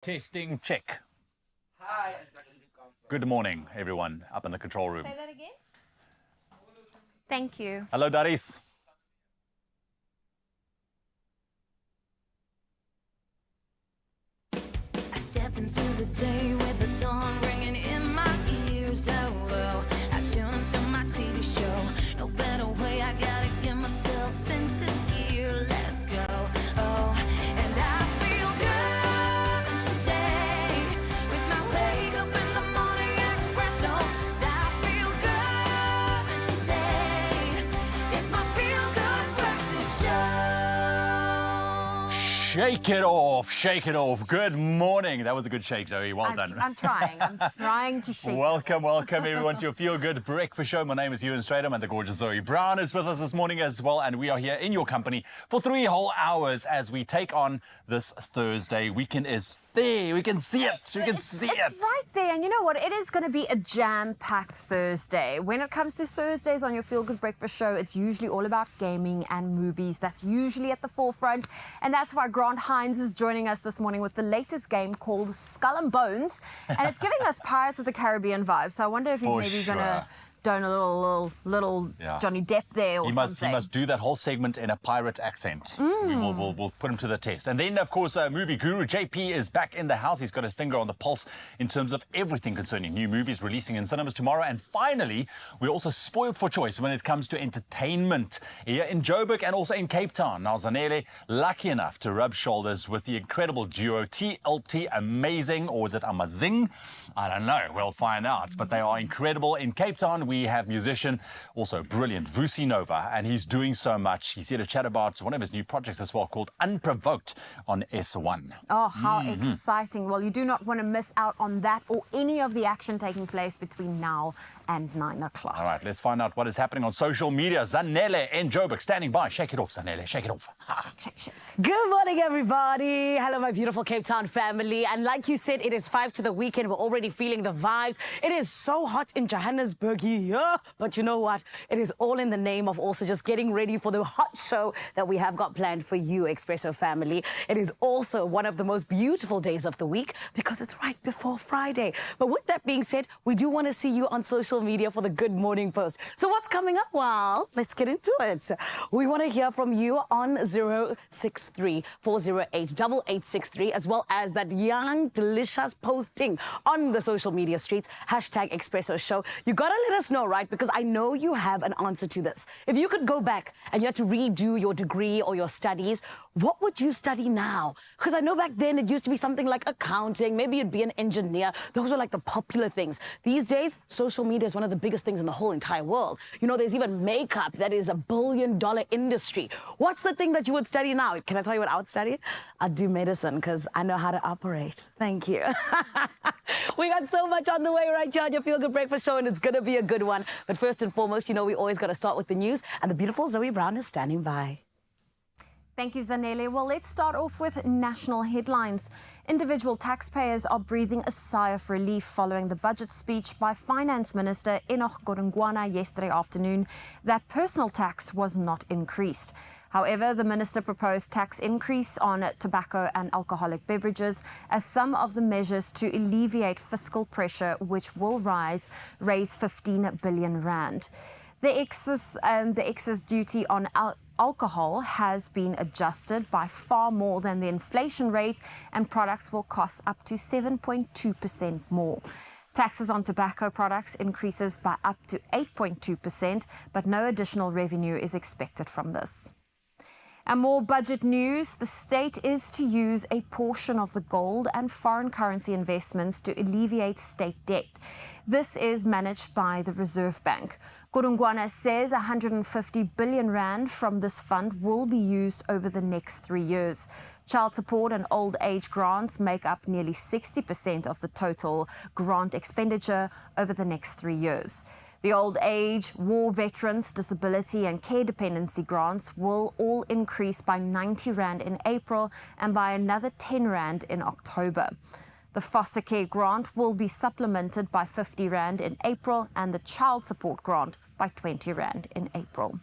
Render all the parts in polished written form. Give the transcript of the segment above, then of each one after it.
Testing check. Hi. Good morning, everyone up in the control room. Say that again. Thank you. Hello, Daris. I step into the day with the dawn ringing in my ears. Oh, I tune into my TV show. No better way, I gotta get myself into gear. Let's go. Oh, and I feel good today with my wake up in the morning espresso. I feel good today. It's my feel good breakfast show. Shake it off, shake it off. Good morning. That was a good shake, Zoe. Well done. I'm trying to shake. Welcome everyone to your Feel Good Breakfast Show. My name is Ewan Stratham and the gorgeous Zoe Brown is with us this morning as well. And we are here in your company for 3 whole hours as we take on this Thursday. Weekend is there. We can see it. We can see it. It's right there. And you know what? It is going to be a jam-packed Thursday. When it comes to Thursdays on your Feel Good Breakfast Show, it's usually all about gaming and movies. That's usually at the forefront. And that's why Grant Hines is joining us this morning with the latest game called Skull and Bones. And it's giving us Pirates of the Caribbean vibes. So I wonder if he's maybe going to don a little Johnny Depp there or something. He must do that whole segment in a pirate accent. We'll put him to the test. And then, of course, movie guru JP is back in the house. He's got his finger on the pulse in terms of everything concerning new movies releasing in cinemas tomorrow. And finally, we're also spoiled for choice when it comes to entertainment here in Joburg and also in Cape Town. Now, Zanele, lucky enough to rub shoulders with the incredible duo TLT Amazing, or is it Amazing? I don't know. We'll find out. But they are incredible in Cape Town. We have musician, also brilliant, Vusi Nova, and he's doing so much. He's here to chat about one of his new projects as well called Unprovoked on S1. Oh, how exciting. Well, you do not want to miss out on that or any of the action taking place between now and 9 o'clock. All right, let's find out what is happening on social media. Zanele in Joburg, standing by. Shake it off, Zanele, shake it off. Shake, shake. Good morning, everybody. Hello, my beautiful Cape Town family. And like you said, it is 5 to the weekend. We're already feeling the vibes. It is so hot in Johannesburg here. But you know what? It is all in the name of also just getting ready for the hot show that we have got planned for you, Expresso family. It is also one of the most beautiful days of the week because it's right before Friday. But with that being said, we do want to see you on social media for the Good Morning Post. So what's coming up? Well, let's get into it. We want to hear from you on 063-408-8863, as well as that young, delicious posting on the social media streets, #Expresso Show. You got to let us know, right? Because I know you have an answer to this. If you could go back and you had to redo your degree or your studies, what would you study now? Because I know back then it used to be something like accounting, maybe you'd be an engineer. Those were like the popular things. These days, social media is one of the biggest things in the whole entire world. You know, there's even makeup that is $1 billion industry. What's the thing that you would study now? Can I tell you what I would study? I'd do medicine because I know how to operate. Thank you. We got so much on the way right here on your Feel Good Breakfast Show, and it's going to be a good one. But first and foremost, you know, we always got to start with the news, and the beautiful Zoe Brown is standing by. Thank you, Zanele. Well, let's start off with national headlines. Individual taxpayers are breathing a sigh of relief following the budget speech by Finance Minister Enoch Godongwana yesterday afternoon that personal tax was not increased. However, the minister proposed tax increase on tobacco and alcoholic beverages as some of the measures to alleviate fiscal pressure, which will raise 15 billion rand. The excess duty on alcohol has been adjusted by far more than the inflation rate, and products will cost up to 7.2% more. Taxes on tobacco products increases by up to 8.2%, but no additional revenue is expected from this. And more budget news, the state is to use a portion of the gold and foreign currency investments to alleviate state debt. This is managed by the Reserve Bank. Godongwana says 150 billion rand from this fund will be used over the next 3 years. Child support and old age grants make up nearly 60% of the total grant expenditure over the next 3 years. The old age, war veterans, disability and care dependency grants will all increase by 90 rand in April and by another 10 rand in October. The foster care grant will be supplemented by 50 rand in April and the child support grant by 20 rand in April.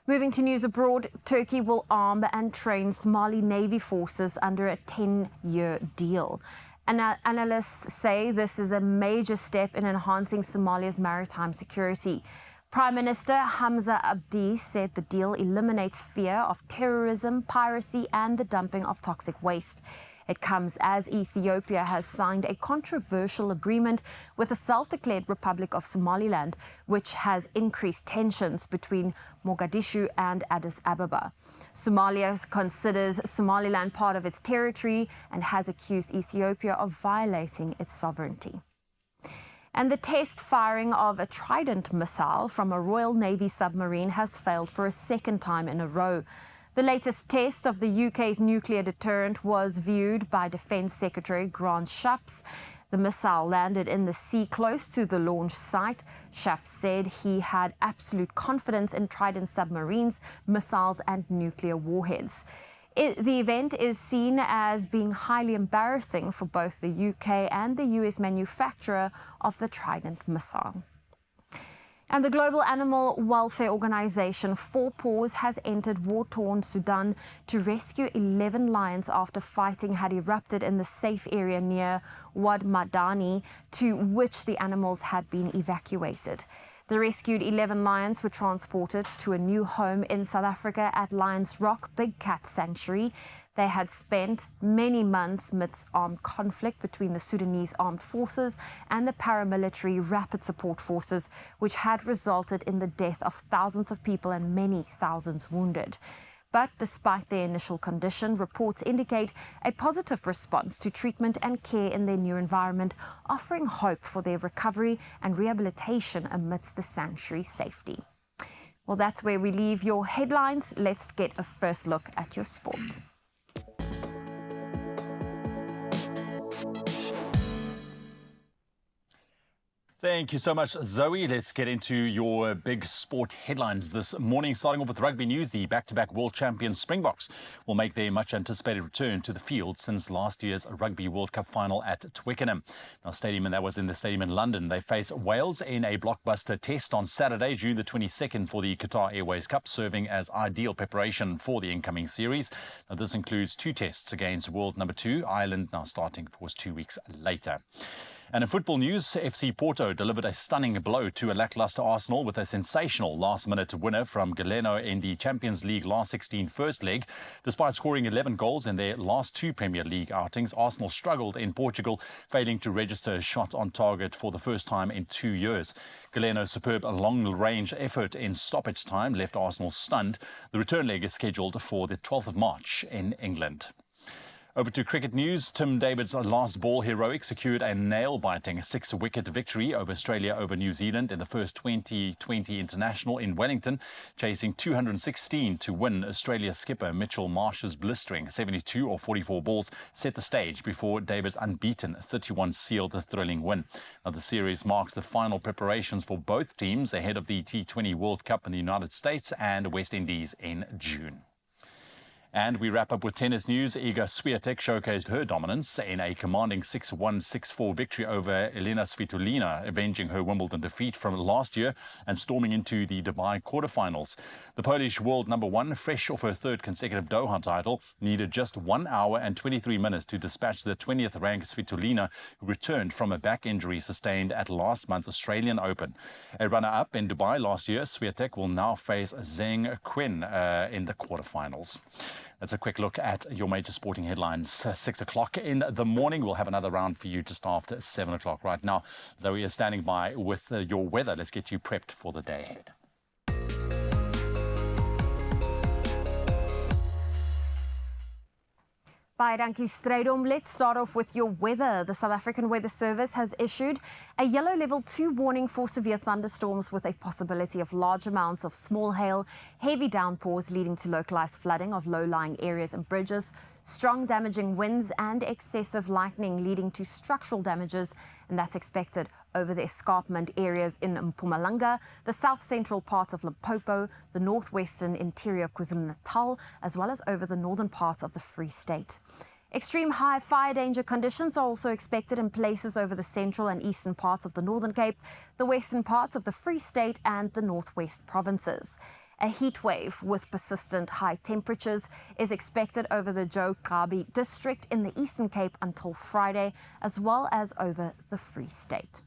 Moving to news abroad, Turkey will arm and train Somali Navy forces under a 10-year deal. Analysts say this is a major step in enhancing Somalia's maritime security. Prime Minister Hamza Abdi said the deal eliminates fear of terrorism, piracy and the dumping of toxic waste. It comes as Ethiopia has signed a controversial agreement with the self-declared Republic of Somaliland, which has increased tensions between Mogadishu and Addis Ababa. Somalia considers Somaliland part of its territory and has accused Ethiopia of violating its sovereignty. And the test firing of a Trident missile from a Royal Navy submarine has failed for a second time in a row. The latest test of the UK's nuclear deterrent was viewed by Defence Secretary Grant Shapps. The missile landed in the sea close to the launch site. Shapps said he had absolute confidence in Trident submarines, missiles and nuclear warheads. The event is seen as being highly embarrassing for both the UK and the US manufacturer of the Trident missile. And the global animal welfare organization Four Paws has entered war-torn Sudan to rescue 11 lions after fighting had erupted in the safe area near Wad Madani, to which the animals had been evacuated. The rescued 11 lions were transported to a new home in South Africa at Lions Rock Big Cat Sanctuary. They had spent many months amidst armed conflict between the Sudanese armed forces and the paramilitary rapid support forces, which had resulted in the death of thousands of people and many thousands wounded. But despite their initial condition, reports indicate a positive response to treatment and care in their new environment, offering hope for their recovery and rehabilitation amidst the sanctuary's safety. Well, that's where we leave your headlines. Let's get a first look at your sport. Thank you so much, Zoe. Let's get into your big sport headlines this morning. Starting off with rugby news, the back-to-back world champion Springboks will make their much-anticipated return to the field since last year's Rugby World Cup final at Twickenham. That was in the stadium in London. They face Wales in a blockbuster test on Saturday, June the 22nd, for the Qatar Airways Cup, serving as ideal preparation for the incoming series. Now, this includes 2 tests against world number 2, Ireland, now starting, of course, 2 weeks later. And in football news, FC Porto delivered a stunning blow to a lacklustre Arsenal with a sensational last-minute winner from Galeno in the Champions League last 16 first leg. Despite scoring 11 goals in their last 2 Premier League outings, Arsenal struggled in Portugal, failing to register a shot on target for the first time in 2 years. Galeno's superb long-range effort in stoppage time left Arsenal stunned. The return leg is scheduled for the 12th of March in England. Over to cricket news. Tim David's last ball heroic secured a nail-biting 6-wicket victory over Australia over New Zealand in the first 2020 international in Wellington, chasing 216 to win. Australia's skipper Mitchell Marsh's blistering 72 or 44 balls set the stage before David's unbeaten 31 sealed the thrilling win. Now, the series marks the final preparations for both teams ahead of the T20 World Cup in the United States and West Indies in June. And we wrap up with tennis news. Iga Swiatek showcased her dominance in a commanding 6-1, 6-4 victory over Elena Svitolina, avenging her Wimbledon defeat from last year and storming into the Dubai quarterfinals. The Polish world number 1, fresh off her 3rd consecutive Doha title, needed just 1 hour and 23 minutes to dispatch the 20th ranked Svitolina, who returned from a back injury sustained at last month's Australian Open. A runner-up in Dubai last year, Swiatek will now face Zheng Qin in the quarterfinals. That's a quick look at your major sporting headlines. 6 o'clock in the morning. We'll have another round for you just after 7 o'clock. Right now, Zoe is standing by with your weather. Let's get you prepped for the day ahead. Baie dankie Strydom. Let's start off with your weather. The South African Weather Service has issued a yellow level 2 warning for severe thunderstorms with a possibility of large amounts of small hail, heavy downpours leading to localized flooding of low-lying areas and bridges, strong damaging winds and excessive lightning leading to structural damages, and that's expected over the escarpment areas in Mpumalanga, the south-central parts of Limpopo, the northwestern interior of KwaZulu-Natal, as well as over the northern parts of the Free State. Extreme high fire danger conditions are also expected in places over the central and eastern parts of the Northern Cape, the western parts of the Free State and the northwest provinces. A heat wave with persistent high temperatures is expected over the Joe Gabi district in the Eastern Cape until Friday, as well as over the Free State.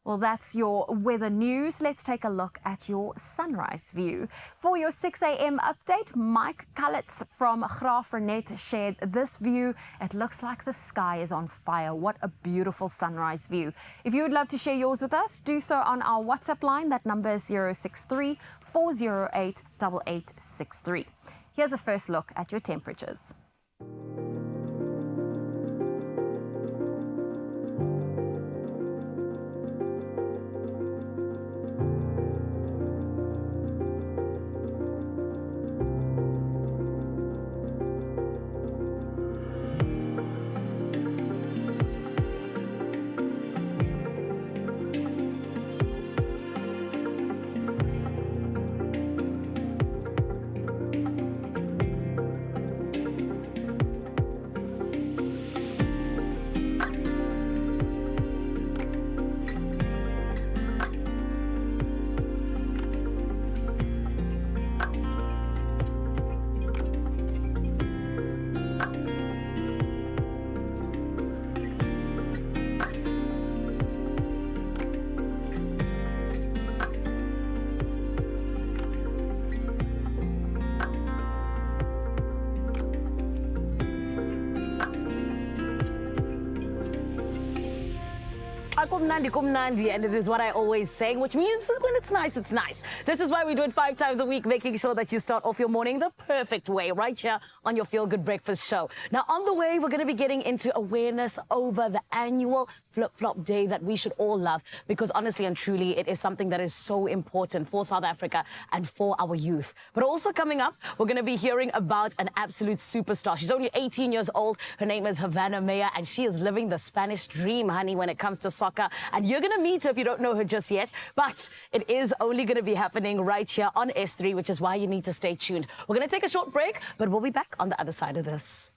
Well, that's your weather news. Let's take a look at your sunrise view. For your 6 a.m. update, Mike Kalitz from Graafrenet shared this view. It looks like the sky is on fire. What a beautiful sunrise view. If you would love to share yours with us, do so on our WhatsApp line. That number is 063 408 8863. Here's a first look at your temperatures. Kumnandi, kumnandi, and it is what I always say, which means when it's nice, it's nice. This is why we do it 5 times a week, making sure that you start off your morning the perfect way, right here on your Feel Good Breakfast show. Now, on the way, we're going to be getting into awareness over the annual flip-flop day that we should all love, because honestly and truly, it is something that is so important for South Africa and for our youth. But also coming up, we're going to be hearing about an absolute superstar. She's only 18 years old. Her name is Havana Meyer, and she is living the Spanish dream, honey, when it comes to soccer. And you're going to meet her if you don't know her just yet. But it is only going to be happening right here on S3, which is why you need to stay tuned. We're going to take a short break, but we'll be back on the other side of this.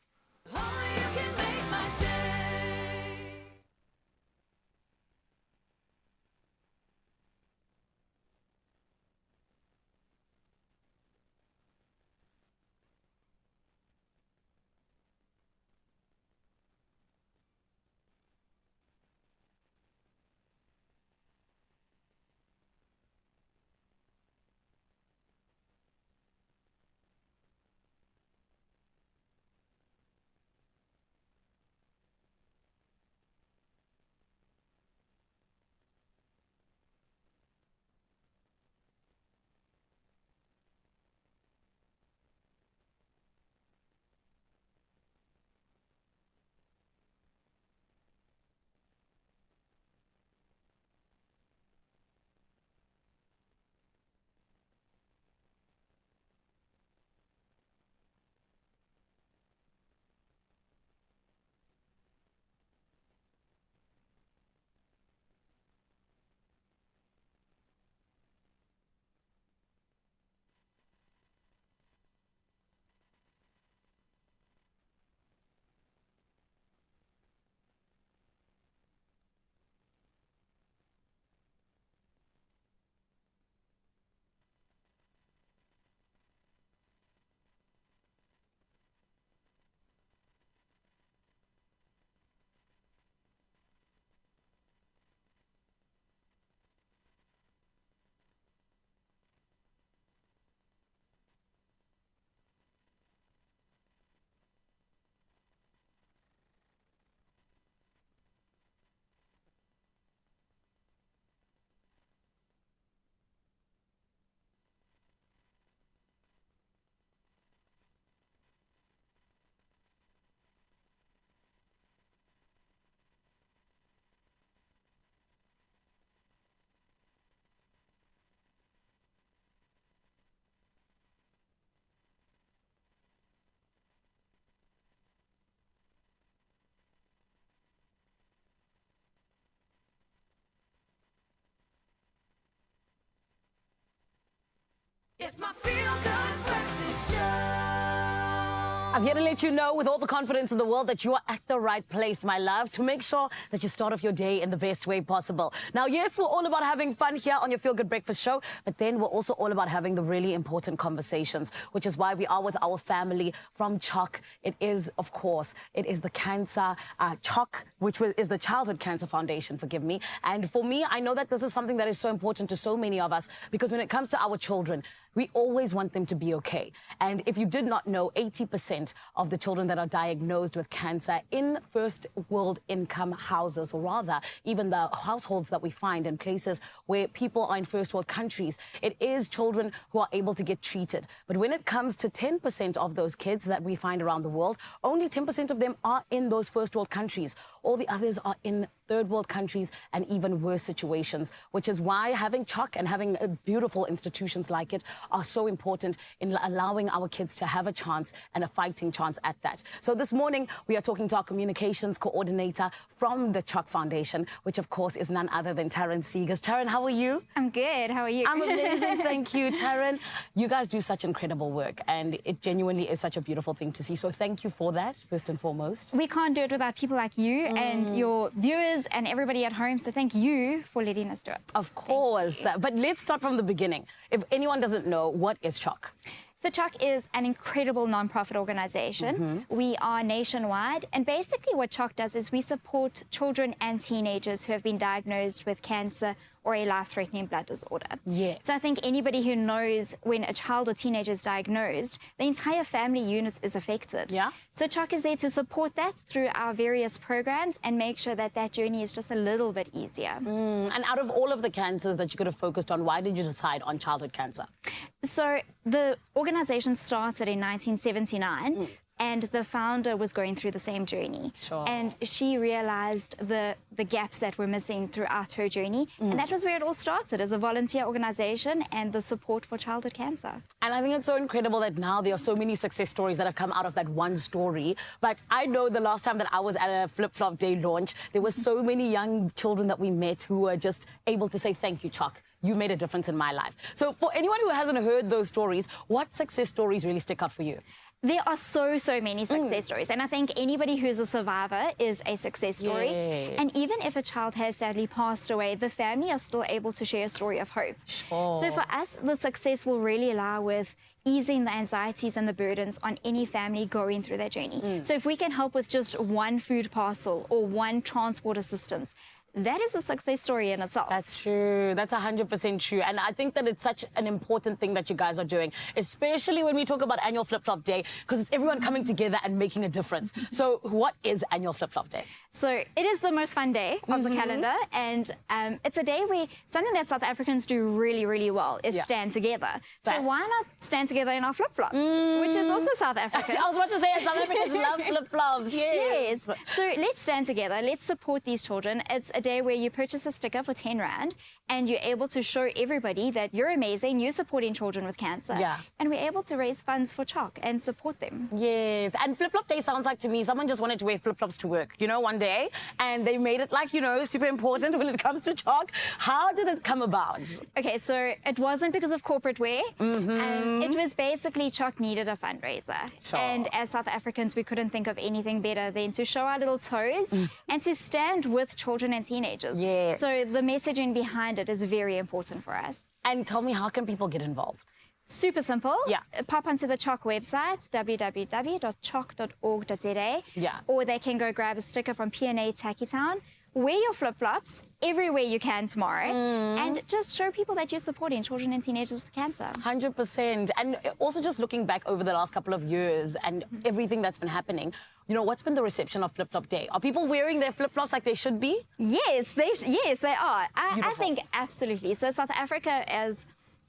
It's my feel-good breakfast show. I'm here to let you know with all the confidence in the world that you are at the right place, my love, to make sure that you start off your day in the best way possible. Now, yes, we're all about having fun here on your Feel Good Breakfast Show, but then we're also all about having the really important conversations, which is why we are with our family from CHOC. It is, of course, it is the cancer, CHOC, which is the Childhood Cancer Foundation, forgive me. And for me, I know that this is something that is so important to so many of us, because when it comes to our children, we always want them to be okay. And if you did not know, 80% of the children that are diagnosed with cancer in first world income houses, or rather, even the households that we find in places where people are in first world countries, it is children who are able to get treated. But when it comes to 10% of those kids that we find around the world, only 10% of them are in those first world countries. All the others are in third world countries and even worse situations, which is why having CHOC and having beautiful institutions like it are so important in allowing our kids to have a chance and a fighting chance at that. So this morning, we are talking to our communications coordinator from the CHOC Foundation, which of course is none other than Taryn Seegers. Taryn, how are you? I'm good. How are you? I'm amazing, thank you, Taryn. You guys do such incredible work, and it genuinely is such a beautiful thing to see. So thank you for that, first and foremost. We can't do it without people like you and your viewers and everybody at home. So thank you for letting us do it. Of course. But let's start from the beginning. If anyone doesn't know, what is CHOC? So CHOC is an incredible non-profit organization. We are nationwide, and basically what CHOC does is we support children and teenagers who have been diagnosed with cancer or a life-threatening blood disorder. Yes. So I think anybody who knows when a child or teenager is diagnosed, the entire family unit is affected. Yeah. So CHOC is there to support that through our various programs and make sure that that journey is just a little bit easier. And out of all of the cancers that you could have focused on, why did you decide on childhood cancer? So the organization started in 1979. And the founder was going through the same journey. Sure. And she realized the gaps that were missing throughout her journey. And that was where it all started, as a volunteer organization and the support for childhood cancer. And I think it's so incredible that now there are so many success stories that have come out of that one story. But I know the last time that I was at a Flip-Flop Day launch, there were so many young children that we met who were just able to say, thank you, CHOC. You made a difference in my life. So for anyone who hasn't heard those stories, what success stories really stick out for you? There are so many success stories. And I think anybody who's a survivor is a success story. Yes. And even if a child has sadly passed away, the family are still able to share a story of hope. Sure. So for us, the success will really lie with easing the anxieties and the burdens on any family going through their journey. So if we can help with just one food parcel or one transport assistance, that is a success story in itself. That's true. That's 100% true. And I think that it's such an important thing that you guys are doing, especially when we talk about Annual Flip-Flop Day, because it's everyone coming together and making a difference. So what is Annual Flip-Flop Day? So it is the most fun day of the calendar, and it's a day where something that South Africans do really well is stand together. So why not stand together in our flip-flops, which is also South African. I was about to say, South Africans love flip-flops. Yes. So let's stand together. Let's support these children. It's a day where you purchase a sticker for 10 Rand and you're able to show everybody that you're amazing, you're supporting children with cancer. Yeah. And we're able to raise funds for CHOC and support them. Yes. And Flip-Flop Day sounds like, to me, someone just wanted to wear flip-flops to work, you know, one day. And they made it, like, you know, super important when it comes to CHOC. How did it come about? Okay, so it wasn't because of corporate wear. It was basically CHOC needed a fundraiser. Sure. And as South Africans, we couldn't think of anything better than to show our little toes and to stand with children and teenagers. Yes. So the messaging behind it is very important for us. And tell me, how can people get involved? Super simple. Yeah. Pop onto the CHOC website, www.choc.org.za. Yeah. Or they can go grab a sticker from P&A Tacky Town. Wear your flip-flops everywhere you can tomorrow and just show people that you're supporting children and teenagers with cancer. 100%. And also just looking back over the last couple of years and everything that's been happening, you know, what's been the reception of Flip-Flop Day? Are people wearing their flip-flops like they should be? Yes, they are. I think absolutely. So South Africa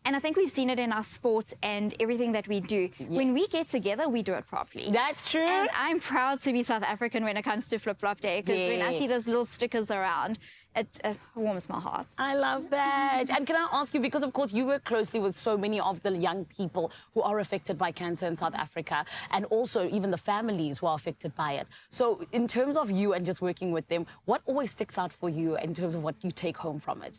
and I think we've seen it in our sport and everything that we do. Yes. When we get together, we do it properly. That's true. And I'm proud to be South African when it comes to Flip-Flop Day, because when I see those little stickers around, it warms my heart. I love that. And can I ask you, because of course you work closely with so many of the young people who are affected by cancer in South Africa, and also even the families who are affected by it. So in terms of you and just working with them, what always sticks out for you in terms of what you take home from it?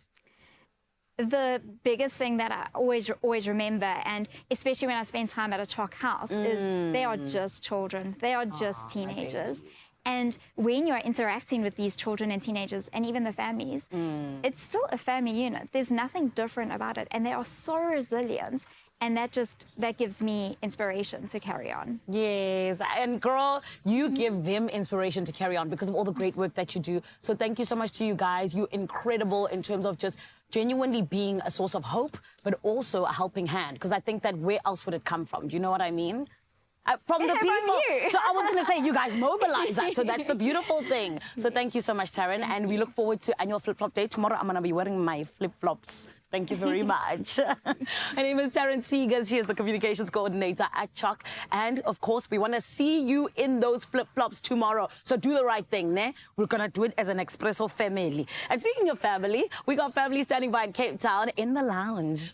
the biggest thing that I always remember, and especially when I spend time at a Chalk house, is they are just children. They are just teenagers. And when you're interacting with these children and teenagers and even the families, it's still a family unit. There's nothing different about it. And they are so resilient. And that gives me inspiration to carry on. Yes, and girl, you give them inspiration to carry on because of all the great work that you do. So thank you so much to you guys. You're incredible in terms of just genuinely being a source of hope, but also a helping hand. Because I think that where else would it come from? Do you know what I mean? From the people. you. So I was going to say, you guys mobilize us. So that's the beautiful thing. So thank you so much, Taryn. And we look forward to annual flip-flop day. Tomorrow I'm going to be wearing my flip-flops. Thank you very much. Her name is Taryn Seegers. She is the communications coordinator at Chalk. And of course, we want to see you in those flip-flops tomorrow. So do the right thing, ne? We're going to do it as an Expresso family. And speaking of family, we got family standing by in Cape Town in the lounge.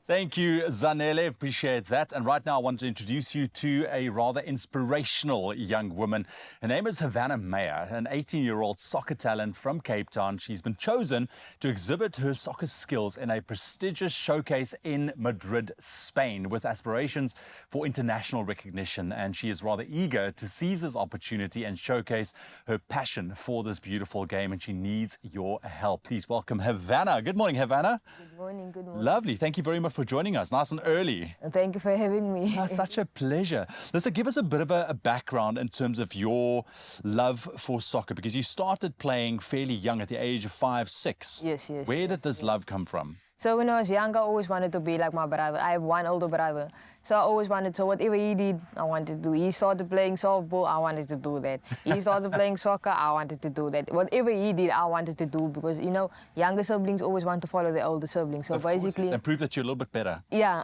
Thank you, Zanele. Appreciate that. And right now, I want to introduce you to a rather inspirational young woman. Her name is Havana Meyer, an 18-year-old soccer talent from Cape Town. She's been chosen to exhibit her soccer skills in a prestigious showcase in Madrid, Spain, with aspirations for international recognition. And she is rather eager to seize this opportunity and showcase her passion for this beautiful game. And she needs your help. Please welcome Havana. Good morning, Havana. Good morning, good morning. Lovely. Thank you very much for joining us, nice and early. Thank you for having me. Oh, such a pleasure. Listen, give us a bit of a background in terms of your love for soccer, because you started playing fairly young at the age of 5, 6. Yes. Where did this love come from? So when I was young, I always wanted to be like my brother. I have one older brother. So I always wanted, so whatever he did, I wanted to do. He started playing softball, I wanted to do that. He started playing soccer, I wanted to do that. Whatever he did, I wanted to do, because, you know, younger siblings always want to follow their older siblings. So Of course, basically... yes, and prove that you're a little bit better. Yeah.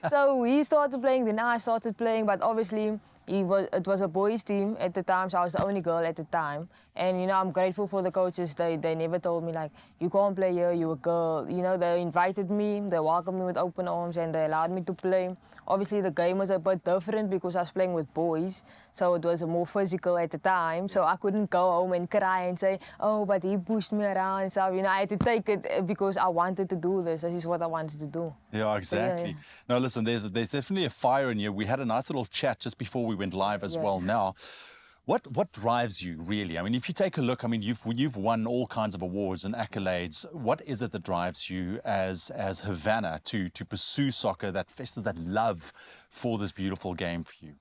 So he started playing, then I started playing, but obviously it was a boys' team at the time, so I was the only girl at the time. And, you know, I'm grateful for the coaches. They never told me, like, you can't play here, you're a girl. You know, they invited me, they welcomed me with open arms, and they allowed me to play. Obviously, the game was a bit different because I was playing with boys, so it was more physical at the time. So I couldn't go home and cry and say, oh, but he pushed me around and stuff. You know, I had to take it because I wanted to do this. This is what I wanted to do. Yeah, exactly. Yeah. No, listen, there's definitely a fire in you. We had a nice little chat just before we went live as well now. What drives you, really? I mean, if you take a look, I mean, you've won all kinds of awards and accolades. What is it that drives you as Havana to pursue soccer, that festers that love for this beautiful game for you?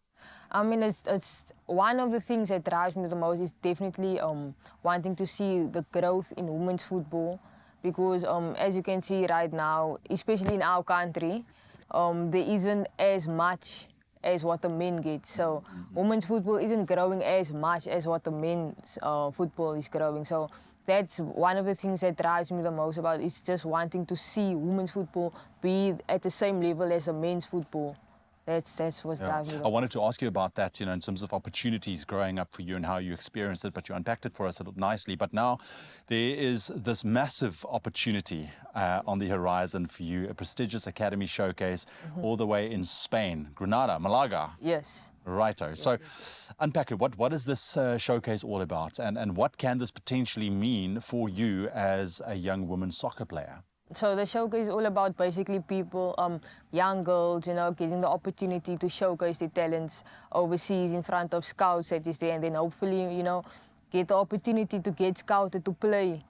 I mean, it's one of the things that drives me the most is definitely wanting to see the growth in women's football, because as you can see right now, especially in our country, there isn't as much as what the men get. So women's football isn't growing as much as what the men's football is growing. So that's one of the things that drives me the most about it, is just wanting to see women's football be at the same level as the men's football. That's what drives me. I wanted to ask you about that, you know, in terms of opportunities growing up for you and how you experienced it, but you unpacked it for us nicely. But now there is this massive opportunity on the horizon for you, a prestigious academy showcase all the way in Spain, Granada, Malaga. Yes. Righto. So unpack it. What is this showcase all about, and what can this potentially mean for you as a young women's soccer player? So the showcase is all about basically people, young girls, you know, getting the opportunity to showcase their talents overseas in front of scouts that is there, and then hopefully, you know, get the opportunity to get scouted to play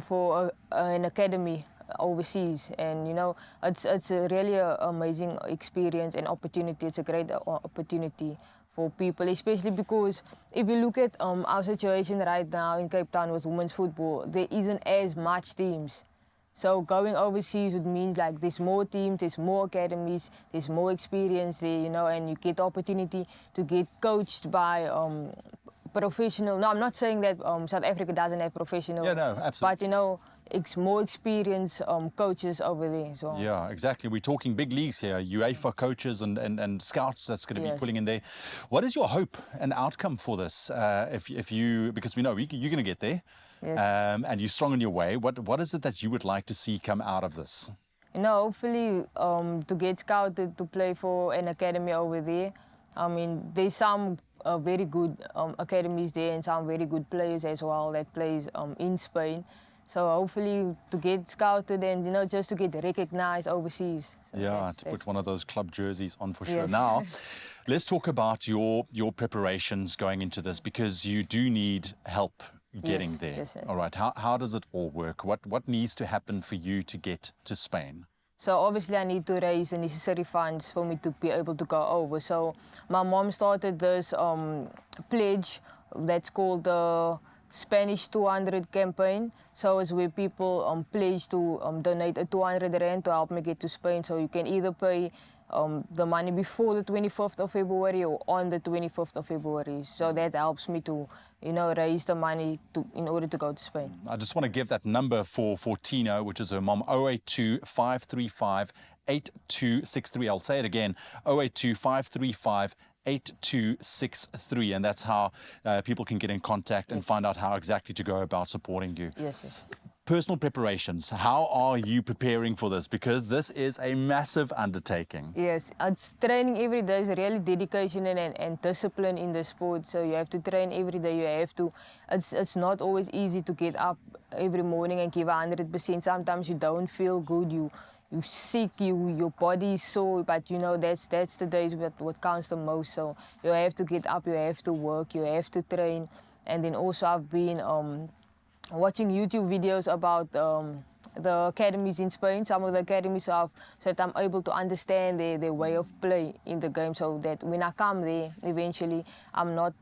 for an academy overseas. And, you know, it's a really amazing experience and opportunity. It's a great opportunity for people, especially because if you look at our situation right now in Cape Town with women's football, there isn't as much teams. So going overseas would mean like there's more teams, there's more academies, there's more experience there, you know, and you get the opportunity to get coached by professional. No, I'm not saying that South Africa doesn't have professional. Yeah, no, absolutely. But, you know, it's more experienced coaches over there. So. Yeah, exactly. We're talking big leagues here, UEFA coaches and scouts that's going to be pulling in there. What is your hope and outcome for this? If you, because we know you're going to get there. Yes. And you're strong in your way. What is it that you would like to see come out of this? You know, hopefully to get scouted to play for an academy over there. I mean, there's some very good academies there and some very good players as well that plays in Spain. So hopefully to get scouted and, you know, just to get recognized overseas. So Yeah, to put one of those club jerseys on for sure. Yes. Now, let's talk about your preparations going into this, because you do need help getting Yes, there. yes, sir. All right, how does it all work? What needs to happen for you to get to Spain? So obviously I need to raise the necessary funds for me to be able to go over. So my mom started this pledge that's called the Spanish 200 campaign. So it's where people pledge to donate a 200 rand to help me get to Spain. So you can either pay the money before the 25th of February or on the 25th of February. So that helps me to, you know, raise the money in order to go to Spain. I just want to give that number for Tino, which is her mom, 082 535 8263. I'll say it again, 082 535 8263, and that's how people can get in contact and find out how exactly to go about supporting you. Yes, yes. Personal preparations, how are you preparing for this? Because this is a massive undertaking. Yes, it's training every day. It's really dedication and discipline in the sport. So you have to train every day. You have to. It's not always easy to get up every morning and give 100%. Sometimes you don't feel good. You're sick. Your body is sore. But you know that's the days what counts the most. So you have to get up. You have to work. You have to train. And then also I've been watching YouTube videos about the academies in Spain, some of the academies so that I'm able to understand their way of play in the game, so that when I come there, eventually I'm not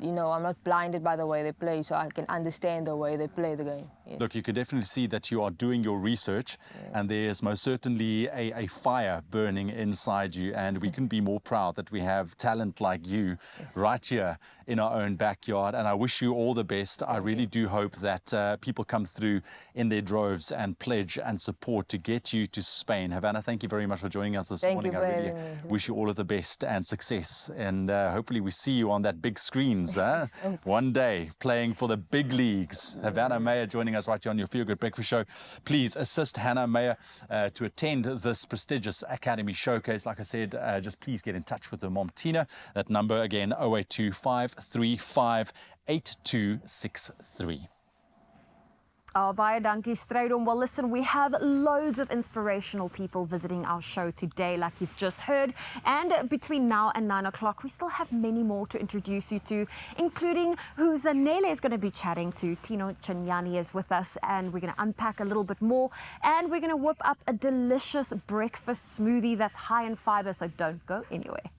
blinded by the way they play, so I can understand the way they play the game. Yeah. Look, you can definitely see that you are doing your research, and there's most certainly a fire burning inside you, and we couldn't be more proud that we have talent like you right here in our own backyard, and I wish you all the best. I really do hope that people come through in their droves and pledge and support to get you to Spain. Havana, thank you very much for joining us this morning. You I really wish you all of the best and success, and hopefully we see you on that big screens one day playing for the big leagues. Havana Meyer joining us right here on your Feel Good Breakfast Show. Please assist Hannah Meyer to attend this prestigious Academy showcase. Like I said, just please get in touch with her mom Tina. That number again, 082 535 8263. Oh, baie dankie, Strydom. Well, listen, we have loads of inspirational people visiting our show today, like you've just heard. And between now and 9 o'clock, we still have many more to introduce you to, including who Zanele is going to be chatting to. Tino Chinyani is with us, and we're going to unpack a little bit more. And we're going to whip up a delicious breakfast smoothie that's high in fiber, so don't go anywhere.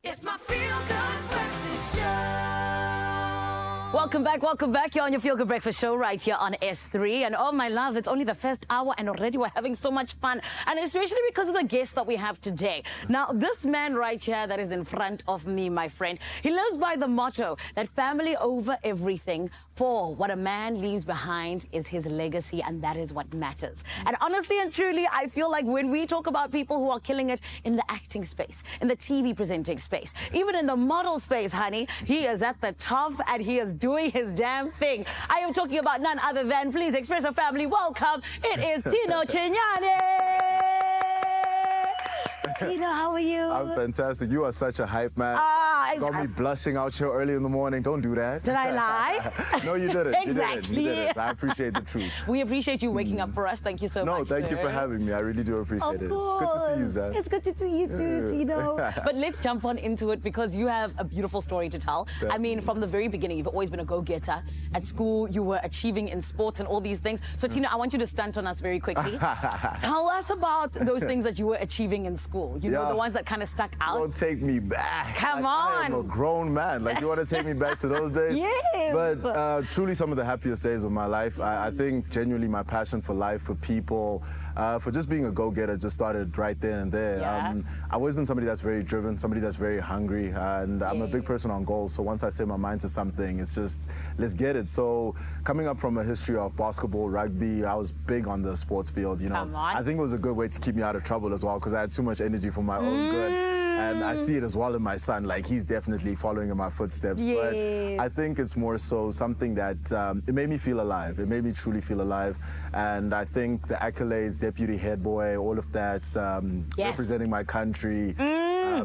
It's my Feel Good Breakfast Show. Welcome back. You're on your Feel Good Breakfast Show right here on S3. And oh, my love, it's only the first hour and already we're having so much fun. And especially because of the guest that we have today. Now, this man right here that is in front of me, my friend, he lives by the motto that family over everything, For what a man leaves behind is his legacy, and that is what matters. And honestly and truly, I feel like when we talk about people who are killing it in the acting space, in the TV presenting space, even in the model space, honey, he is at the top and he is doing his damn thing. I am talking about none other than, please, Expresso family, welcome. It is Tino Chinyane. Tino, how are you? I'm fantastic. You are such a hype man. Got me blushing out here early in the morning. Don't do that. Did I lie? No, you didn't. Exactly. You didn't. I appreciate the truth. We appreciate you waking up for us. Thank you so much. No, thank you for having me. I really do appreciate it. It's good to see you, Zan. It's good to see you too, Tino. But let's jump on into it because you have a beautiful story to tell. I mean, from the very beginning, you've always been a go-getter. At school, you were achieving in sports and all these things. So, Tino, I want you to stunt on us very quickly. Tell us about those things that you were achieving in school. You know, the ones that kind of stuck out. Don't take me back. Come I am a on. grown man. Like, you want to take me back to those days? Yes. But truly some of the happiest days of my life. I think genuinely my passion for life, for people, for just being a go-getter just started right there and there. Yeah. I've always been somebody that's very driven, somebody that's very hungry, and I'm a big person on goals. So once I set my mind to something, it's just, let's get it. So coming up from a history of basketball, rugby, I was big on the sports field, you know. Come on. I think it was a good way to keep me out of trouble as well because I had too much energy for my own good. And I see it as well in my son, like he's definitely following in my footsteps. Yes. But I think it's more so something that it made me feel alive. It made me truly feel alive. And I think the accolades, deputy head boy, all of that, representing my country,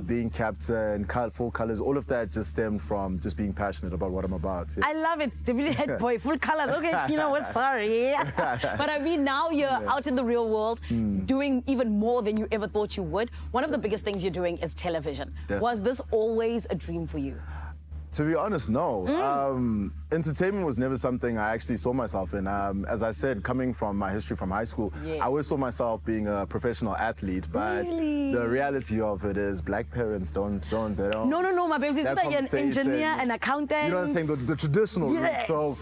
being captain, full colors, all of that just stemmed from just being passionate about what I'm about. Yeah. I love it. Deputy head boy, full colors. Okay, Tino, we're sorry. But I mean, now you're out in the real world, doing even more than you ever thought you would. One of the biggest things you're doing is television. Was this always a dream for you? To be honest, no. Entertainment was never something I actually saw myself in. As I said, coming from my history from high school, I always saw myself being a professional athlete, but the reality of it is black parents don't. No, my baby. Isn't that you're an engineer, an accountant? You know what I'm saying? The traditional route. Yes. So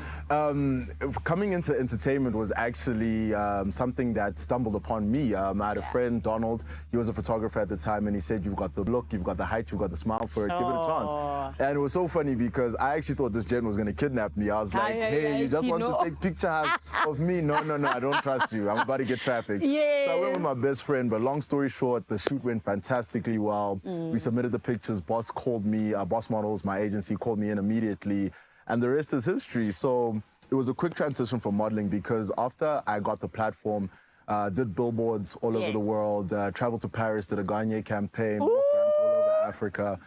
coming into entertainment was actually something that stumbled upon me. I had a friend, Donald. He was a photographer at the time, and he said, "You've got the look, you've got the height, you've got the smile for it. Give it a chance." And it was so funny because I actually thought this gent was going to kidnap me. I was like, "Hey, you just want to take pictures of me? No, I don't trust you. I'm about to get trafficked." So I went with my best friend, but long story short, the shoot went fantastically well. We submitted the pictures. Boss called me, Boss Models, my agency, called me in immediately. And the rest is history. So it was a quick transition from modeling because after I got the platform, did billboards all over the world, traveled to Paris, did a Gagne campaign, all over Africa.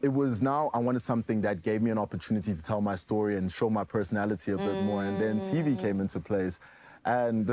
It was now I wanted something that gave me an opportunity to tell my story and show my personality a bit more. And then TV came into place. And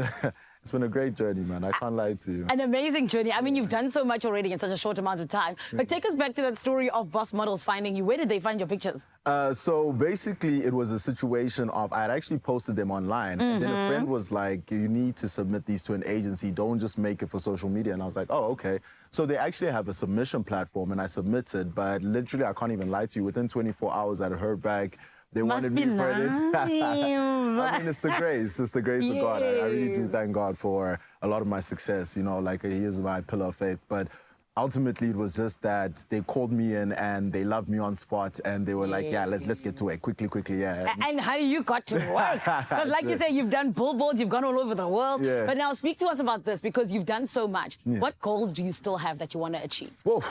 it's been a great journey, man. I can't lie to you. An amazing journey. I mean, you've done so much already in such a short amount of time. But take us back to that story of Boss Models finding you. Where did they find your pictures? So basically, it was a situation of I had actually posted them online. And then a friend was like, "You need to submit these to an agency. Don't just make it for social media." And I was like, "Oh, okay." So they actually have a submission platform, and I submitted. But literally, I can't even lie to you. Within 24 hours, I had heard back. They wanted me credit. I mean, it's the grace. It's the grace of God. I really do thank God for a lot of my success. You know, like he is my pillar of faith. But ultimately, it was just that they called me in and they loved me on spot, and they were like, "Yeah, let's get to it quickly, yeah." And how you got to work? Because like you say, you've done billboards, you've gone all over the world. Yeah. But now speak to us about this because you've done so much. What goals do you still have that you want to achieve? Well,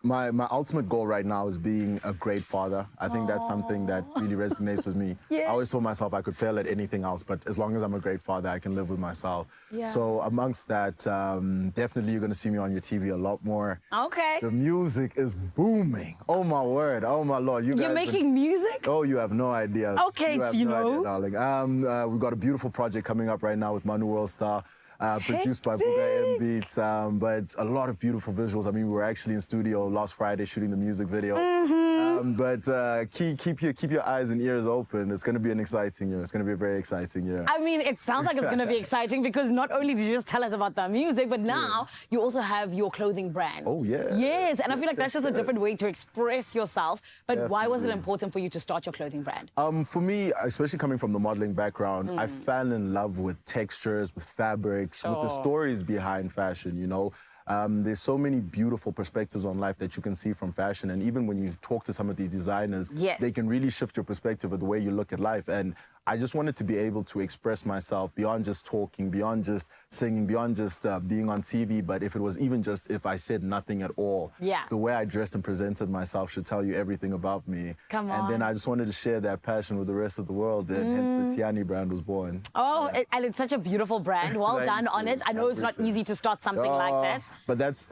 my ultimate goal right now is being a great father. I think that's something that really resonates with me. I always told myself I could fail at anything else, but as long as I'm a great father, I can live with myself. So amongst that, definitely you're going to see me on your TV a lot more. Okay. The music is booming. Oh my word. Oh my Lord. You're making music? Oh, you have no idea. Okay, you have no idea, darling. We've got a beautiful project coming up right now with Manu Worldstar. Produced by Buga M Beats, but a lot of beautiful visuals. I mean, we were actually in studio last Friday shooting the music video. But keep your eyes and ears open. It's going to be an exciting year. It's going to be a very exciting year. I mean, it sounds like it's going to be exciting because not only did you just tell us about the music, but now you also have your clothing brand. Oh, yeah. Yes, and I feel like that's just a different way to express yourself. But why was it important for you to start your clothing brand? For me, especially coming from the modeling background, I fell in love with textures, with fabrics, with the stories behind fashion, you know. There's so many beautiful perspectives on life that you can see from fashion. And even when you talk to some of these designers, Yes. they can really shift your perspective of the way you look at life. And I just wanted to be able to express myself beyond just talking, beyond just singing, beyond just being on TV. But if it was even just if I said nothing at all, Yeah. the way I dressed and presented myself should tell you everything about me. Come And then on. I just wanted to share that passion with the rest of the world. And hence the Tiani brand was born. Oh, and it's such a beautiful brand. Well Thank done on you. it. I know it's not appreciate easy it. to start something like that. But that's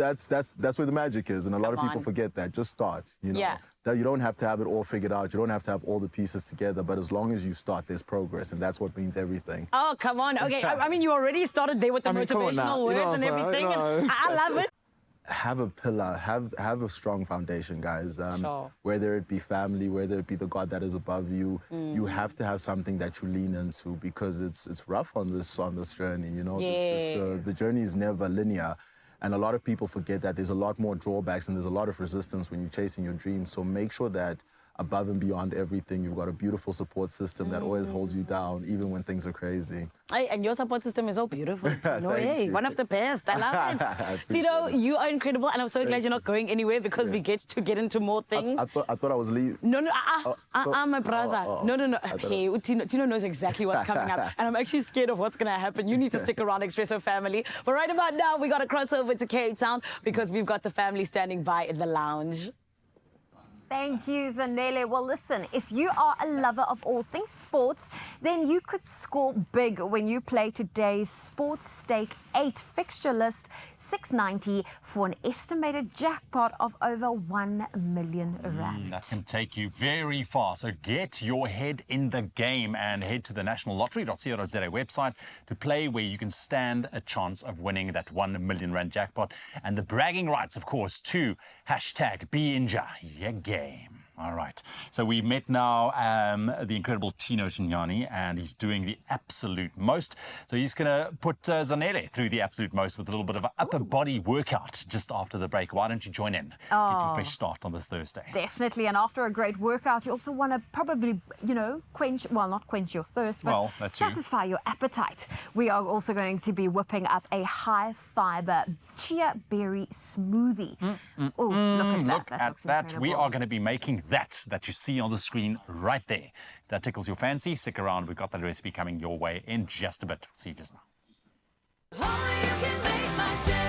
where the magic is, and a lot of Come people on. forget that. Just start, you know. Yeah. That you don't have to have it all figured out. You don't have to have all the pieces together. But as long as you start, there's progress, and that's what means everything. Oh, come on. Okay, I mean, you already started there with the I mean, come on now. motivational You words know, and so, everything. you know. And I love it. Have a pillar, have a strong foundation, guys. Sure. Whether it be family, whether it be the God that is above you, you have to have something that you lean into because it's rough on this journey. You know, the journey is never linear. And a lot of people forget that there's a lot more drawbacks and there's a lot of resistance when you're chasing your dreams. So make sure that above and beyond everything, you've got a beautiful support system that always holds you down, even when things are crazy. Hey, and your support system is so beautiful. Tino. Thank Hey, you. one of the best. I love it. appreciate Tino, it. you are incredible, and I'm so glad you're not going anywhere because we get to get into more things. I thought I was leaving. No, my brother. No. I thought Hey, it was- Tino knows exactly what's coming up, and I'm actually scared of what's going to happen. You need to stick around, Expresso family. But right about now, we got to cross over to Cape Town because we've got the family standing by in the lounge. Thank you, Zanele. Well, listen, if you are a lover of all things sports, then you could score big when you play today's Sports Stake 8 fixture list, 690, for an estimated jackpot of over 1 million rand. That can take you very far. So get your head in the game and head to the nationallottery.co.za website to play, where you can stand a chance of winning that 1 million rand jackpot. And the bragging rights, of course, to #BeInja. Yeah, game. All right. So we've met now the incredible Tino Chinyani, and he's doing the absolute most. So he's going to put Zanele through the absolute most with a little bit of an upper body workout just after the break. Why don't you join in? Get your fresh start on this Thursday. Definitely, and after a great workout, you also want to probably, not quench your thirst, but Well, that's true. satisfy your appetite. We are also going to be whipping up a high-fiber chia berry smoothie. Oh, look at that. Look That at looks that. We incredible. are going to be making that you see on the screen right there. If that tickles your fancy, stick around. We've got that recipe coming your way in just a bit. We'll see you just now. Only you can make my day.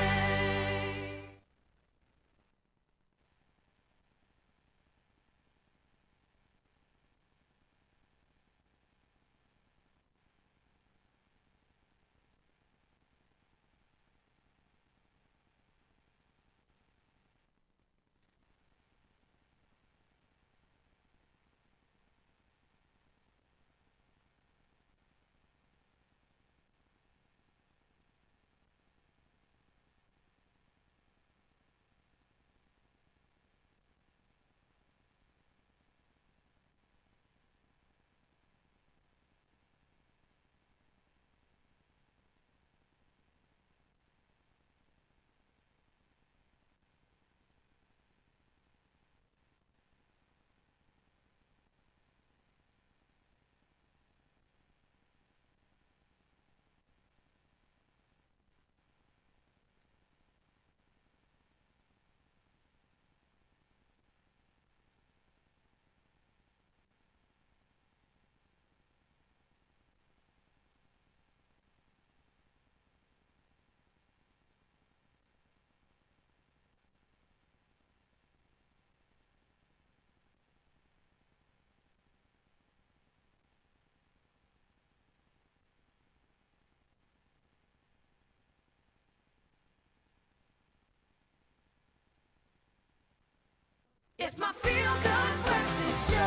It's my feel-good breakfast show.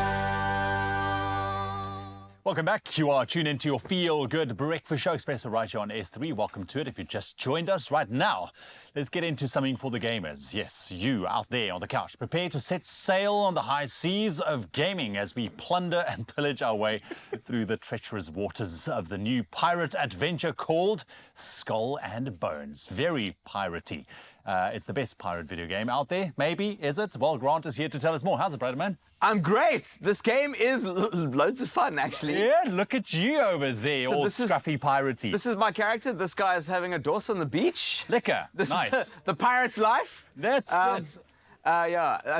Welcome back. You are tuned into your Feel Good Breakfast Show, Expresso right here on S3. Welcome to it. If you just joined us right now, let's get into something for the gamers. Yes, you out there on the couch, prepare to set sail on the high seas of gaming as we plunder and pillage our way through the treacherous waters of the new pirate adventure called Skull and Bones. Very piratey. It's the best pirate video game out there, maybe, is it? Well, Grant is here to tell us more. How's it, brother man? I'm great. This game is loads of fun, actually. Yeah, look at you over there, So all this is- scruffy piratey. This is my character. This guy is having a dose on the beach. Liquor. This Nice. is the pirate's life. That's it.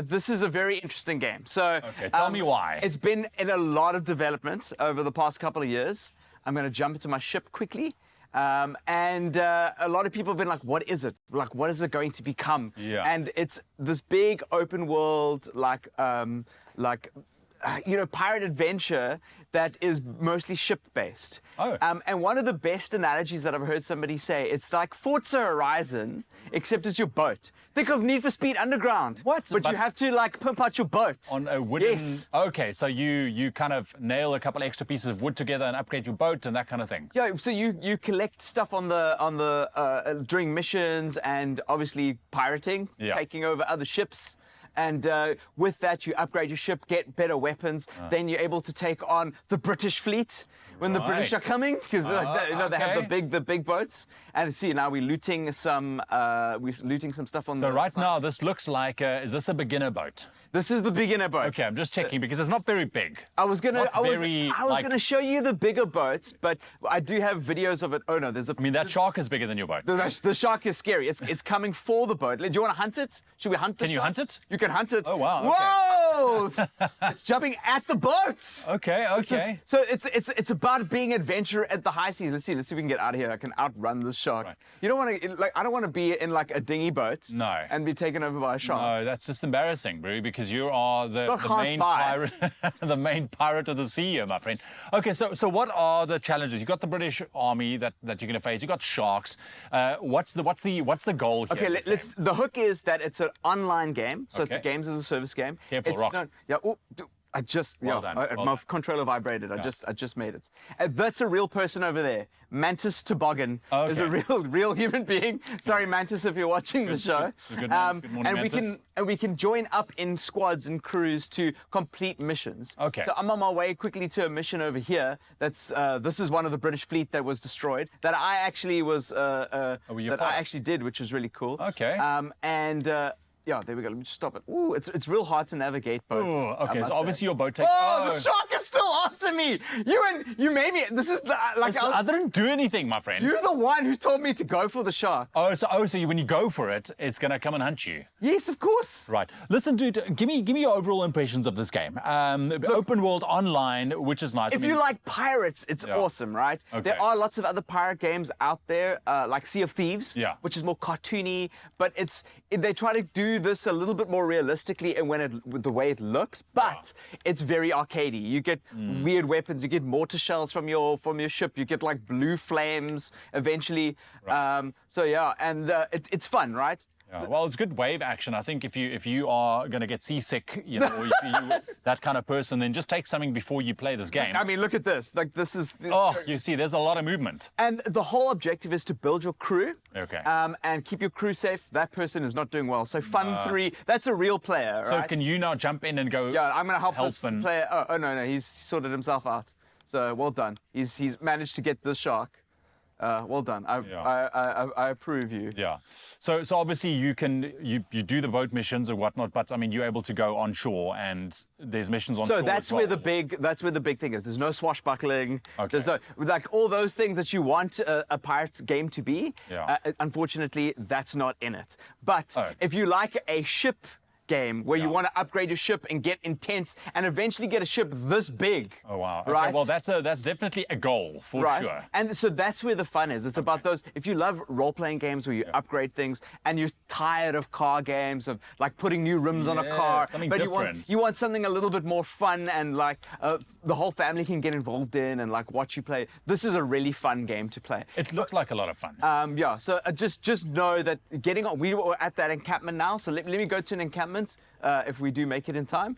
This is a very interesting game. So, Okay, tell me why. It's been in a lot of development over the past couple of years. I'm going to jump into my ship quickly. And a lot of people have been like, what is it? Like, what is it going to become? Yeah. And it's this big open world, pirate adventure that is mostly ship-based. Oh. And one of the best analogies that I've heard somebody say, it's like Forza Horizon, except it's your boat. Think of Need for Speed Underground. What? But you But- have to like pimp out your boat. On a wooden. Yes. Okay, so you kind of nail a couple extra pieces of wood together and upgrade your boat and that kind of thing. Yeah, so you collect stuff on the during missions and obviously pirating, Yeah. taking over other ships. And with that, you upgrade your ship, get better weapons. Then you're able to take on the British fleet when the British are Right. coming, because they have okay. the big boats. And see, now we're looting some stuff on So the right side. now, this looks like, is this a beginner boat? This is the beginner boat. Okay, I'm just checking because it's not very big. I was Not very, like- gonna show you the bigger boats, but I do have videos of it. Oh no, there's a. I mean, that shark is bigger than your boat. The shark is scary. It's coming for the boat. Do you want to hunt it? Should we hunt the Can you shark? hunt it? You can hunt it. Oh, wow, Whoa! It's jumping at the boats. Okay, okay. So it's about being adventure at the high seas. Let's see if we can get out of here. I can outrun this shark. Right. You don't want to I don't want to be in like a dinghy boat. No. And be taken over by a shark. No, that's just embarrassing, bro, because you are the not hard main spy. pirate, the main pirate of the sea here, my friend. Okay, so what are the challenges? You've got the British Army that you're going to face. You've got sharks. What's the goal here? Okay, in this let's. game? The hook is that it's an online game, so it's a Okay. games as a service game. Careful, it's rock. Not, yeah. Oh, I just. Well yeah. done, well my done. controller vibrated. I just made it. That's a real person over there. Mantis Toboggan is a Okay. real human being. Sorry, Mantis, if you're watching the show. good morning, and Mantis. we can join up in squads and crews to complete missions. Okay. So I'm on my way quickly to a mission over here. That's this is one of the British fleet that was destroyed. That I actually was were you that part I of? actually did, which was really cool. Okay. Yeah, there we go. Let me just stop it. Ooh, it's real hard to navigate boats. Ooh, I okay, must so say. obviously your boat takes. Oh, the shark is still after me. You made me. This is like I didn't do anything, my friend. you're the one who told me to go for the shark. So when you go for it, it's gonna come and hunt you. Yes, of course. Right. Listen, dude. Give me your overall impressions of this game. Open world online, which is nice. If you like pirates, it's Yeah. awesome, right? Okay. There are lots of other pirate games out there, like Sea of Thieves, Yeah. which is more cartoony, but they try to do this a little bit more realistically and with the way it looks, but it's very arcadey. You get weird weapons, you get mortar shells from your ship, you get like blue flames eventually. So yeah, and it's fun, right? Yeah, well, it's good wave action. I think if you are going to get seasick, or if you that kind of person, then just take something before you play this game. I mean, look at this. Like this is. Oh, you see, there's a lot of movement. And the whole objective is to build your crew. Okay. And keep your crew safe. That person is not doing well. So Fun 3, that's a real player, So right? can you now jump in and go? Yeah, I'm going to help this and- player. Oh, no, he's sorted himself out. So well done. He's managed to get the shark. Well done. I approve you. Yeah. So obviously you do the boat missions or whatnot, but I mean you're able to go on shore and there's missions on shore. So that's as well. where the big thing is. There's no swashbuckling. Okay. There's no, like all those things that you want a pirate's game to be. Yeah. Unfortunately, that's not in it. But Oh. if you like a ship game where you want to upgrade your ship and get intense and eventually get a ship this big. Oh wow. Okay, Right. well that's definitely a goal for Right. sure. And so that's where the fun is. It's about those. If you love role-playing games where you upgrade things and you're tired of car games, of like putting new rims on a Yeah, car, something but different. you want something a little bit more fun and like the whole family can get involved in and like watch you play. This is a really fun game to play. It looks like a lot of fun. Yeah, so just know that getting on, we were at that encampment now, so let me go to an encampment if we do make it in time.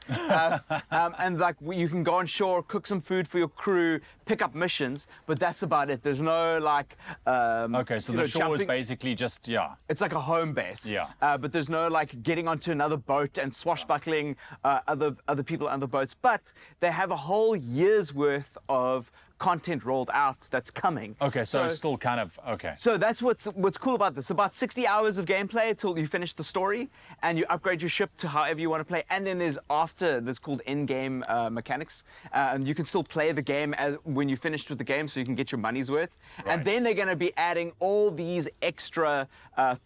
And like you can go on shore, cook some food for your crew, pick up missions, but that's about it. There's no like... Okay, so the shore is jumping. basically just, yeah. It's like a home base. Yeah. But there's no like getting onto another boat and swashbuckling other people on the boats. But they have a whole year's worth of content rolled out that's coming. Okay, so it's still kind of, okay. So that's what's cool about this. About 60 hours of gameplay till you finish the story, and you upgrade your ship to however you want to play. And then there's called in-game mechanics, and you can still play the game as when you finished with the game, so you can get your money's worth. Right. And then they're going to be adding all these extra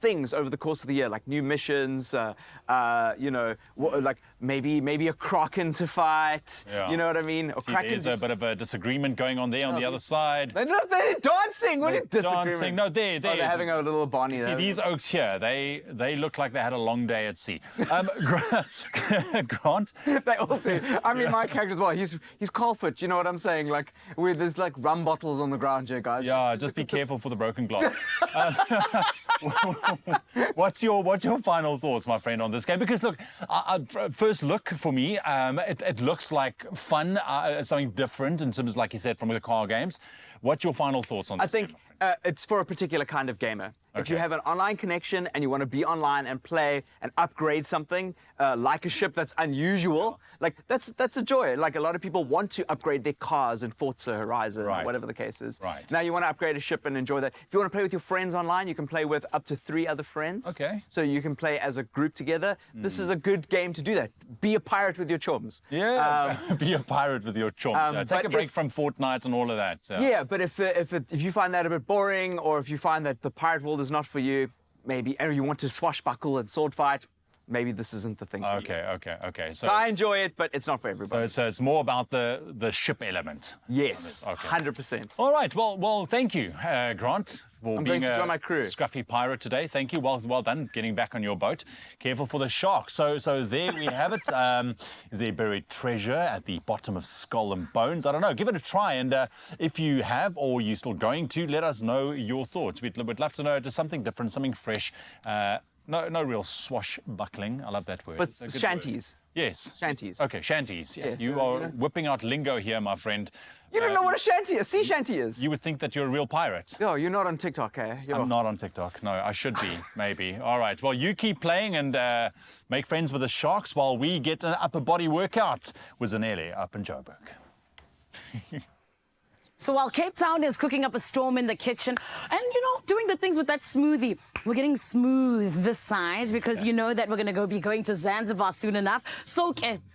things over the course of the year, like new missions, you know, like maybe a kraken to fight. Yeah. You know what I mean? Or See, kraken. there's a bit of a disagreement going on there on the other side. They're dancing. What are you disagreeing? Dancing. No, there. Oh, they're having a little Bonnie See, there. these oaks here, they look like they had a long day at sea. Grant? They all do. I mean, my character as well. He's Colfoot. You know what I'm saying? Like, there's like rum bottles on the ground here, guys. Yeah, just be careful for the broken glass. What's your final thoughts, my friend, on this game? Because look, first look for me, it looks like fun, something different in terms, like you said, from the car games. What's your final thoughts on this? I think it's for a particular kind of gamer. If you Okay. have an online connection and you want to be online and play and upgrade something, like a ship that's unusual, like that's a joy. Like a lot of people want to upgrade their cars in Forza Horizon or Right. whatever the case is. Right. Now you want to upgrade a ship and enjoy that. If you want to play with your friends online, you can play with up to 3 other friends. Okay. So you can play as a group together. This is a good game to do that. Be a pirate with your chums. Yeah, be a pirate with your chums. Take but a break if- from Fortnite and all of that. Yeah, but if you find that a bit boring, or if you find that the pirate world is not for you, maybe, or you want to swashbuckle and sword fight, maybe this isn't the thing for you. Okay. So I enjoy it, but it's not for everybody. So it's more about the ship element. Yes, Okay. 100%. All right. Well, thank you, Grant, for I'm being going to a join my crew. scruffy pirate today. Thank you. Well done getting back on your boat. Careful for the sharks. So there we have it. Is there buried treasure at the bottom of Skull and Bones? I don't know. Give it a try. And if you have, or you're still going to, let us know your thoughts. We'd love to know just something different, something fresh. No real swashbuckling. I love that word. But It's a good shanties. word. Yes. Shanties. Okay, shanties. Yes. Yeah, You so, are you know. whipping out lingo here, my friend. You don't know what a shanty is. Sea shanty is. You would think that you're a real pirate. No, you're not on TikTok, eh? You're I'm not on TikTok. No, I should be, maybe. All right. Well, you keep playing and make friends with the sharks while we get an upper body workout with Zanele up in Joburg. So while Cape Town is cooking up a storm in the kitchen and, doing the things with that smoothie, we're getting smooth this side because you know that we're going to be going to Zanzibar soon enough. So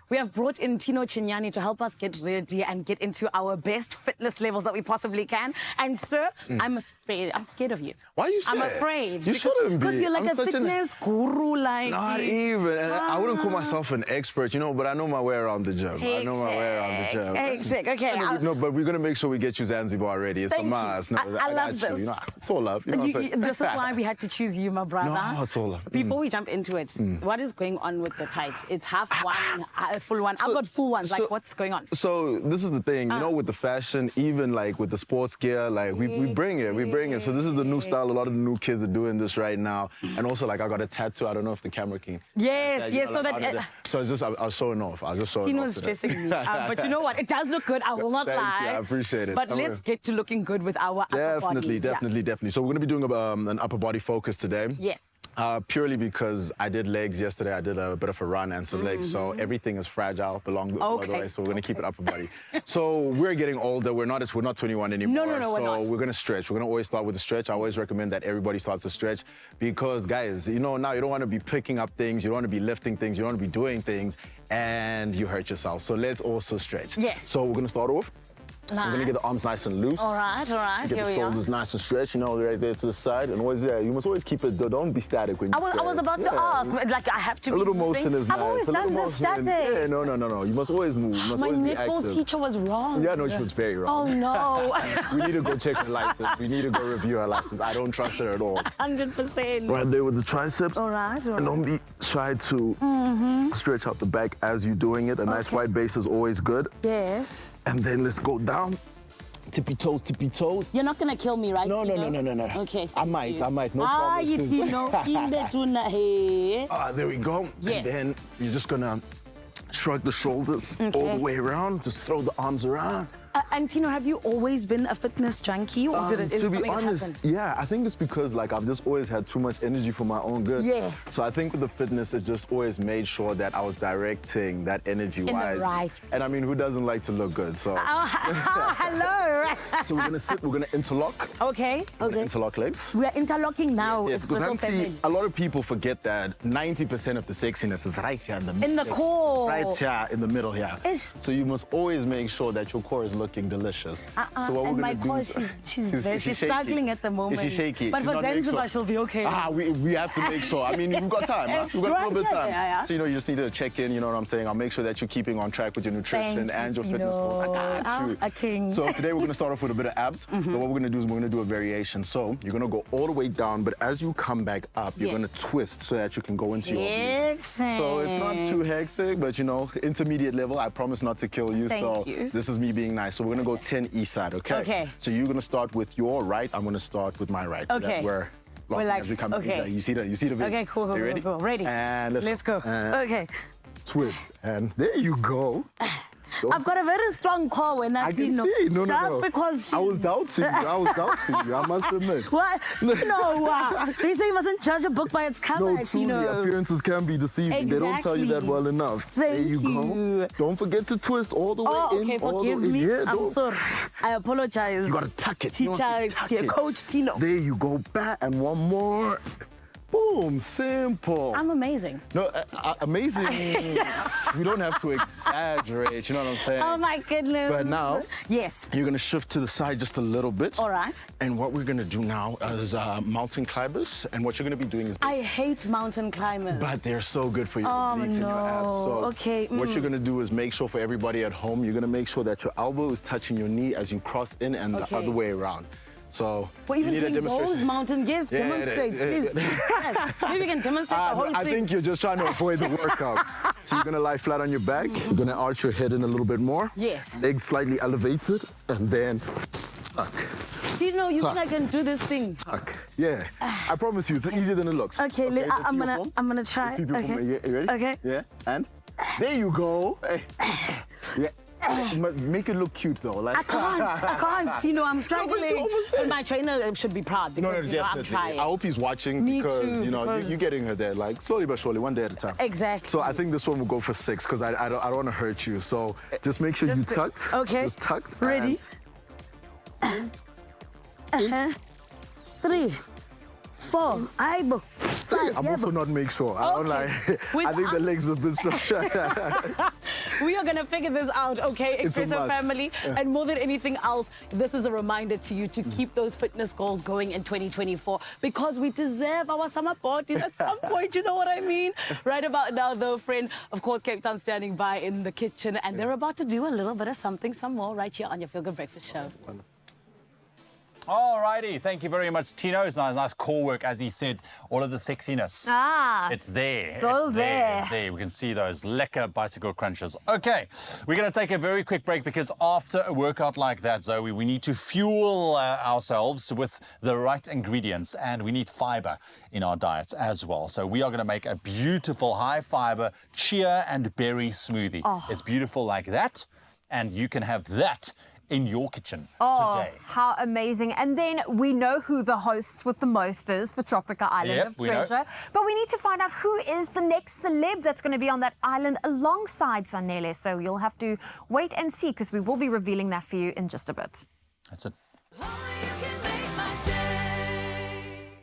we have brought in Tino Chinyani to help us get ready and get into our best fitness levels that we possibly can. And sir, I'm scared of you. Why are you scared? I'm afraid. You shouldn't be. Because you're like I'm a such an- fitness guru, like. Not even. And I wouldn't call myself an expert, but I know my way around the gym. I know my way around the gym. Hectic. Okay. No, but we're going to make sure we get you Zanzibar ready. It's Thank a you. must. No, I love got you. this. It's all love. You know what I'm saying? This is why we had to choose you, my brother. No, it's all love. Before we jump into it, what is going on with the tights? It's half one, full one. I've got full ones. Like, what's going on? So this is the thing, with the fashion, even like with the sports gear, like we bring it. So this is the new style. A lot of the new kids are doing this right now. And also, like, I got a tattoo. I don't know if the camera can. Yes. So like, that. So it's just, I was showing off. I was just showing Tino off. is today. stressing me. But you know what? It does look good. I will not Thank lie. you, I appreciate it. But Don't let's worry. get to looking good with our upper bodies. Definitely. So we're going to be doing an upper body focus today. Yes. Purely because I did legs yesterday. I did a bit of a run and some legs. So everything is fragile along the way. So we're going to keep it upper body. So we're getting older. We're not 21 anymore. No, we're not. So we're going to stretch. We're going to always start with the stretch. I always recommend that everybody starts to stretch because, guys, now you don't want to be picking up things. You don't want to be lifting things. You don't want to be doing things and you hurt yourself. So let's also stretch. Yes. So we're going to start off. We're going to get the arms nice and loose. All right. Get Here the we shoulders are. nice and stretched, right there to the side. And always, you must always keep it, don't be static when you I was about to ask, like, I have to A be little moving. motion is I've nice. always A little done this motion. static. Yeah, no. You must always move. You must My always be netball active. teacher was wrong. Yeah, no, she was very wrong. Oh, no. We need to go check her license. We need to go review her license. I don't trust her at all. 100%. Right there with the triceps. All right. And don't be shy to stretch out the back as you're doing it. A nice wide base is always good. Yes. And then let's go down. Tippy toes. You're not going to kill me, right? No. Tino? Okay. I might. No Ah, problem. you Tino. Kimbe tuna, hey. There we go. Yes. And then you're just gonna shrug the shoulders all the way around. Just throw the arms around. And Tino, have you always been a fitness junkie, or did it? To be something honest, happen? yeah, I think it's because like I've just always had too much energy for my own good. Yes. So I think with the fitness, it just always made sure that I was directing that energy wise. right. And I mean, who doesn't like to look good? So. Hello. So we're gonna sit. We're gonna interlock. Okay. Okay. Interlock legs. We are interlocking now. Yes, because Expresso feminine. a lot of people forget that 90% of the sexiness is right here in the middle. In the core. Right here in the middle here. Ish. So you must always make sure that your core is looking delicious. So what and we're my gonna do core, is- she's shaky. struggling at the moment. Is she shaky? But She's for not make Zanzibar, sure. she'll be okay. We have to make sure. I mean, we've got time, huh? We've got a Right, little bit of time. yeah. So, you know, you just need to check in, you know what I'm saying? I'll make sure that you're keeping on track with your nutrition Thank and you, your fitness goals. I got Tino. you. A king. So today we're gonna start off with a bit of abs. But what we're gonna do is we're gonna do a variation. So you're gonna go all the way down, but as you come back up, you're Yes. gonna twist so that you can go into your Excellent. so it's not too hectic, but you know, intermediate level. I promise not to kill you. Thank so you. this is me being nice. So we're gonna go 10 each side, okay? Okay. So you're gonna start with your right. I'm gonna start with my right. So that Okay. we're locking like- as we come okay. in. You see the video? Okay, cool, Are you ready? cool. Ready. And Let's go. Okay. Twist. And there you go. I've got a very strong core when I that's can Tino. see. No. Just because I was she's- doubting you. I must admit. What? No, they say you mustn't judge a book by its cover, No, truly, Tino. appearances can be deceiving. They don't tell you that Exactly. well enough. there Thank you go. you. Don't forget to twist all the way Oh, in. okay, all forgive the way. me. Yeah, I'm don't- sorry. I apologize. You gotta tuck it. You want to Teacher, tuck dear it. Coach Tino. There you go. Back and one more. Boom. Simple. I'm amazing. No, amazing. We don't have to exaggerate. You know what I'm saying? Oh my goodness. But now, yes. you're gonna shift to the side just a little bit. All right. And what we're gonna do now is mountain climbers. And what you're gonna be doing is. I hate mountain climbers. But they're so good for your Oh, obliques and your abs. no. So Okay, what you're gonna do is make sure for everybody at home, you're gonna make sure that your elbow is touching your knee as you cross in and Okay. the other way around. So Well, you even need a doing demonstration. those mountain, yes, Yeah, demonstrate, yeah, please. Yes. Maybe you can demonstrate the whole I thing. think you're just trying to avoid the workout. So you're gonna lie flat on your back. You're gonna arch your head in a little bit more. Yes. Legs slightly elevated, and then tuck, Do you know, you think Tuck. I can do this thing? tuck. Yeah. I promise you, it's easier than it looks. Okay, let's see I'm your gonna form. try. Let's see your form. Okay. You ready? Okay. Yeah. And there you go. Hey. Yeah. Make it look cute though. Like I can't, Tino, I'm struggling. almost there. And my trainer should be proud because, No, you know, I'm definitely. trying. I hope he's watching Me because too, you know because- you're getting her there, like slowly but surely, one day at a time. Exactly. So I think this one will go for 6 because I don't want to hurt you. So just make sure you tucked. Okay. Just tucked. Ready? 3, 4, eyeball. And I'm also not make sure. I don't Okay. like. I think the legs are a bit strong. We are gonna figure this out, okay, It's a Expresso must. family. And more than anything else, this is a reminder to you to keep those fitness goals going in 2024 because we deserve our summer parties at some point, you know what I mean? Right about now, though, friend, of course, Cape Town standing by in the kitchen and they're about to do a little bit of something, some more right here on your Feel Good Breakfast Show. All righty, thank you very much, Tino. It's nice core work, as he said. All of the sexiness. It's It's there. It's all there. It's there. We can see those lekker bicycle crunches. Okay, we're going to take a very quick break because after a workout like that, Zoe, we need to fuel ourselves with the right ingredients and we need fiber in our diets as well. So we are going to make a beautiful high fiber chia and berry smoothie. It's beautiful like that, and you can have that in your kitchen today. How amazing. And then we know who the host with the most is for Tropica Island Yep, of we know. Treasure. But we need to find out who is the next celeb that's going to be on that island alongside Zanele. So you'll have to wait and see because we will be revealing that for you in just a bit. That's it. Only you can make my day.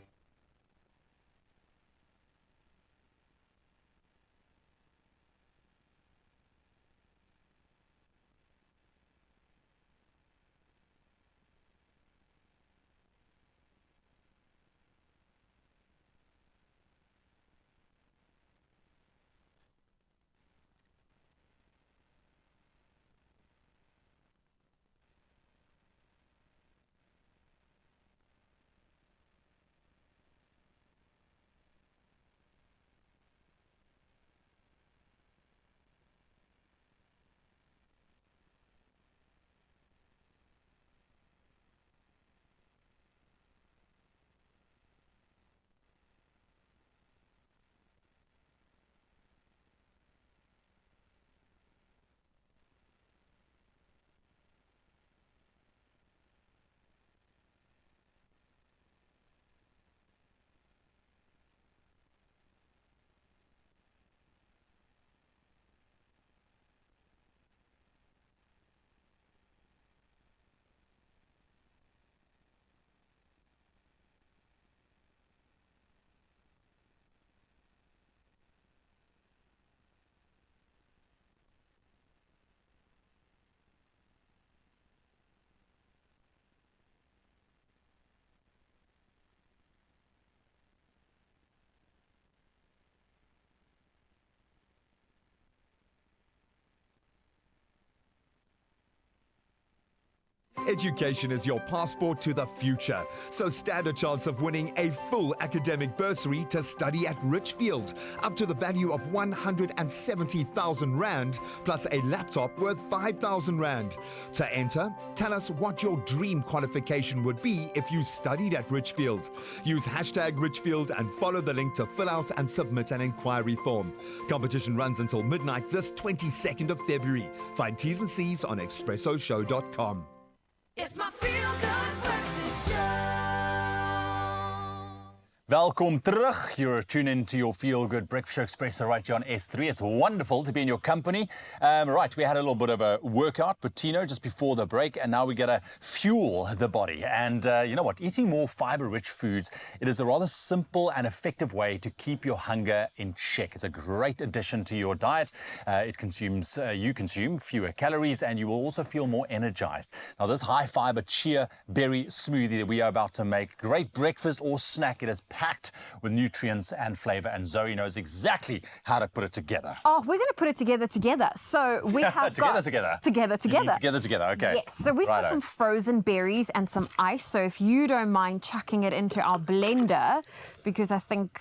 Education is your passport to the future, so stand a chance of winning a full academic bursary to study at Richfield, up to the value of 170,000 Rand, plus a laptop worth 5,000 Rand. To enter, tell us what your dream qualification would be if you studied at Richfield. Use hashtag Richfield and follow the link to fill out and submit an inquiry form. Competition runs until midnight this 22nd of February. Find T's and C's on expressoshow.com. It's my feel-good breakfast show. Welcome terug. You're tuned into your Feel Good Breakfast Show Expresso right here on S3. It's wonderful to be in your company. Right, we had a little bit of a workout with Tino just before the break, and now we got to fuel the body. And you know what? Eating more fiber-rich foods, it is a rather simple and effective way to keep your hunger in check. It's a great addition to your diet. You consume fewer calories, and you will also feel more energized. Now, this high-fiber chia berry smoothie that we are about to make, great breakfast or snack. It is packed with nutrients and flavor, and Zoe knows exactly how to put it together. Oh, we're going to put it together. So we have Together. Together, okay. Yes, so we've got some frozen berries and some ice. So if you don't mind chucking it into our blender, because I think...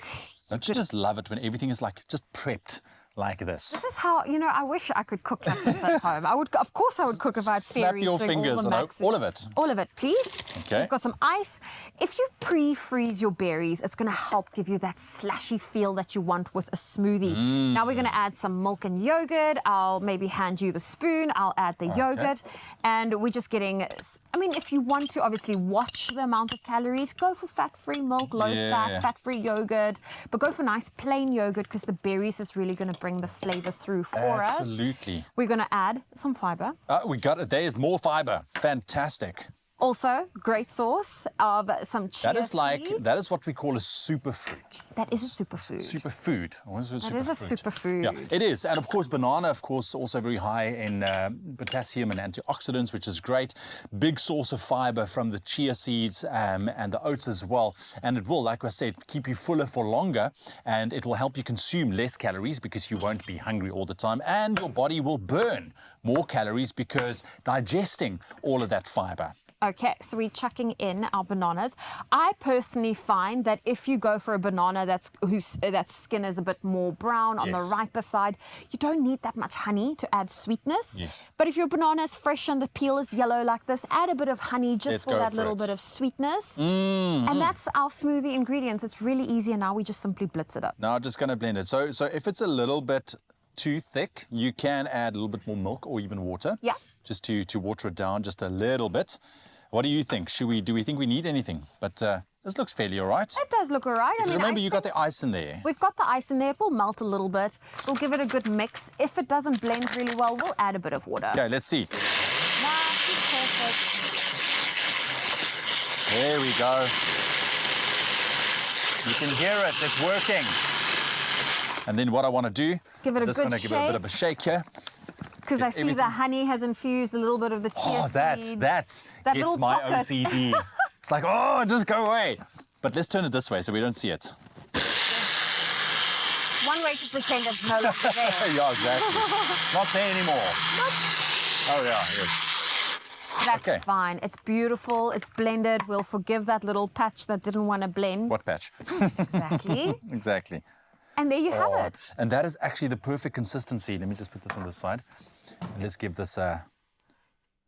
Don't you just love it when everything is like just prepped like this? This is how, you know, I wish I could cook like this at home. Of course I would cook if I had Snap fairies your doing fingers, all of it. All of it, please. Okay. So you've got some ice. If you pre-freeze your berries, it's going to help give you that slashy feel that you want with a smoothie. Now we're going to add some milk and yogurt. I'll maybe hand you the spoon. I'll add the yogurt. And we're just getting, I mean, if you want to obviously watch the amount of calories, go for fat-free milk, low-fat, fat-free yogurt. But go for nice plain yogurt because the berries is really going to bring the flavour through for us. Absolutely. We're going to add some fibre. We got it. There's more fiber. Fantastic. Also, great source of some chia seeds. That is what we call a superfruit. That is a superfood. Superfood. What is it? That is a superfood. Yeah, it is. And of course, banana, of course, also very high in potassium and antioxidants, which is great. Big source of fiber from the chia seeds and the oats as well. And it will, like I said, keep you fuller for longer, and it will help you consume less calories because you won't be hungry all the time, and your body will burn more calories because digesting all of that fiber. Okay, so we're chucking in our bananas. I personally find that if you go for a banana that skin is a bit more brown on the riper side, you don't need that much honey to add sweetness. Yes. But if your banana is fresh and the peel is yellow like this, add a bit of honey just for that little bit of sweetness. And that's our smoothie ingredients. It's really easy, and now we just simply blitz it up. Now I'm just going to blend it. So if it's a little bit too thick, you can add a little bit more milk or even water. Yeah. Just to water it down just a little bit. What do you think? Do we think we need anything? But this looks fairly all right. It does look all right. I mean, remember, you got the ice in there. We've got the ice in there. It will melt a little bit. We'll give it a good mix. If it doesn't blend really well, we'll add a bit of water. Okay, let's see. Perfect. There we go. You can hear it. It's working. And then what I want to do, give it a just good going to give it a bit of a shake here. Because I see the honey has infused a little bit of the chia seeds. That gets my OCD. It's like, oh, just go away. But let's turn it this way so we don't see it. One way to pretend it's no longer there. Yeah, exactly. Not there anymore. Nope. Oh, yeah, yes. That's fine. It's beautiful. It's blended. We'll forgive that little patch that didn't want to blend. What patch? Exactly. Exactly. And there you have it. And that is actually the perfect consistency. Let me just put this on the side. And let's give this a...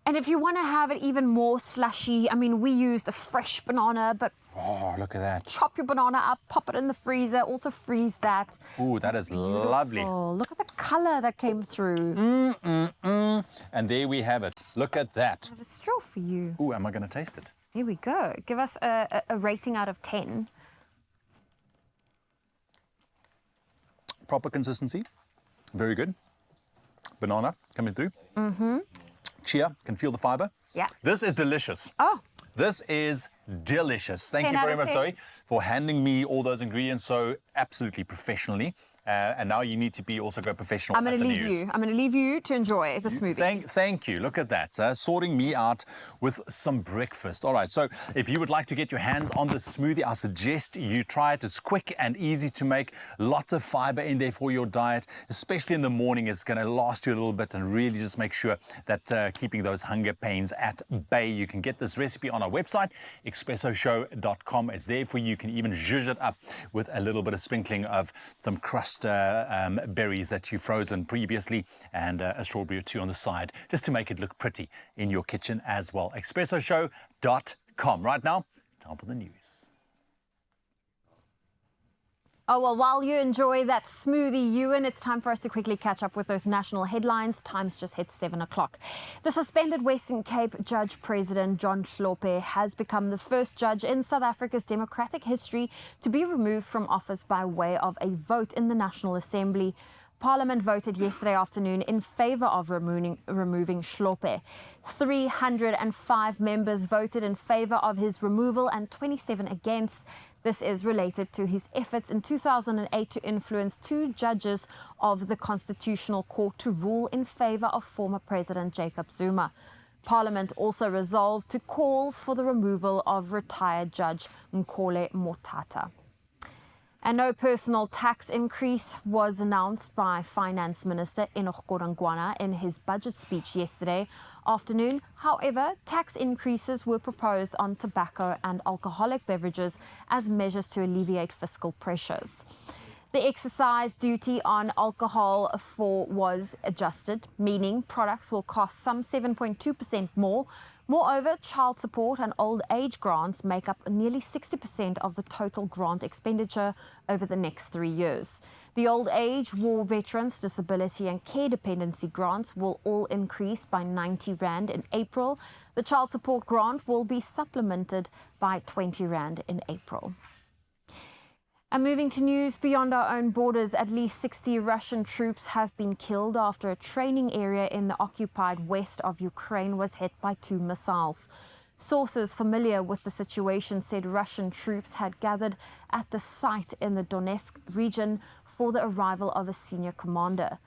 And if you want to have it even more slushy, I mean, we use the fresh banana, but... Oh, look at that. Chop your banana up, pop it in the freezer, also freeze that. Ooh, that is lovely. Look at the colour that came through. And there we have it. Look at that. I have a straw for you. Ooh, am I going to taste it? Here we go. Give us a rating out of 10. Proper consistency. Very good. Banana coming through. Chia, can feel the fiber. Yeah. This is delicious. Oh. This is delicious. Thank 10 you very out of much, 10. Zoe, for handing me all those ingredients so absolutely professionally. and now you need to be also go professional. I'm going to leave you. I'm going to leave you to enjoy the smoothie. Thank you. Look at that. Sorting me out with some breakfast. All right. So if you would like to get your hands on this smoothie, I suggest you try it. It's quick and easy to make. Lots of fiber in there for your diet, especially in the morning. It's going to last you a little bit and really just make sure that keeping those hunger pains at bay. You can get this recipe on our website, expressoshow.com. It's there for you. You can even zhuzh it up with a little bit of sprinkling of some crushed berries that you've frozen previously and a strawberry or two on the side, just to make it look pretty in your kitchen as well. expressoshow.com. Right now, time for the news. Oh, well, while you enjoy that smoothie, Ewan, it's time for us to quickly catch up with those national headlines. Time's just hit 7 o'clock. The suspended Western Cape Judge President John Hlophe has become the first judge in South Africa's democratic history to be removed from office by way of a vote in the National Assembly. Parliament voted yesterday afternoon in favour of removing Hlophe. 305 members voted in favour of his removal and 27 against. This is related to his efforts in 2008 to influence 2 judges of the Constitutional Court to rule in favour of former President Jacob Zuma. Parliament also resolved to call for the removal of retired Judge Nkole Motata. And no personal tax increase was announced by Finance Minister Enoch Godongwana in his budget speech yesterday afternoon. However, tax increases were proposed on tobacco and alcoholic beverages as measures to alleviate fiscal pressures. The excise duty on alcohol was adjusted, meaning products will cost some 7.2% more. Moreover, child support and old age grants make up nearly 60% of the total grant expenditure over the next 3 years. The old age, war veterans, disability and care dependency grants will all increase by 90 Rand in April. The child support grant will be supplemented by 20 Rand in April. And moving to news beyond our own borders, at least 60 Russian troops have been killed after a training area in the occupied west of Ukraine was hit by 2 missiles. Sources familiar with the situation said Russian troops had gathered at the site in the Donetsk region for the arrival of a senior commander.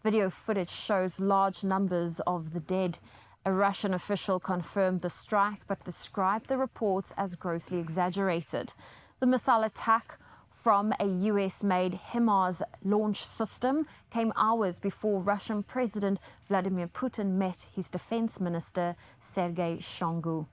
Video footage shows large numbers of the dead. A Russian official confirmed the strike but described the reports as grossly exaggerated. The missile attack from a US-made HIMARS launch system came hours before Russian President Vladimir Putin met his defense minister Sergei Shoigu.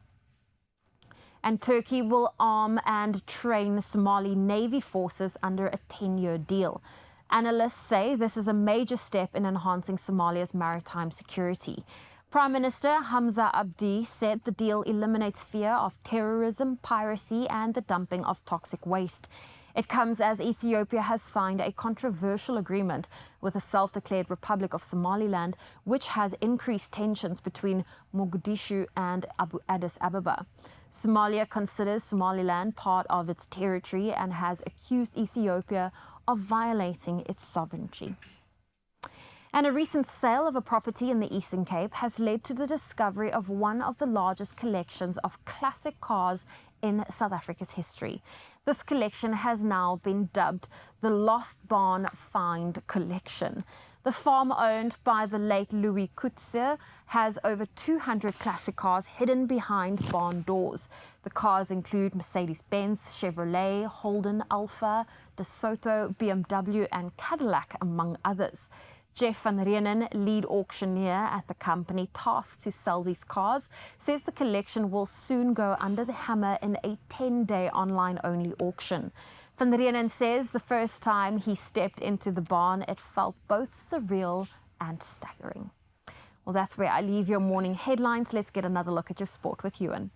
And Turkey will arm and train Somali Navy forces under a 10-year deal. Analysts say this is a major step in enhancing Somalia's maritime security. Prime Minister Hamza Abdi said the deal eliminates fear of terrorism, piracy and the dumping of toxic waste. It comes as Ethiopia has signed a controversial agreement with the self-declared Republic of Somaliland, which has increased tensions between Mogadishu and Addis Ababa. Somalia considers Somaliland part of its territory and has accused Ethiopia of violating its sovereignty. And a recent sale of a property in the Eastern Cape has led to the discovery of one of the largest collections of classic cars in South Africa's history. This collection has now been dubbed the Lost Barn Find Collection. The farm owned by the late Louis Coetzee has over 200 classic cars hidden behind barn doors. The cars include Mercedes-Benz, Chevrolet, Holden, Alfa, DeSoto, BMW and Cadillac, among others. Jeff van Reenen, lead auctioneer at the company tasked to sell these cars, says the collection will soon go under the hammer in a 10-day online-only auction. Van Reenen says the first time he stepped into the barn, it felt both surreal and staggering. Well, that's where I leave your morning headlines. Let's get another look at your sport with Ewan.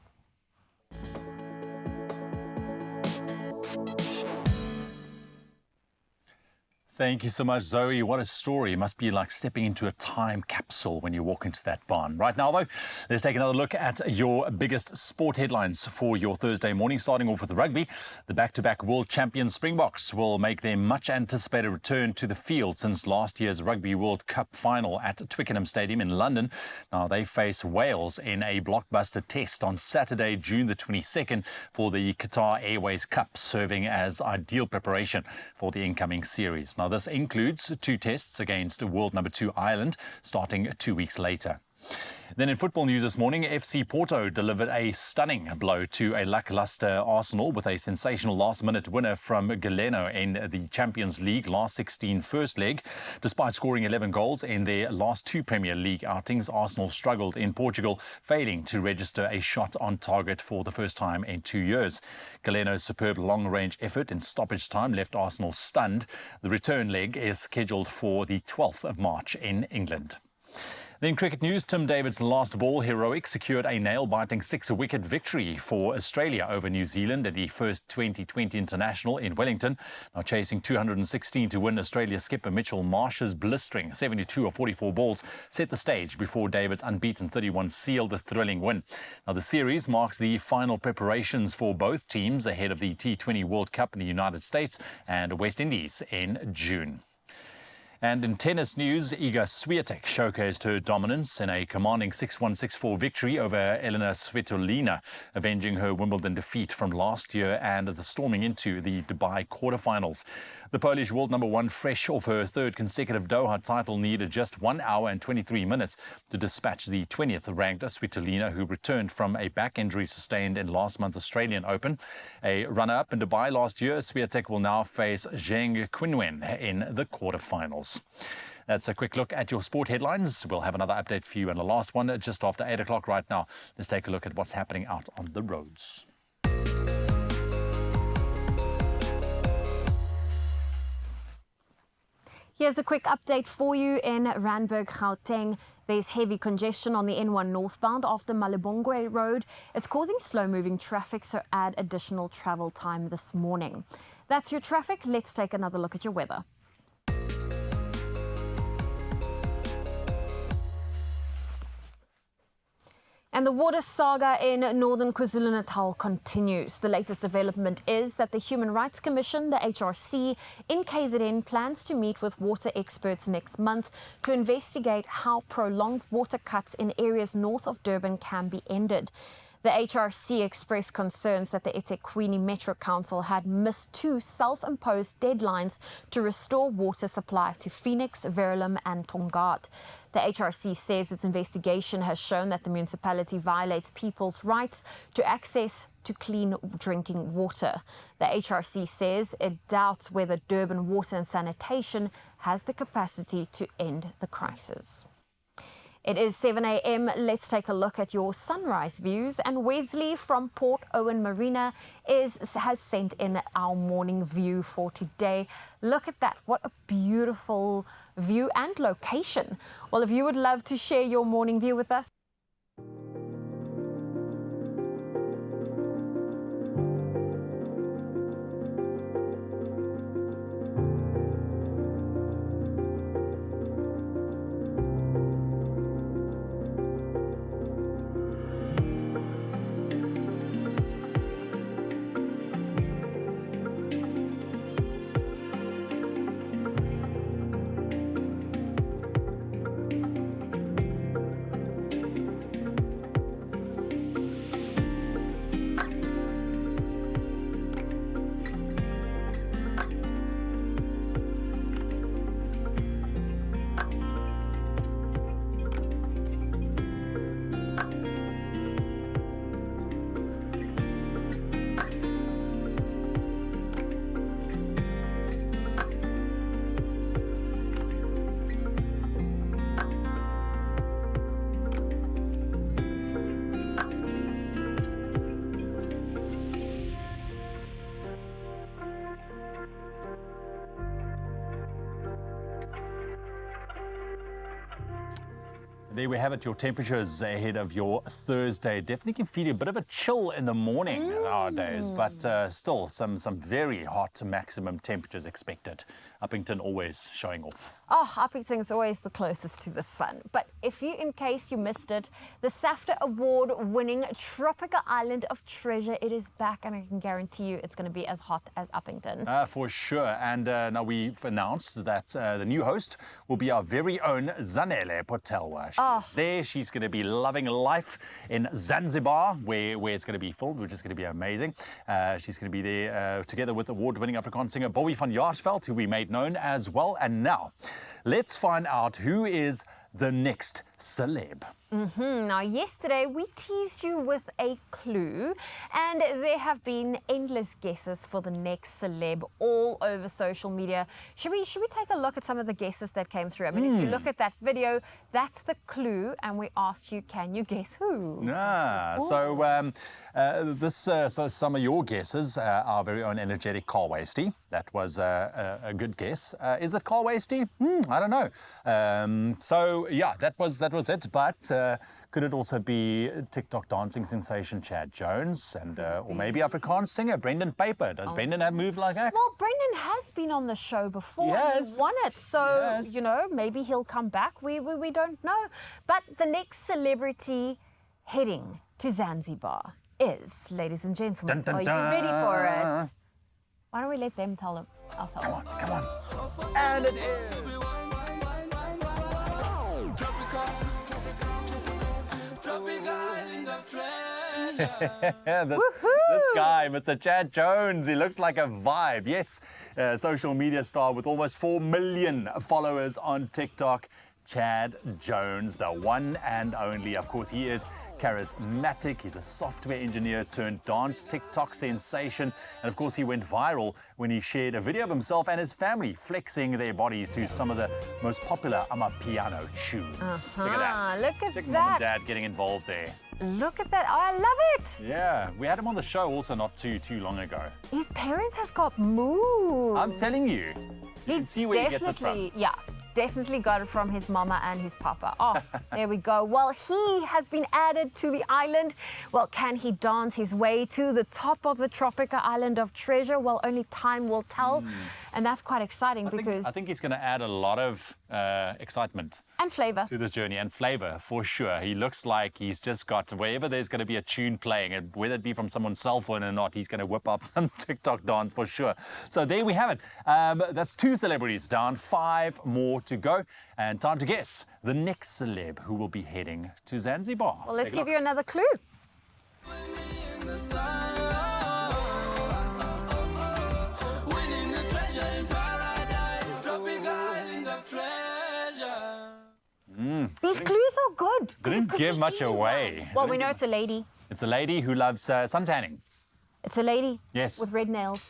Thank you so much, Zoe. What a story. It must be like stepping into a time capsule when you walk into that barn. Right now, though, let's take another look at your biggest sport headlines for your Thursday morning, starting off with rugby. The back-to-back world champion Springboks will make their much-anticipated return to the field since last year's Rugby World Cup final at Twickenham Stadium in London. Now, they face Wales in a blockbuster test on Saturday, June the 22nd for the Qatar Airways Cup, serving as ideal preparation for the incoming series. Now, Now, this includes 2 tests against world number 2 Ireland, starting 2 weeks later. Then in football news this morning, FC Porto delivered a stunning blow to a lackluster Arsenal with a sensational last-minute winner from Galeno in the Champions League last 16 first leg. Despite scoring 11 goals in their last 2 Premier League outings, Arsenal struggled in Portugal, failing to register a shot on target for the first time in 2 years. Galeno's superb long-range effort in stoppage time left Arsenal stunned. The return leg is scheduled for the 12th of March in England. Then cricket news, Tim David's last ball heroic secured a nail-biting 6-wicket victory for Australia over New Zealand at the first 2020 International in Wellington. Now chasing 216 to win, Australia skipper Mitchell Marsh's blistering 72 of 44 balls set the stage before David's unbeaten 31 sealed the thrilling win. Now the series marks the final preparations for both teams ahead of the T20 World Cup in the United States and West Indies in June. And in tennis news, Iga Swiatek showcased her dominance in a commanding 6-1, 6-4 victory over Elena Svitolina, avenging her Wimbledon defeat from last year and the storming into the Dubai quarterfinals. The Polish world number 1, fresh off her 3rd consecutive Doha title, needed just 1 hour and 23 minutes to dispatch the 20th ranked Svitolina, who returned from a back injury sustained in last month's Australian Open. A runner-up in Dubai last year, Swiatek will now face Zheng Qinwen in the quarterfinals. That's a quick look at your sport headlines. We'll have another update for you and the last one just after 8 o'clock right now. Let's take a look at what's happening out on the roads. Here's a quick update for you in Randburg, Gauteng. There's heavy congestion on the N1 northbound after Malibongwe Road. It's causing slow-moving traffic, so add additional travel time this morning. That's your traffic. Let's take another look at your weather. And the water saga in northern KwaZulu-Natal continues. The latest development is that the Human Rights Commission, the HRC, in KZN plans to meet with water experts next month to investigate how prolonged water cuts in areas north of Durban can be ended. The HRC expressed concerns that the eThekwini Metro Council had missed 2 self-imposed deadlines to restore water supply to Phoenix, Verulam and Tongaat. The HRC says its investigation has shown that the municipality violates people's rights to access to clean drinking water. The HRC says it doubts whether Durban Water and Sanitation has the capacity to end the crisis. It is 7 a.m. Let's take a look at your sunrise views. And Wesley from Port Owen Marina has sent in our morning view for today. Look at that. What a beautiful view and location. Well, if you would love to share your morning view with us, There we have it, your temperatures ahead of your Thursday. Definitely can feel a bit of a chill in the morning nowadays, but still some very hot maximum temperatures expected. Uppington always showing off. Oh, Uppington is always the closest to the sun. But in case you missed it, the SAFTA award-winning Tropical Island of Treasure, it is back, and I can guarantee you it's going to be as hot as Uppington. For sure. And now we've announced that the new host will be our very own Zanele Potelwa. Oh. There, she's going to be loving life in Zanzibar, where it's going to be filmed, which is going to be amazing. She's going to be there together with award-winning Afrikaans singer Bobby van Jaarsveld, who we made known as well. And now, let's find out who is the next celeb. Now, yesterday we teased you with a clue, and there have been endless guesses for the next celeb all over social media. Should we take a look at some of the guesses that came through? I mean, if you look at that video, that's the clue, and we asked you, can you guess who? So some of your guesses, our very own energetic Carl Wasty. That was a good guess. Is it Carl Wasty? I don't know. So yeah, that was it. But could it also be TikTok dancing sensation Chad Jones, and or maybe Afrikaans singer Brendan Paper? Does Brendan have moves like that? Well, Brendan has been on the show before. And he won it, so you know, maybe he'll come back. We don't know. But the next celebrity heading to Zanzibar is, ladies and gentlemen, Dun, dun, are you ready for dun. it? Why don't we let them tell them ourselves? Come on. And it is. This guy, Mr. Chad Jones, he looks like a vibe. Yes, social media star with almost 4 million followers on TikTok. Chad Jones, the one and only. Of course, he is charismatic. He's a software engineer turned dance TikTok sensation. And of course, he went viral when he shared a video of himself and his family flexing their bodies to some of the most popular Amapiano tunes. Look at that. Look at Check that. Mom and Dad getting involved there. Look at that. Oh, I love it. Yeah, we had him on the show also not too long ago. His parents has got moves. I'm telling you. You can see where he gets it from. Yeah, definitely got it from his mama and his papa. Oh, there we go. Well, he has been added to the island. Well, can he dance his way to the top of the tropical island of treasure? Well, only time will tell. And that's quite exciting because... I think he's going to add a lot of excitement and flavor to this journey, and flavor for sure. He looks like he's just got, wherever there's going to be a tune playing, and whether it be from someone's cell phone or not, he's going to whip up some TikTok dance for sure. So there we have it. That's 2 celebrities down, 5 more to go, and time to guess the next celeb who will be heading to Zanzibar. Well, let's give you another clue. These clues are good. Didn't give much away. Well, we know it's a lady. It's a lady who loves suntanning. It's a lady Yes. with red nails.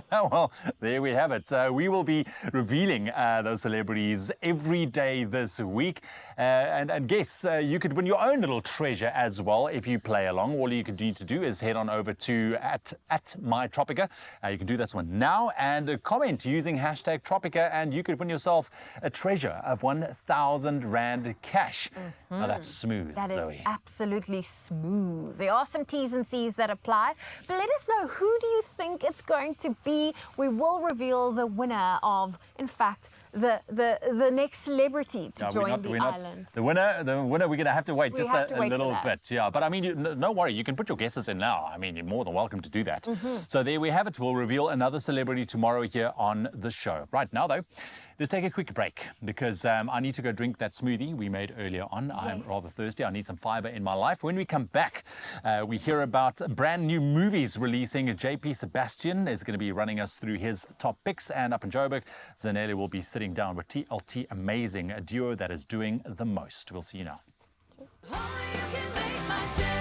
Well, there we have it. So we will be revealing those celebrities every day this week. And guess you could win your own little treasure as well if you play along. All you could need to do is head on over to at MyTropica. You can do that one now and comment using hashtag Tropica, and you could win yourself a treasure of 1,000 Rand cash. Now that's smooth, That is Zoe. absolutely smooth. There are some T's and C's that apply, but let us know, who do you think it's going to be? We will reveal the winner of, in fact, the next celebrity to join the island. The winner, we're going to have to wait We just have to a wait for little that. bit. Yeah, but I mean, no worry, you can put your guesses in now. I mean, you're more than welcome to do that. So there we have it. We'll reveal another celebrity tomorrow here on the show. Right now, though, let's take a quick break because I need to go drink that smoothie we made earlier on. I'm rather thirsty. I need some fiber in my life. When we come back, we hear about brand new movies releasing. JP Sebastian is going to be running us through his top picks. And up in Joburg, Zanele will be sitting down with TLT Amazing, a duo that is doing the most. We'll see you now. Only you can make my day.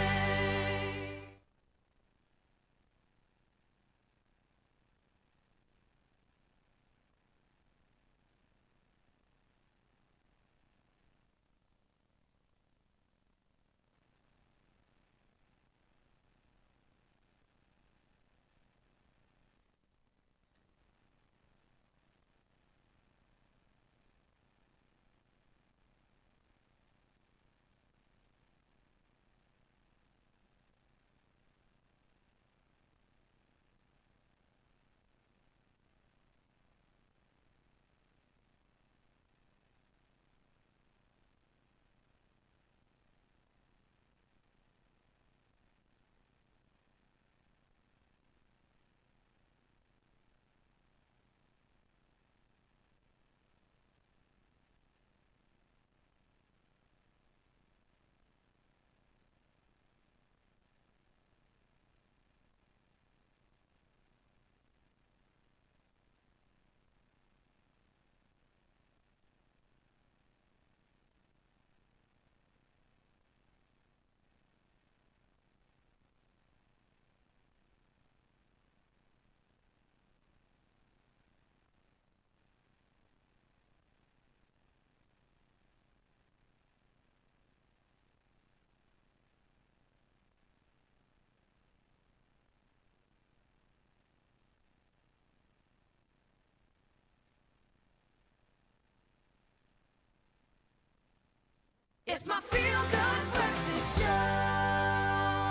It's my feel-good breakfast show.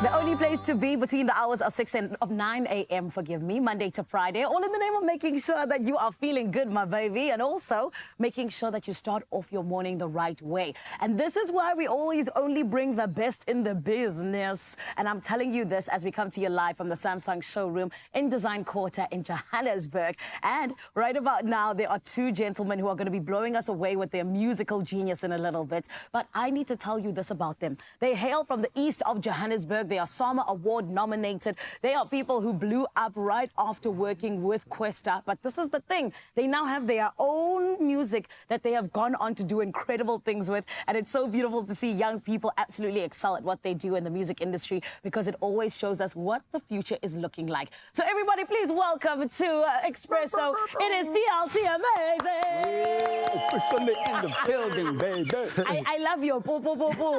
The only place to be between the hours of 6 and of 9 a.m., forgive me, Monday to Friday, all in the name of making sure that you are feeling good, my baby, and also making sure that you start off your morning the right way. And this is why we always only bring the best in the business. And I'm telling you this as we come to you live from the Samsung showroom in Design Quarter in Johannesburg. And right about now, there are two gentlemen who are going to be blowing us away with their musical genius in a little bit. But I need to tell you this about them. They hail from the east of Johannesburg. They are SAMA Award nominated. They are people who blew up right after working with Questa. But this is the thing. They now have their own music that they have gone on to do incredible things with. And it's so beautiful to see young people absolutely excel at what they do in the music industry, because it always shows us what the future is looking like. So everybody, please welcome to Expresso. It is TLT Amazing. Officially in the building, baby. I love your po po po po.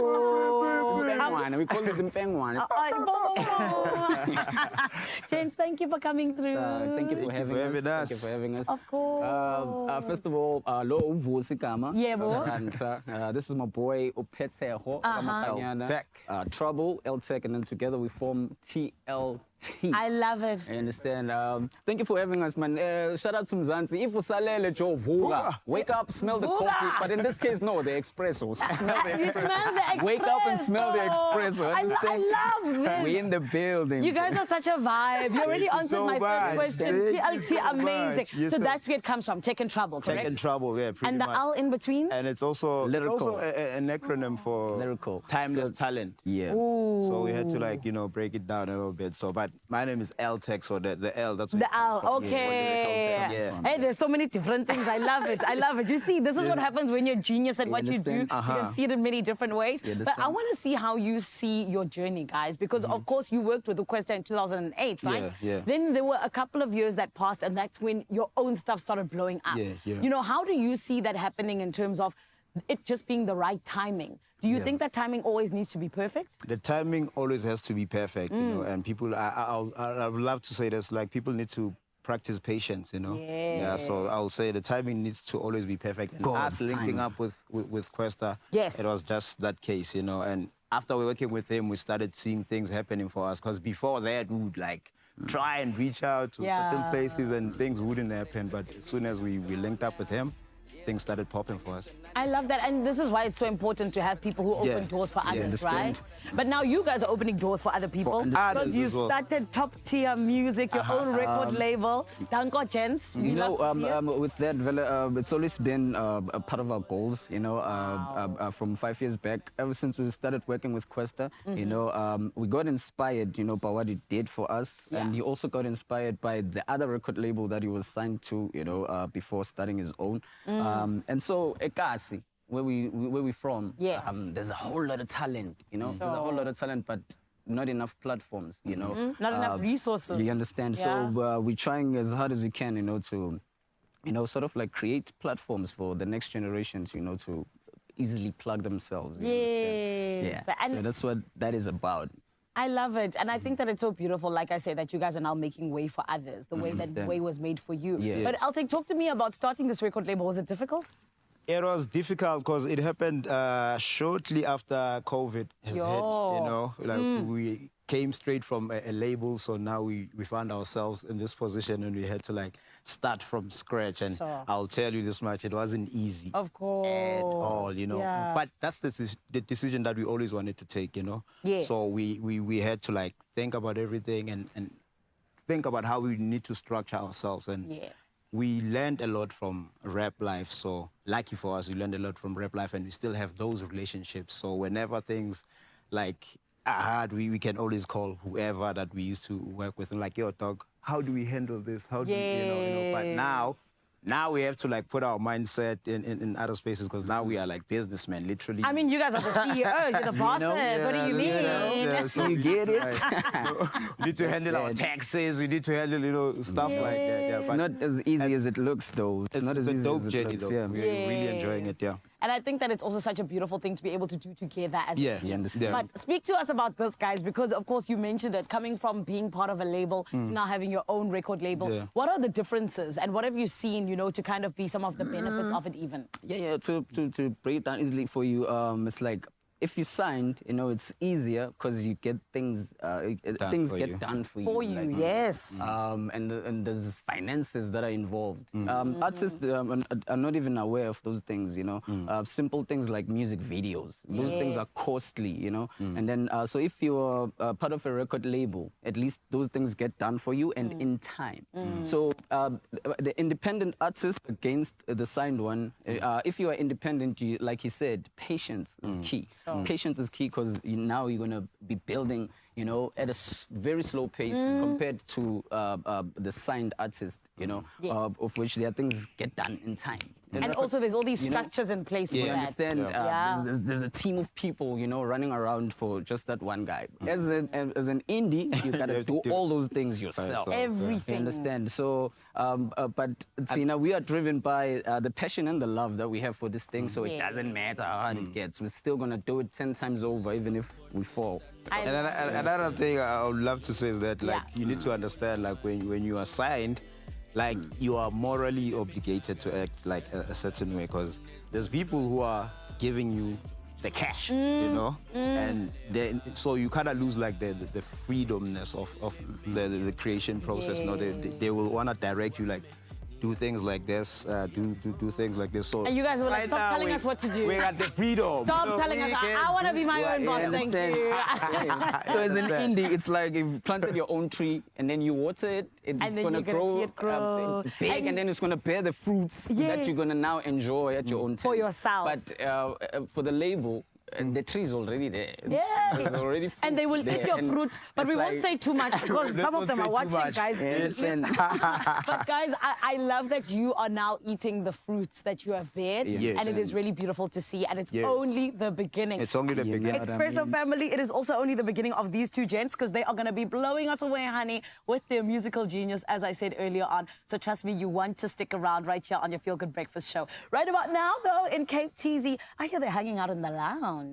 We call it the Fengwan. James, thank you for coming through. Thank you for having us. Thank you for having us. Of course. First of all, lo uvusi kama. Yebo. And this is my boy Upeteho. Trouble, L-Tech, and then together we form TLT. I love it. I understand. Thank you for having us, man. Shout out to Mzansi. If usalele jo vuga, wake up, smell the coffee. But in this case, no, the espresso. Smell the You espresso. smell the espresso. Wake up and smell the espresso. I Understand? love this. We in the building. You guys are such a vibe. You already answered so my much. first question. Thank you TLT, so amazing. much. Yes, so sir. that's where it comes from. Tech and Trouble, correct? Tech and Trouble, yeah, pretty And the much. L in between? And it's also Lyrical. an acronym for Lyrical. timeless talent. Yeah. So we had to, like, break it down a little bit. So, but my name is L-Tech, so the L, that's what The it comes L, from. okay. Yeah. Hey, there's so many different things. I love it. I love it. You see, this is what happens when you're genius at what you do. You can see it in many different ways. But I want to see how you see your journey, guys, because of course you worked with Questa in 2008, right? Yeah. Then there were a couple of years that passed, and that's when your own stuff started blowing up. Yeah. How do you see that happening in terms of it just being the right timing? Do you think that timing always needs to be perfect? The timing always has to be perfect, and people, I would love to say this, like, people need to practice patience, Yeah, so I'll say the timing needs to always be perfect. And us linking up with Questa, Yes. it was just that case, And after we working with him, we started seeing things happening for us, because before that, we would, like, try and reach out to certain places and things wouldn't happen. But as soon as we linked up with him, things started popping for us. I love that, and this is why it's so important to have people who open doors for others, right? But now you guys are opening doors for other people, because you started top-tier music, your own record label. Danko Gents. With that, it's always been a part of our goals, from 5 years back. Ever since we started working with Questa, we got inspired, by what it did for us. And he also got inspired by the other record label that he was signed to, before starting his own. And so, Ekasi, where we from, there's a whole lot of talent, There's a whole lot of talent, but not enough platforms, Not enough resources. You understand? Yeah. So we're trying as hard as we can, to, sort of like create platforms for the next generations, to easily plug themselves. You understand? Yeah. And so that's what that is about. I love it. And I think that it's so beautiful, like I said, that you guys are now making way for others, the way that the way was made for you. Yes. But L-Tech, talk to me about starting this record label. Was it difficult? It was difficult because it happened shortly after COVID has hit, Like we came straight from a label, so now we found ourselves in this position and we had to, like, start from scratch. And I'll tell you this much, it wasn't easy. Of course. At all, Yeah. But that's the decision that we always wanted to take, Yes. So we had to, like, think about everything and think about how we need to structure ourselves. And we learned a lot from rap life. So lucky for us, we learned a lot from rap life, and we still have those relationships. So whenever things, like, are hard, we can always call whoever that we used to work with and, like, yo, dog, how do we handle this? How do we, But now we have to, like, put our mindset in other spaces, because now we are like businessmen, literally. I mean, you guys are the CEOs, you're the bosses. What do you mean? So you get it? We need to handle our taxes. We need to handle, stuff like that. Yeah, It's not as easy as it looks, though. It's not as a easy dope as it journey, looks. though. Yeah. We're really enjoying it, yeah. And I think that it's also such a beautiful thing to be able to do together as a team. understand. But speak to us about this, guys, because of course you mentioned it, coming from being part of a label to now having your own record label. Yeah. What are the differences and what have you seen, you know, to kind of be some of the benefits of it even? Yeah. To break it down easily for you, it's like if you signed, you know, it's easier because you get things things for get you. done for you. For you, yes. And there's finances that are involved. Artists are not even aware of those things, you know. Simple things like music videos, those things are costly, you know. And then so if you're part of a record label, at least those things get done for you and in time. So the independent artist against the signed one, if you are independent, like you said, patience is key. Patience is key because now you're going to be building, you know, at a very slow pace compared to the signed artist, you know, of which their things get done in time. And also there's all these structures in place for You that. understand? There's a team of people, you know, running around for just that one guy. As an indie, you gotta do all those things yourself. Everything. You understand? So, but you know, we are driven by the passion and the love that we have for this thing. So it doesn't matter how hard it gets. We're still gonna do it 10 times over, even if we fall. And another thing I would love to say is that, like, you need to understand, like, when you are signed, like, you are morally obligated to act like a certain way, because there's people who are giving you the cash, you know, and then so you kind of lose like the freedomness of the creation process. You know, they will want to direct you, like, do things like this, do things like this. So And you guys were like, stop telling us what to do. We got the freedom. Stop telling us, I want to be my own boss, thank you. So as an indie, it's like you've planted your own tree and then you water it, it's And then going to you're gonna see it grow grow. big, and then it's going to bear the fruits that you're going to now enjoy at your own time. For yourself. But for the label, the tree's already there. Yes. It's already And they will there, eat your and fruit, but it's we won't like- say too much because some of them are watching, guys. Please. But guys, I love that you are now eating the fruits that you have bared, Yes. and it is really beautiful to see, and it's Yes. only the beginning. it's only the beginning. Expresso family, it is also only the beginning of these two gents because they are going to be blowing us away, honey, with their musical genius, as I said earlier on. So trust me, you want to stick around right here on your Feel Good Breakfast show. Right about now, though, in Cape TZ, I hear they're hanging out in the lounge.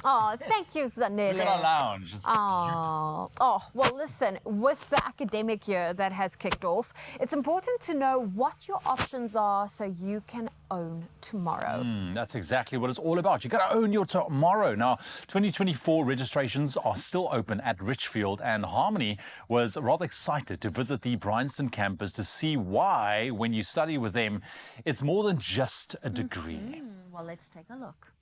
Oh, thank you, Zanele. Look at our lounge. It's Oh, well, listen, with the academic year that has kicked off, it's important to know what your options are so you can own tomorrow. That's exactly what it's all about. You got to own your tomorrow. Now, 2024 registrations are still open at Richfield, and Harmony was rather excited to visit the Bryanston campus to see why, when you study with them, it's more than just a degree. Well, let's take a look.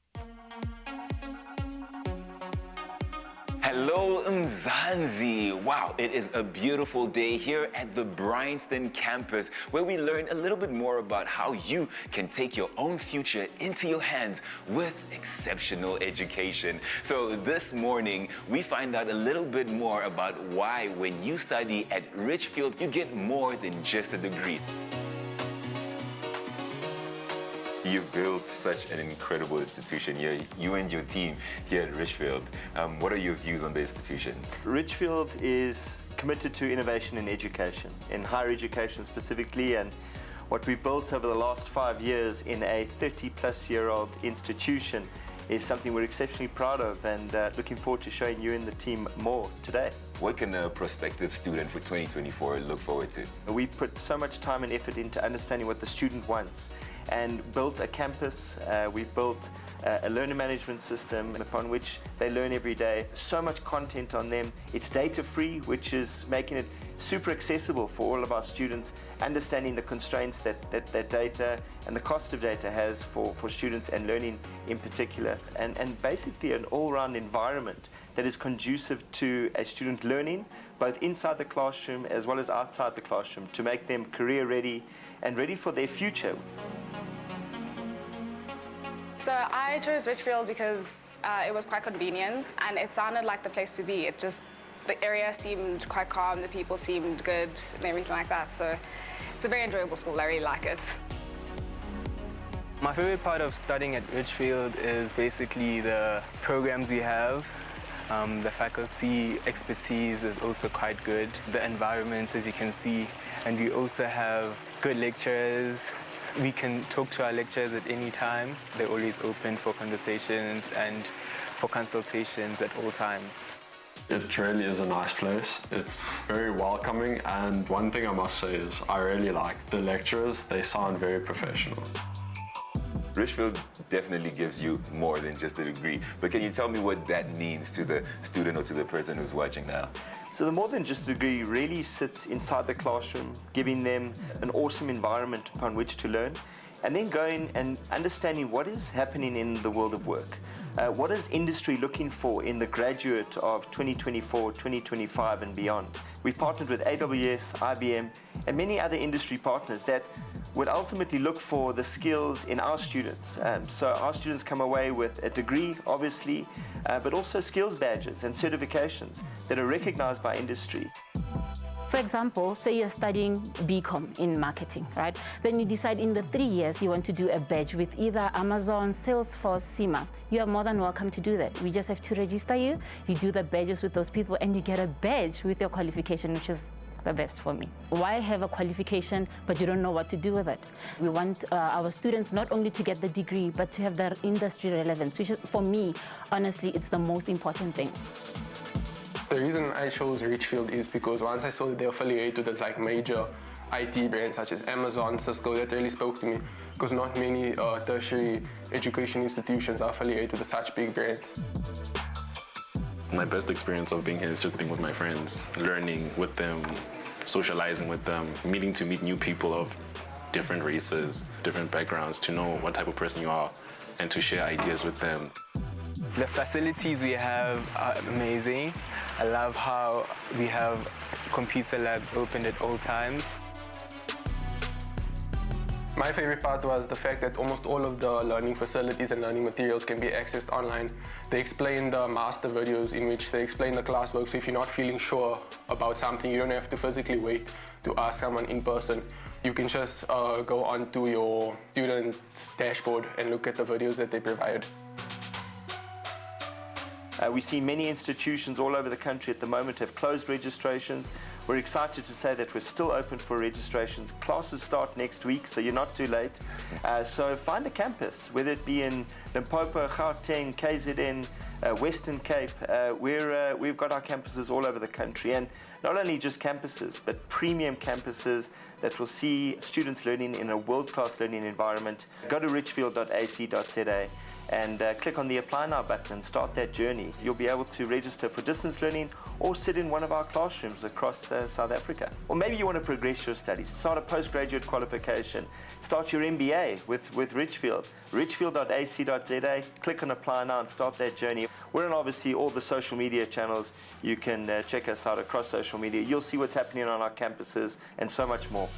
Hello, Mzansi. Wow, it is a beautiful day here at the Bryanston campus where we learn a little bit more about how you can take your own future into your hands with exceptional education. So this morning, we find out a little bit more about why when you study at Richfield, you get more than just a degree. You've built such an incredible institution here, you and your team here at Richfield. What are your views on the institution? Richfield is committed to innovation in education, in higher education specifically, and what we built over the last 5 years in a 30-plus-year-old institution is something we're exceptionally proud of, and looking forward to showing you and the team more today. What can a prospective student for 2024 look forward to? We put so much time and effort into understanding what the student wants and built a campus. We've built a learner management system upon which they learn every day. So much content on them. It's data free, which is making it super accessible for all of our students, understanding the constraints that data and the cost of data has for students and learning in particular, and basically an all-round environment that is conducive to a student learning, both inside the classroom as well as outside the classroom, to make them career ready and ready for their future. So I chose Richfield because it was quite convenient and it sounded like the place to be. The area seemed quite calm, the people seemed good and everything like that. So it's a very enjoyable school, I really like it. My favorite part of studying at Richfield is basically the programs we have. The faculty expertise is also quite good. The environment, as you can see, and we also have good lecturers, We can talk to our lecturers at any time. They're always open for conversations and for consultations at all times. It really is a nice place. It's very welcoming, and one thing I must say is I really like the lecturers. They sound very professional. Richfield definitely gives you more than just a degree, but can you tell me what that means to the student or to the person who's watching now? So the more than just a degree really sits inside the classroom, giving them an awesome environment upon which to learn, and then going and understanding what is happening in the world of work. What is industry looking for in the graduate of 2024, 2025 and beyond? We've partnered with AWS, IBM and many other industry partners that would ultimately look for the skills in our students. So our students come away with a degree, obviously, but also skills badges and certifications that are recognized by industry. For example, say you're studying BCom in marketing, right? Then you decide in the 3 years you want to do a badge with either Amazon, Salesforce, SEMA. You are more than welcome to do that. We just have to register you, you do the badges with those people, and you get a badge with your qualification, which is the best for me. Why have a qualification but you don't know what to do with it? We want our students not only to get the degree but to have their industry relevance, which is, for me, honestly, it's the most important thing. The reason I chose Richfield is because once I saw that they're affiliated with like major IT brands such as Amazon, Cisco, that really spoke to me, because not many tertiary education institutions are affiliated with such big brands. My best experience of being here is just being with my friends, learning with them, socializing with them, to meet new people of different races, different backgrounds, to know what type of person you are and to share ideas with them. The facilities we have are amazing. I love how we have computer labs open at all times. My favorite part was the fact that almost all of the learning facilities and learning materials can be accessed online. They explain the master videos in which they explain the classwork, so if you're not feeling sure about something, you don't have to physically wait to ask someone in person. You can just go onto your student dashboard and look at the videos that they provide. We see many institutions all over the country at the moment have closed registrations. We're excited to say that we're still open for registrations. Classes start next week, so you're not too late. So find a campus, whether it be in Limpopo, Gauteng, KZN, Western Cape. We've got our campuses all over the country, and not only just campuses, but premium campuses that will see students learning in a world-class learning environment. Go to richfield.ac.za and click on the Apply Now button and start that journey. You'll be able to register for distance learning or sit in one of our classrooms across South Africa. Or maybe you want to progress your studies, start a postgraduate qualification, start your MBA with Richfield. Richfield.ac.za, click on Apply Now and start that journey. We're on obviously all the social media channels. You can check us out across social media. You'll see what's happening on our campuses and so much more.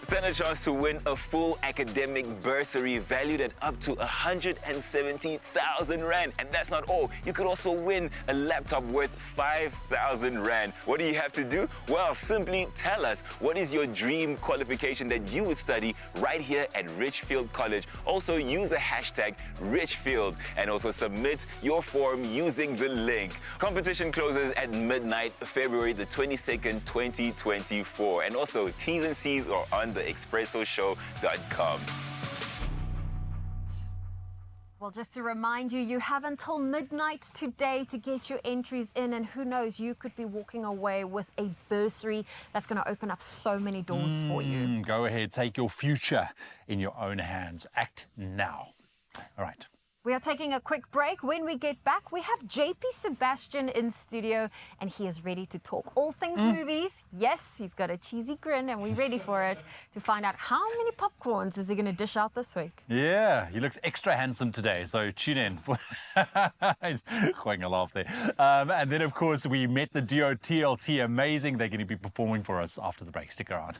Stand a chance to win a full academic bursary valued at up to 170,000 Rand. And that's not all. You could also win a laptop worth 5,000 Rand. What do you have to do? Well, simply tell us what is your dream qualification that you would study right here at Richfield College. Also use the hashtag Richfield and also submit your form using the link. Competition closes at midnight, February the 22nd, 2024. And also T's and C's are on the expressoshow.com. Well, just to remind you, you have until midnight today to get your entries in, and who knows, you could be walking away with a bursary that's going to open up so many doors for you. Go ahead, take your future in your own hands. Act now. All right. We are taking a quick break. When we get back, we have JP Sebastian in studio, and he is ready to talk all things movies. Yes, he's got a cheesy grin, and we're ready for it to find out how many popcorns is he going to dish out this week. Yeah, he looks extra handsome today, so tune in. He's quite a laugh there. And then, of course, we met the duo TLT. Amazing. They're going to be performing for us after the break. Stick around.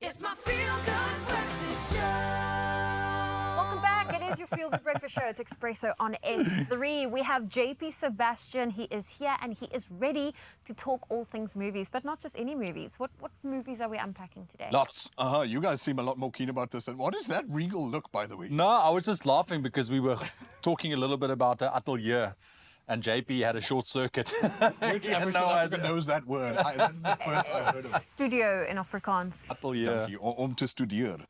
It's my feel-good breakfast show. Welcome back. It is your Feel Good Breakfast Show. It's Expresso on S3. We have JP Sebastian. He is here and he is ready to talk all things movies, but not just any movies. What movies are we unpacking today? Lots. You guys seem a lot more keen about this. And what is that regal look, by the way? No, I was just laughing because we were talking a little bit about Atelier. And JP had a short circuit. Which every South African knows that word. That's the first I've heard of it. Studio in Afrikaans. Atelier. Or om te studeer.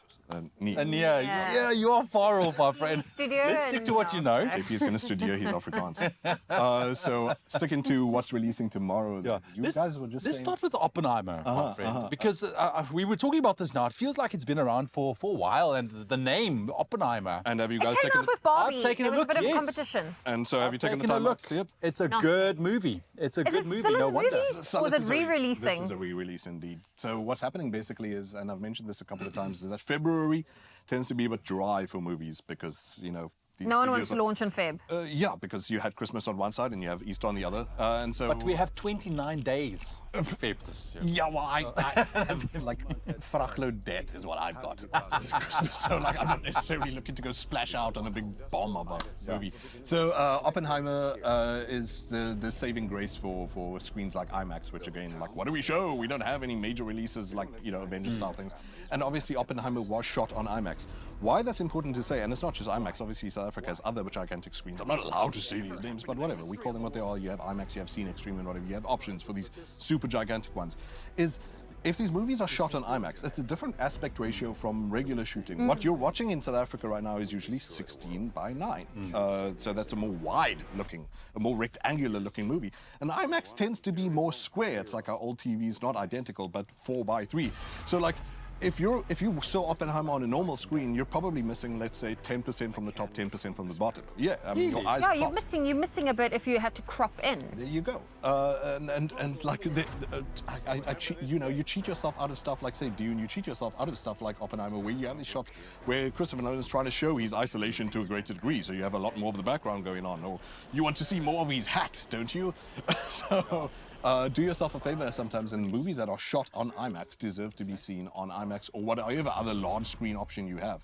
Yeah, you are far off, my friend. Studio Let's stick to what you know. JP is going to studio his Afrikaans. So sticking to what's releasing tomorrow. Yeah. You guys were just Let's saying... start with Oppenheimer, my friend, because we were talking about this now. It feels like it's been around for a while, and the name Oppenheimer. And have you guys It came taken up with Barbie. I've taken there a was look, a bit of yes. competition. And so have you taken the time out to see it? It's a No. good movie. It's a good movie. still in No the wonder. movies? Or was it re-releasing? This is a re-release indeed. So what's happening basically is, and I've mentioned this a couple of times, is that February tends to be a bit dry for movies because, you know, these No one wants to studios launch in Feb. yeah, because you had Christmas on one side and you have Easter on the other. And so... But we have 29 days of Feb this year. Yeah, well, I like vragload debt is what I've got after Christmas. So like, I'm not necessarily looking to go splash out on a big bomb of a movie. So Oppenheimer is the saving grace for screens like IMAX, which again, like, what do we show? We don't have any major releases like, you know, Avengers style things. And obviously Oppenheimer was shot on IMAX. Why that's important to say, and it's not just IMAX, obviously South Africa has other gigantic screens. I'm not allowed to say these names, but whatever. We call them what they are. You have IMAX, you have Cine Extreme and whatever. You have options for these super gigantic ones. Is if these movies are shot on IMAX, it's a different aspect ratio from regular shooting. What you're watching in South Africa right now is usually 16:9. So that's a more wide-looking, a more rectangular-looking movie. And IMAX tends to be more square. It's like our old TVs, not identical, but 4:3. So like, if you saw Oppenheimer on a normal screen, you're probably missing, let's say, 10% from the top, 10% from the bottom. Yeah, I mean, your eyes Yeah, pop. you're missing a bit if you had to crop in. There you go. And like, you know, you cheat yourself out of stuff like, say, Dune. You cheat yourself out of stuff like Oppenheimer, where you have these shots where Christopher Nolan is trying to show his isolation to a greater degree, so you have a lot more of the background going on. Or you want to see more of his hat, don't you? So do yourself a favor sometimes, and movies that are shot on IMAX deserve to be seen on IMAX or whatever other large screen option you have.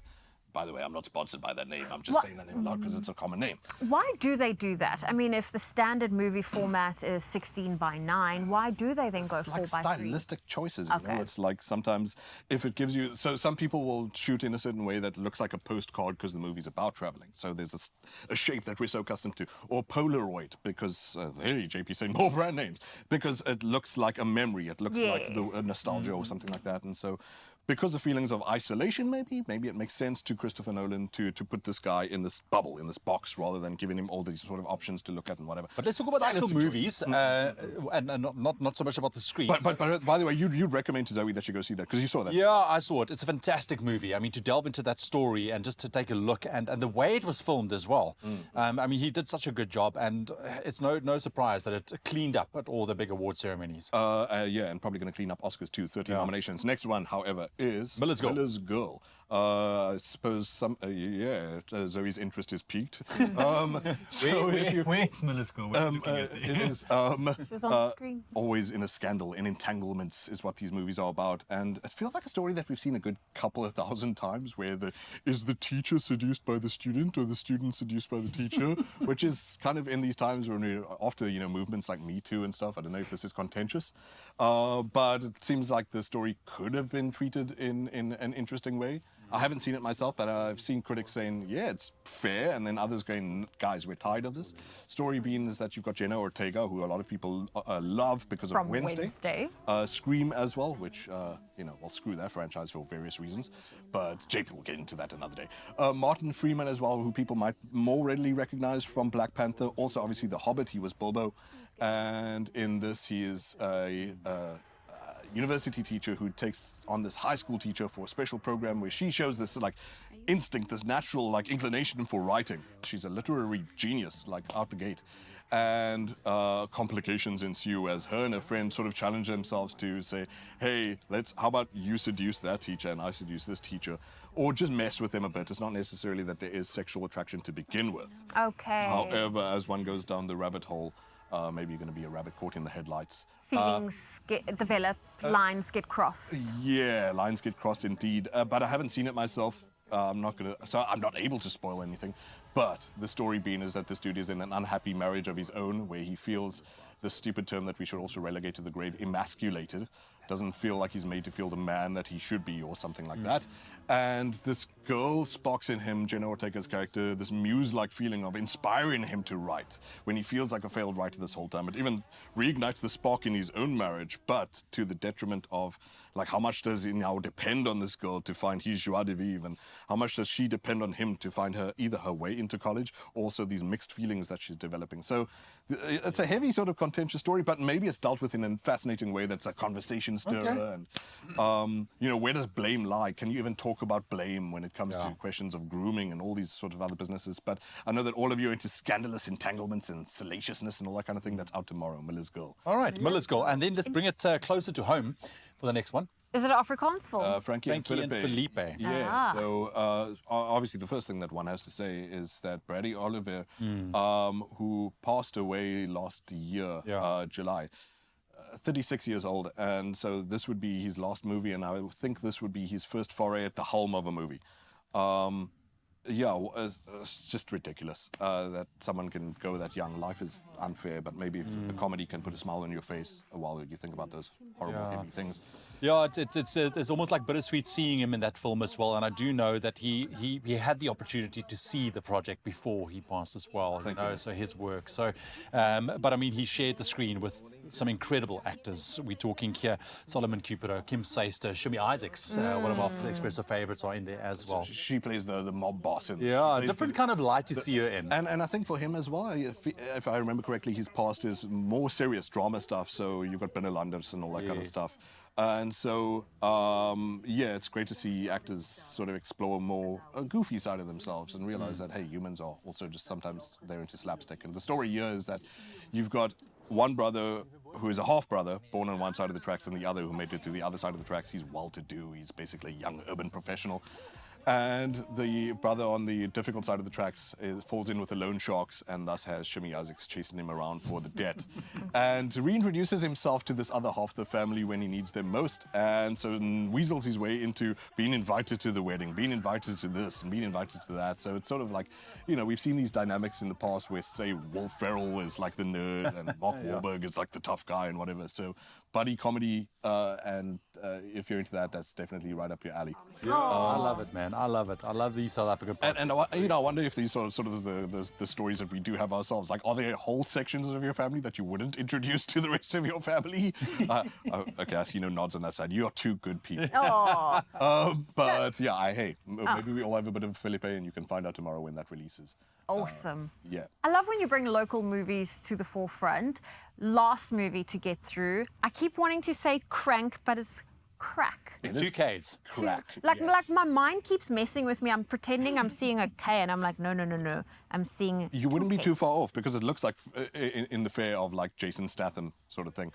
By the way, I'm not sponsored by that name. I'm just saying that name aloud because it's a common name. Why do they do that? I mean, if the standard movie format is 16:9, why do they then go It's like 4:3? stylistic choices, you know? It's like sometimes if it gives you... So some people will shoot in a certain way that looks like a postcard because the movie's about traveling. So there's a shape that we're so accustomed to. Or Polaroid, because... hey, JP saying more brand names. Because it looks like a memory. It looks like a nostalgia or something like that. And so... because of feelings of isolation, maybe it makes sense to Christopher Nolan to put this guy in this bubble, in this box, rather than giving him all these sort of options to look at and whatever. But let's talk about the actual movies, and not so much about the screens. But by the way, you'd recommend to Zoe that you go see that, because you saw that. Yeah, I saw it. It's a fantastic movie. I mean, to delve into that story and just to take a look, and the way it was filmed as well. I mean, he did such a good job, and it's no surprise that it cleaned up at all the big award ceremonies. Yeah, and probably going to clean up Oscars too. 13 nominations. Next one, however, is Miller's Girl. Miller's Girl. I suppose Zoe's interest is piqued. Where's Miller's Girl? It is She was on the screen. always in a scandal, in entanglements is what these movies are about. And it feels like a story that we've seen a good couple of thousand times, where is the teacher seduced by the student or the student seduced by the teacher? Which is kind of in these times when we're after, you know, movements like Me Too and stuff. I don't know if this is contentious, but it seems like the story could have been treated in an interesting way. I haven't seen it myself, but I've seen critics saying, yeah, it's fair, and then others going, guys, we're tired of this. Story being is that you've got Jenna Ortega, who a lot of people love because of Wednesday. Scream as well, which, you know, well, screw that franchise for various reasons, but JP will get into that another day. Martin Freeman as well, who people might more readily recognize from Black Panther. Also, obviously, The Hobbit, he was Bilbo. And in this, he is a university teacher who takes on this high school teacher for a special program where she shows this like instinct, this natural like inclination for writing. She's a literary genius, like out the gate. And complications ensue as her and her friend sort of challenge themselves to say, hey, how about you seduce that teacher and I seduce this teacher, or just mess with them a bit. It's not necessarily that there is sexual attraction to begin with. Okay. However, as one goes down the rabbit hole, maybe you're going to be a rabbit caught in the headlights. Feelings get develop, lines get crossed. Yeah, lines get crossed indeed. But I haven't seen it myself. I'm not able to spoil anything. But the story being is that this dude is in an unhappy marriage of his own, where he feels the stupid term that we should also relegate to the grave, emasculated. Doesn't feel like he's made to feel the man that he should be or something like that. And this girl sparks in him, Jenna Ortega's character, this muse-like feeling of inspiring him to write when he feels like a failed writer this whole time. It even reignites the spark in his own marriage, but to the detriment of, like, how much does he now depend on this girl to find his joie de vivre, and how much does she depend on him to find either her way into college, or also these mixed feelings that she's developing. So it's a heavy sort of contentious story, but maybe it's dealt with in a fascinating way that's a conversation stirrer. Okay. And, you know, where does blame lie? Can you even talk about blame when it comes to questions of grooming and all these sort of other businesses? But I know that all of you are into scandalous entanglements and salaciousness and all that kind of thing. That's out tomorrow, Miller's Girl. All right, Miller's Girl. And then just bring it closer to home for the next one. Is it an Afrikaans film? Frankie and Felipe. Yeah, so obviously the first thing that one has to say is that Brady Oliver, who passed away last year, July, 36 years old, and so this would be his last movie, and I think this would be his first foray at the helm of a movie. It's just ridiculous that someone can go that young. Life is unfair, but maybe if a comedy can put a smile on your face while you think about those horrible, heavy things. Yeah, it's almost like bittersweet seeing him in that film as well. And I do know that he had the opportunity to see the project before he passed as well. You know, so his work. So, but I mean, he shared the screen with some incredible actors. We're talking here Solomon Cupido, Kim Seister, Shumi Isaacs, one of our Expresso favorites, are in there as well. She plays the mob boss. Different kind of light to see her in. And I think for him as well, if I remember correctly, his past is more serious drama stuff. So you've got Binnelanders and all that kind of stuff. And so, it's great to see actors sort of explore more a goofy side of themselves and realize that, hey, humans are also just sometimes they're into slapstick. And the story here is that you've got one brother who is a half-brother, born on one side of the tracks, and the other who made it to the other side of the tracks. He's well-to-do. He's basically a young urban professional. And the brother on the difficult side of the tracks falls in with the loan sharks, and thus has Shumi Isaacs chasing him around for the debt. And reintroduces himself to this other half of the family when he needs them most. And so weasels his way into being invited to the wedding, being invited to this, and being invited to that. So it's sort of like, you know, we've seen these dynamics in the past where, say, Will Ferrell is like the nerd and Mark Wahlberg is like the tough guy and whatever. So buddy comedy, and if you're into that, that's definitely right up your alley. Yeah, I love it, man. I love it. I love these South African projects. And you know, I wonder if these sort of the stories that we do have ourselves, like, are there whole sections of your family that you wouldn't introduce to the rest of your family? Okay, I see no nods on that side. You are two good people. But yeah, maybe we all have a bit of Felipe, and you can find out tomorrow when that releases. Awesome. Yeah. I love when you bring local movies to the forefront. Last movie to get through. I keep wanting to say crank, but it's crack. It 2 Ks. Crack. Like my mind keeps messing with me. I'm pretending I'm seeing a K, and I'm like, no. I'm seeing. You wouldn't be too far off, because it looks like in the fare of like Jason Statham sort of thing.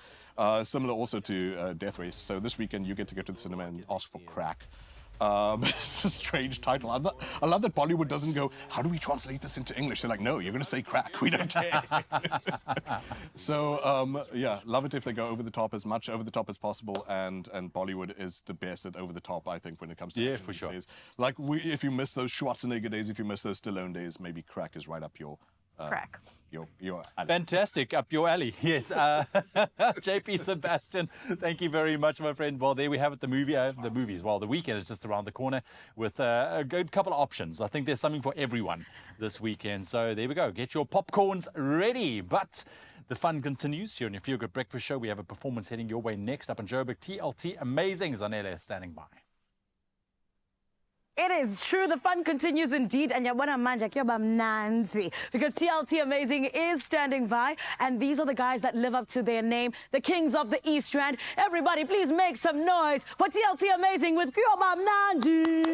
Similar also to Death Race. So this weekend you get to go to the cinema and ask for crack. It's a strange title. I love that Bollywood doesn't go, how do we translate this into English? They're like, no, you're going to say crack. We don't care. So, love it if they go over the top, as much over the top as possible. And Bollywood is the best at over the top, I think, when it comes to action these days. Like, if you miss those Schwarzenegger days, if you miss those Stallone days, maybe crack is right up your... crack. Your alley. Fantastic, up your alley. Yes, JP Sebastian, thank you very much, my friend. Well, there we have it, the movies. Well, the weekend is just around the corner with a good couple of options. I think there's something for everyone this weekend. So there we go. Get your popcorns ready. But the fun continues here on your Feel Good Breakfast Show. We have a performance heading your way next up in Joburg. TLT Amazing. Zanele is standing by. It is true. The fun continues indeed. And yabona manja kyoba mnanzi, because TLT Amazing is standing by. And these are the guys that live up to their name, the Kings of the East Rand. Everybody, please make some noise for TLT Amazing with kyoba mnanzi.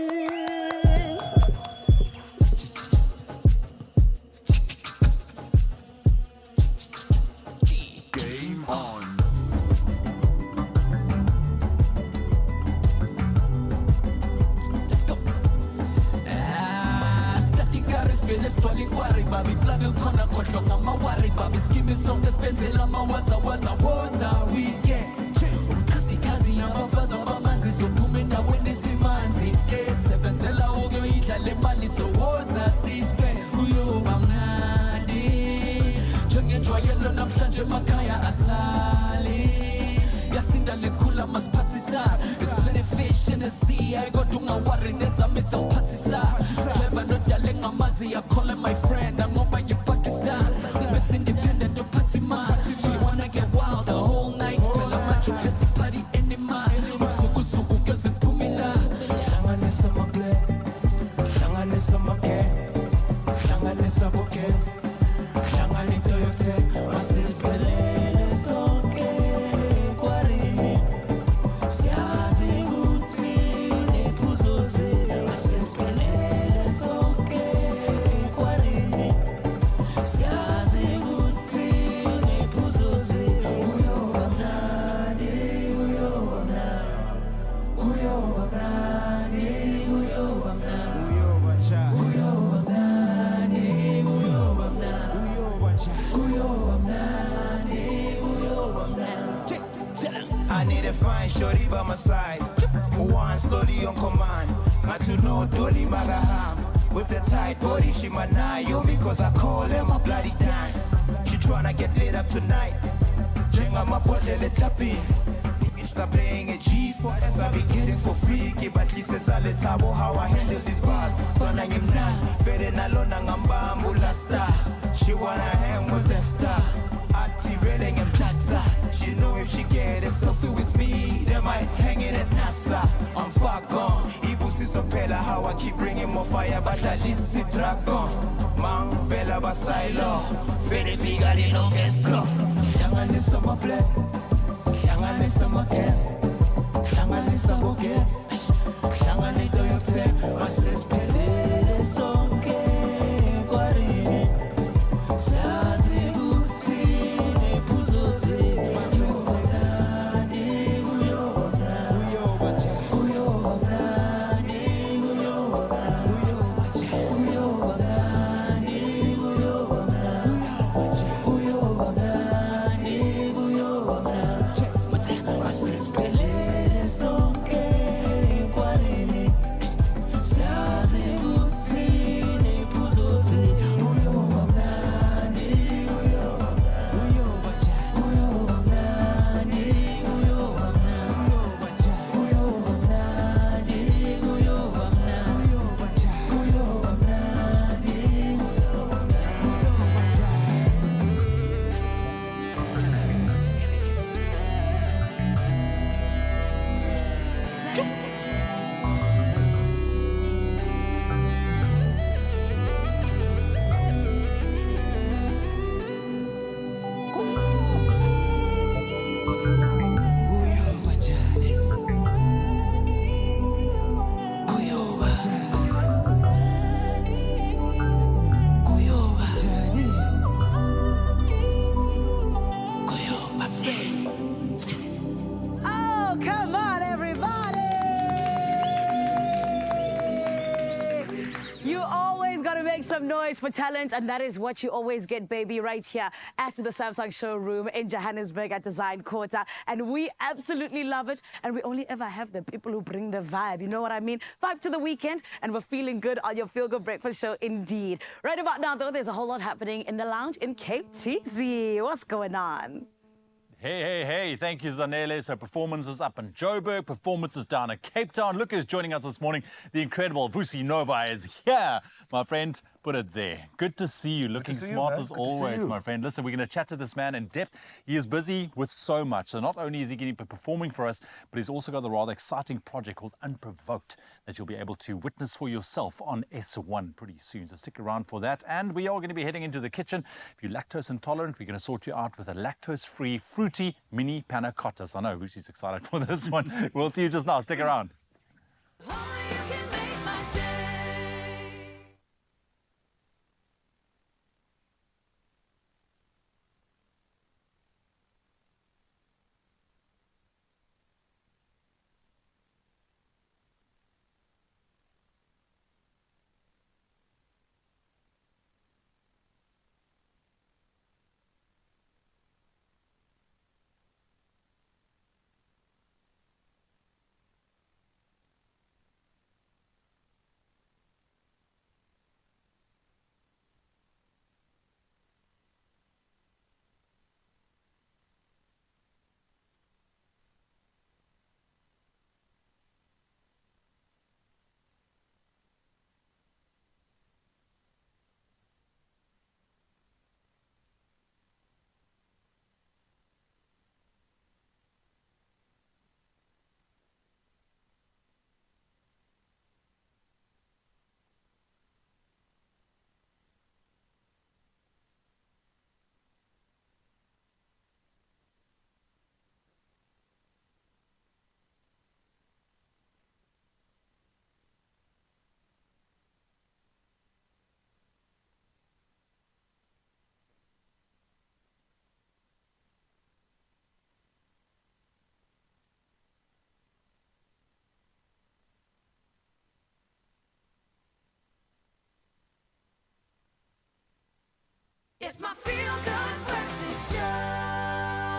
Game on. Vele nesitwala ikwari babi plave khona khohlwa ngamawari babi skimi sonke sibenzela amawazawaza woza weekend ubukhazikhazi nabafazi abamanzi sophuma endaweni simanzi sebenzela ukuyoyidla le mali sowoza sispe kuyoba mnandi njengenjwayelo namhlanje emakhaya aslali yasinda lekhula masiphathisa there's plenty of fish in the sea ayikodwa ungawari nezami sawuphathisa clever nodale ngamazi yakhola my friend angoba yi-Pakistan Miss Independent uphathi imali she wanna get wild the whole night phela manje uphethe party anymore ubusukusuku keze kuphumila hlanganisa amaple hlanganisa amake hlanganisa boke hlangana into yokuthe masiziphelele sonke kwarini siyazi ukuthi nephuzo zethu masiziphelele sonke kwarini siyazi ukuthi nephuzo zethu uyoba mnandi uyoba mnandi uyoba mnandi uyoba mnandi uyoba njani uyoba mnandi uyoba mnandi uyoba njani uyoba mnandi uyoba mnandi I need a fine shorty by my side who wants slowly on command. Got to know Dolly Maraham with the tight body she manayo because I call her my bloody time. She tryna get lit up tonight. Jenga my bottle tapping. I'm playing a G4 as I be getting for free. Keep at least it's a little how I handle these bars. Don't I am not fed in alone and I'm bambula star. She wanna hang with the star. Activating and plata. She know if she get a selfie with me, they might hang it at NASA. I'm far gone. Ibusi sopela how I keep bringing more fire, but at least it's dragon. Man, vela basailo. Fede figa the longest block. hlanganisa amaple hlanganisa amake hlanganisa boke hlangana into yokuthe masiziphelele sonke kwarini siyazi ukuthi nephuzo zethu uyoba mnandi uyoba mnandi uyoba njani uyoba mnandi uyoba mnandi uyoba mnandi uyoba mnandi uyoba mnandi uyoba mnandi masiziphelele sonke kwarini siyazi ukuthi nephuzo zethu uyoba mnandi uyoba mnandi uyoba njani uyoba mnandi uyoba mnandi uyoba njani uyoba mnandi uyoba mnandi uyoba njani uyoba mnandi uyoba mnandi Oh, come on, everybody! You always got to make some noise for talent, and that is what you always get, baby, right here at the Samsung showroom in Johannesburg at Design Quarter. And we absolutely love it, and we only ever have the people who bring the vibe, you know what I mean? Vibe to the weekend, and we're feeling good on your Feel Good Breakfast show indeed. Right about now, though, there's a whole lot happening in the lounge in Cape TZ. What's going on? Hey, thank you, Zanele. So performances up in Joburg, performances down in Cape Town. Look who's joining us this morning. The incredible Vusi Nova is here. My friend, put it there. Good to see you, looking smart as always, my friend. Listen, we're going to chat to this man in depth. He is busy with so much. So not only is he going to be performing for us, but he's also got the rather exciting project called Unprovoked that you'll be able to witness for yourself on S1 pretty soon. So stick around for that. And we are going to be heading into the kitchen. If you're lactose intolerant, we're going to sort you out with a lactose-free fruity mini panna cottas. I know Vusi's excited for this one. We'll see you just now. Stick around. It's my feel-good breakfast show.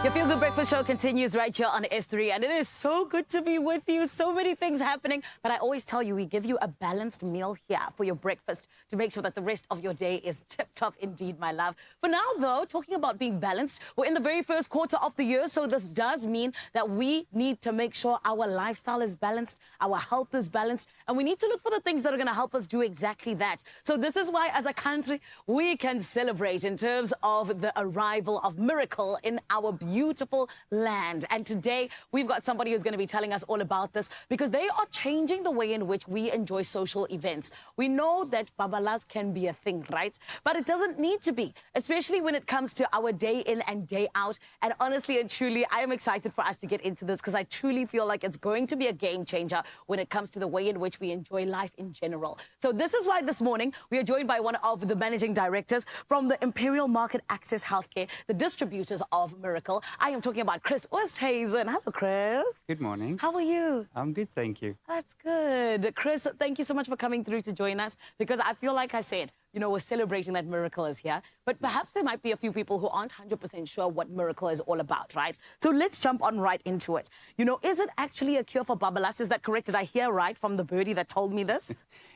Your Feel Good Breakfast Show continues right here on S3, and it is so good to be with you. So many things happening, but I always tell you, we give you a balanced meal here for your breakfast to make sure that the rest of your day is tip-top indeed, my love. For now, though, talking about being balanced, we're in the very first quarter of the year, so this does mean that we need to make sure our lifestyle is balanced, our health is balanced, and we need to look for the things that are going to help us do exactly that. So this is why, as a country, we can celebrate in terms of the arrival of Miracle in our beautiful land. And today, we've got somebody who's going to be telling us all about this, because they are changing the way in which we enjoy social events. We know that babalas can be a thing, right? But it doesn't need to be, especially when it comes to our day in and day out. And honestly and truly, I am excited for us to get into this, because I truly feel like it's going to be a game changer when it comes to the way in which we enjoy life in general. So this is why this morning we are joined by one of the managing directors from the Imperial Market Access Healthcare, the distributors of Miracle. I am talking about Chris Oosthuizen. Hello, Chris. Good morning. How are you? I'm good, thank you. That's good. Chris, thank you so much for coming through to join us, because I feel like I said, you know, we're celebrating that Miracle is here, but perhaps there might be a few people who aren't 100% sure what Miracle is all about, right? So let's jump on right into it. You know, is it actually a cure for babalas? Is that correct? Did I hear right from the birdie that told me this?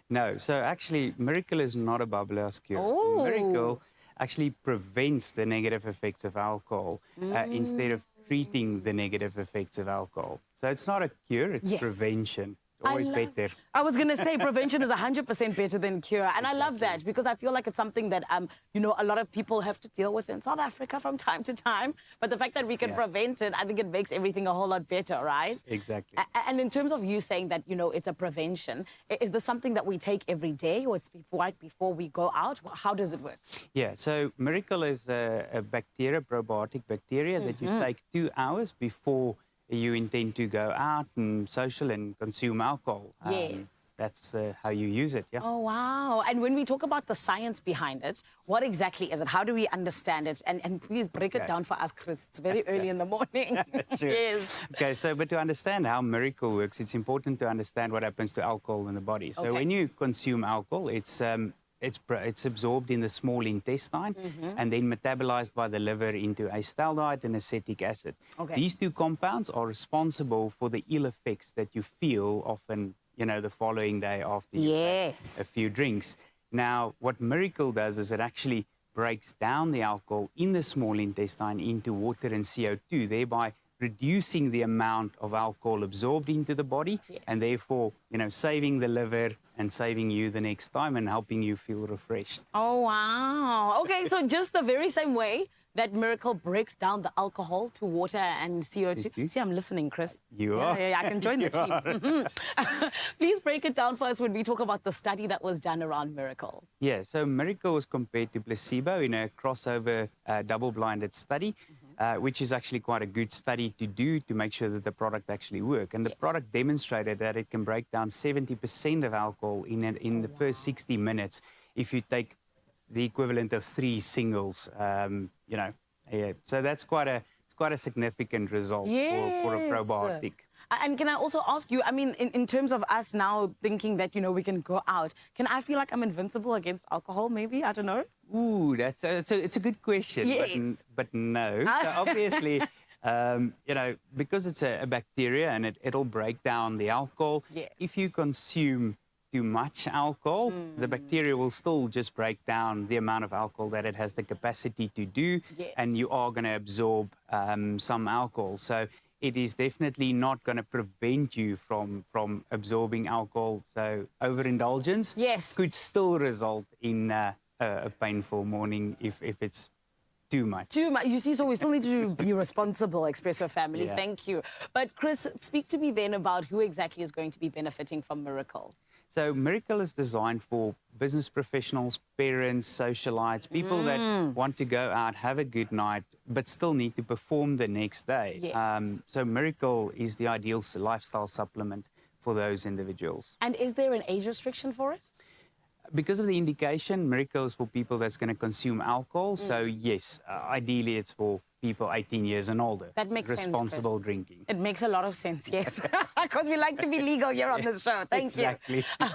No, so actually, Miracle is not a babalas cure. Oh. Miracle actually prevents the negative effects of alcohol instead of treating the negative effects of alcohol. So it's not a cure, it's prevention. Always better. I was going to say prevention is 100% better than cure. And I love that, because I feel like it's something that, you know, a lot of people have to deal with in South Africa from time to time. But the fact that we can prevent it, I think it makes everything a whole lot better, right? Exactly. And in terms of you saying that, you know, it's a prevention, is this something that we take every day, or is it right before we go out? How does it work? Yeah, so Miracle is a bacteria, probiotic bacteria that you take 2 hours before you intend to go out and social and consume alcohol. Yes. That's how you use it, yeah. Oh, wow. And when we talk about the science behind it, what exactly is it? How do we understand it? And please break it down for us, Chris. It's very early in the morning. Sure. Yes. Okay, so but to understand how Miracle works, it's important to understand what happens to alcohol in the body. So when you consume alcohol, it's absorbed in the small intestine and then metabolized by the liver into acetaldehyde and acetic acid. Okay. These two compounds are responsible for the ill effects that you feel often, you know, the following day after you had a few drinks. Now, what Miracle does is it actually breaks down the alcohol in the small intestine into water and CO2, thereby reducing the amount of alcohol absorbed into the body and therefore, you know, saving the liver and saving you the next time and helping you feel refreshed. Oh, wow. Okay, so just the very same way that Miracle breaks down the alcohol to water and CO2. See, I'm listening, Chris. You are. Yeah, I can join the team. Please break it down for us when we talk about the study that was done around Miracle. Yeah, so Miracle was compared to placebo in a crossover double-blinded study, which is actually quite a good study to do to make sure that the product actually works. And the product demonstrated that it can break down 70% of alcohol in the first 60 minutes if you take the equivalent of 3 singles, you know. Yeah. So that's quite a significant result for a probiotic. And can I also ask you, I mean, in terms of us now thinking that, you know, we can go out, can I feel like I'm invincible against alcohol, maybe? I don't know. Ooh, it's a good question, but no. So obviously, you know, because it's a bacteria and it'll break down the alcohol, if you consume too much alcohol, the bacteria will still just break down the amount of alcohol that it has the capacity to do, and you are going to absorb some alcohol. So it is definitely not going to prevent you from absorbing alcohol. So overindulgence could still result in a painful morning if it's too much. Too much. You see, so we still need to be responsible, Expresso family. Yeah. Thank you. But Chris, speak to me then about who exactly is going to be benefiting from Miracle. So Miracle is designed for business professionals, parents, socialites, people that want to go out, have a good night, but still need to perform the next day. Yes. So Miracle is the ideal lifestyle supplement for those individuals. And is there an age restriction for it? Because of the indication, Miracle is for people that's going to consume alcohol. So yes, ideally it's for people 18 years and older. That makes sense, Responsible Chris. drinking. It makes a lot of sense, yes. Because we like to be legal here on this show. Thank exactly. you.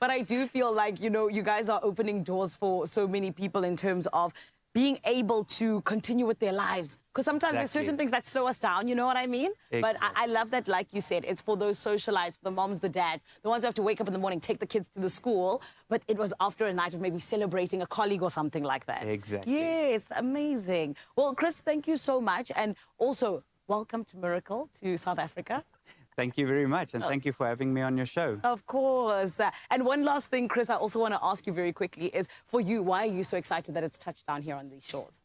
But I do feel like, you know, you guys are opening doors for so many people in terms of being able to continue with their lives. Because sometimes there's certain things that slow us down, you know what I mean? But I love that, like you said, it's for those socialites, the moms, the dads, the ones who have to wake up in the morning, take the kids to the school, but it was after a night of maybe celebrating a colleague or something like that. Exactly. Yes, amazing. Well, Chris, thank you so much. And also, welcome to Miracle, to South Africa. Thank you very much, and thank you for having me on your show. Of course. And one last thing, Chris, I also want to ask you very quickly is, for you, why are you so excited that it's touched down here on these shores?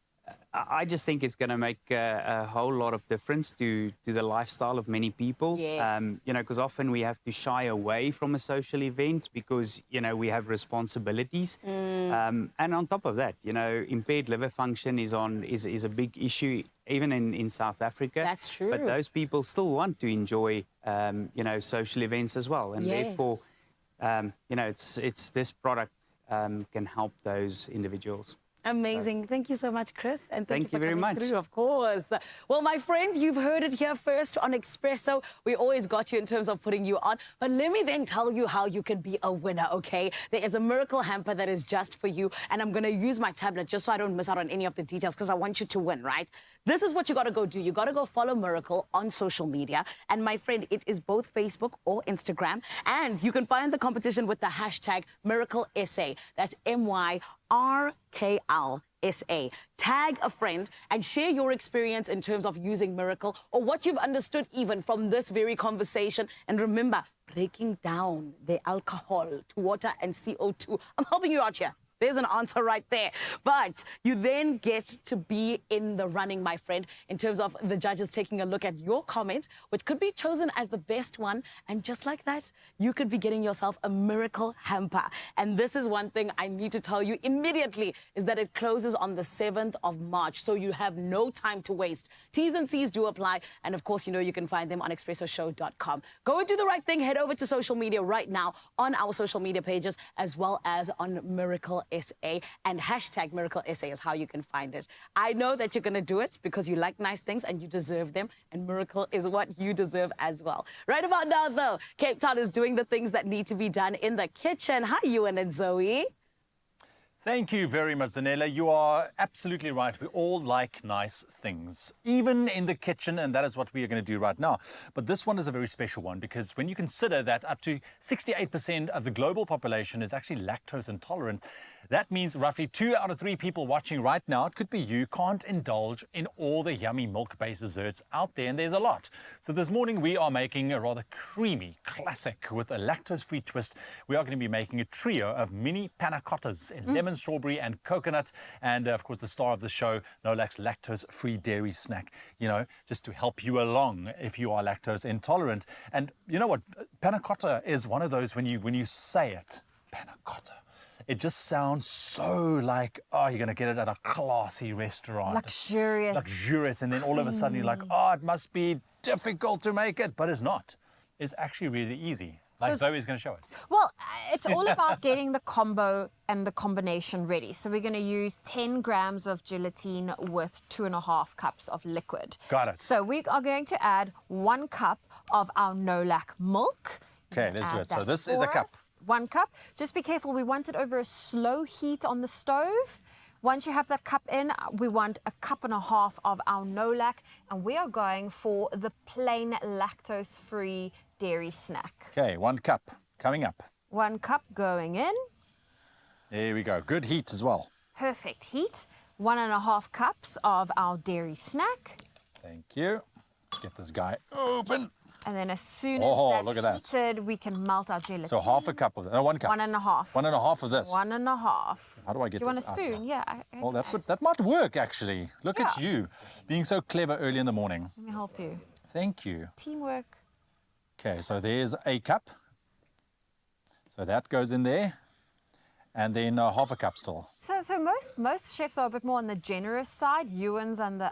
I just think it's going to make a whole lot of difference to the lifestyle of many people. Yes. You know, because often we have to shy away from a social event because, you know, we have responsibilities. And on top of that, you know, impaired liver function is a big issue, even in South Africa. That's true. But those people still want to enjoy, you know, social events as well. And therefore, you know, it's this product can help those individuals. Amazing. Thank you so much, Chris. And thank you very coming much. through, of course. Well, my friend, you've heard it here first on Expresso. We always got you in terms of putting you on. But let me then tell you how you can be a winner, okay? There is a miracle hamper that is just for you. And I'm going to use my tablet just so I don't miss out on any of the details because I want you to win, right? This is what you got to go do. You got to go follow Miracle on social media. And my friend, it is both Facebook or Instagram. And you can find the competition with the hashtag MiracleSA. That's MYRKLSA. Tag a friend and share your experience in terms of using Miracle or what you've understood even from this very conversation. And remember, breaking down the alcohol to water and CO2. I'm helping you out here. There's an answer right there. But you then get to be in the running, my friend, in terms of the judges taking a look at your comment, which could be chosen as the best one. And just like that, you could be getting yourself a miracle hamper. And this is one thing I need to tell you immediately, is that it closes on the 7th of March. So you have no time to waste. T's and C's do apply. And of course, you know, you can find them on expressoshow.com. Go and do the right thing. Head over to social media right now on our social media pages, as well as on Miracle SA, and hashtag Miracle SA is how you can find it. I know that you're going to do it because you like nice things and you deserve them, and Miracle is what you deserve as well. Right about now, though, Cape Town is doing the things that need to be done in the kitchen. Hi, Ewan and Zoe. Thank you very much, Zanella. You are absolutely right. We all like nice things, even in the kitchen, and that is what we are going to do right now. But this one is a very special one because when you consider that up to 68% of the global population is actually lactose intolerant, that means roughly 2 out of 3 people watching right now, it could be you, can't indulge in all the yummy milk-based desserts out there, and there's a lot. So this morning we are making a rather creamy classic with a lactose-free twist. We are going to be making a trio of mini panna cottas in lemon, strawberry and coconut, and of course the star of the show, Nolak's lactose-free dairy snack, you know, just to help you along if you are lactose intolerant. And you know what, panna cotta is one of those, when you say it, panna cotta, it just sounds so like, oh, you're going to get it at a classy restaurant. Luxurious. Luxurious. And then all of a sudden you're like, oh, it must be difficult to make it. But it's not. It's actually really easy. Like Zoe's going to show us. Well, it's all about getting the combo and the combination ready. So we're going to use 10 grams of gelatine with 2.5 cups of liquid. Got it. So we are going to add 1 cup of our Nolak milk. Okay, let's do it. So this is a cup. 1 cup. Just be careful. We want it over a slow heat on the stove. Once you have that cup in, we want 1.5 cups of our Nolak, and we are going for the plain lactose-free dairy snack. Okay, 1 cup coming up. 1 cup going in. There we go. Good heat as well. Perfect heat. 1.5 cups of our dairy snack. Thank you. Let's get this guy open. And then as soon as that's heated, we can melt our gelatin. So 1/2 cup of 1 cup. 1.5. 1.5 of this. 1.5. How do I get this? Do you want a spoon? Out? Yeah. Well, that might work actually. Look at you, being so clever early in the morning. Let me help you. Thank you. Teamwork. Okay, so there's a cup. So that goes in there. And then 1/2 cup still. So most chefs are a bit more on the generous side. Ewan's on the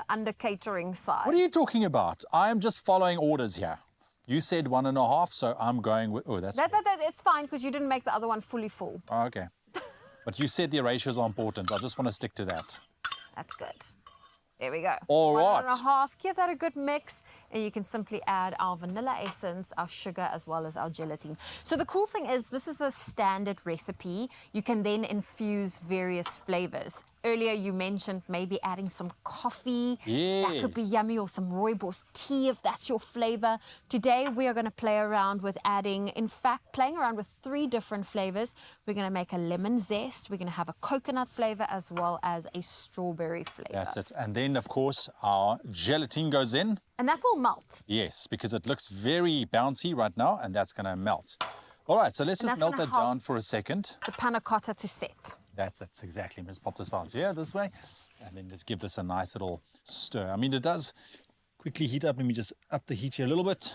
under catering side. What are you talking about? I am just following orders here. You said 1.5, so I'm going with. Oh, that's. It's fine because you didn't make the other one fully full. Oh, okay. But you said the ratios are important. I just want to stick to that. That's good. There we go. All right. 1.5. Give that a good mix. And you can simply add our vanilla essence, our sugar, as well as our gelatine. So the cool thing is this is a standard recipe. You can then infuse various flavors. Earlier you mentioned maybe adding some coffee. That could be yummy, or some rooibos tea if that's your flavor. Today we are going to play around with adding, in fact, playing around with 3 different flavors. We're going to make a lemon zest, we're going to have a coconut flavor, as well as a strawberry flavor. That's it. And then, of course, our gelatine goes in. And that will melt. Yes, because it looks very bouncy right now, and that's going to melt. All right, so let's just melt that down for a second. The panna cotta to set. That's it, exactly. Let's pop this out here this way, and then just give this a nice little stir. I mean, it does quickly heat up. Let me just up the heat here a little bit.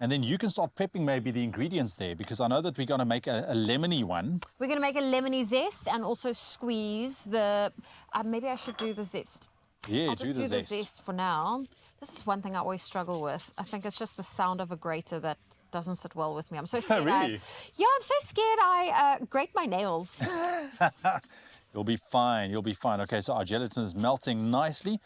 And then you can start prepping maybe the ingredients there, because I know that we're going to make a lemony one. We're going to make a lemony zest and also squeeze the... maybe I should do the zest. Yeah, I'll just do the zest for now. This is one thing I always struggle with. I think it's just the sound of a grater that doesn't sit well with me. I'm so scared. Really? I'm so scared I grate my nails. You'll be fine. You'll be fine. Okay, so our gelatin is melting nicely.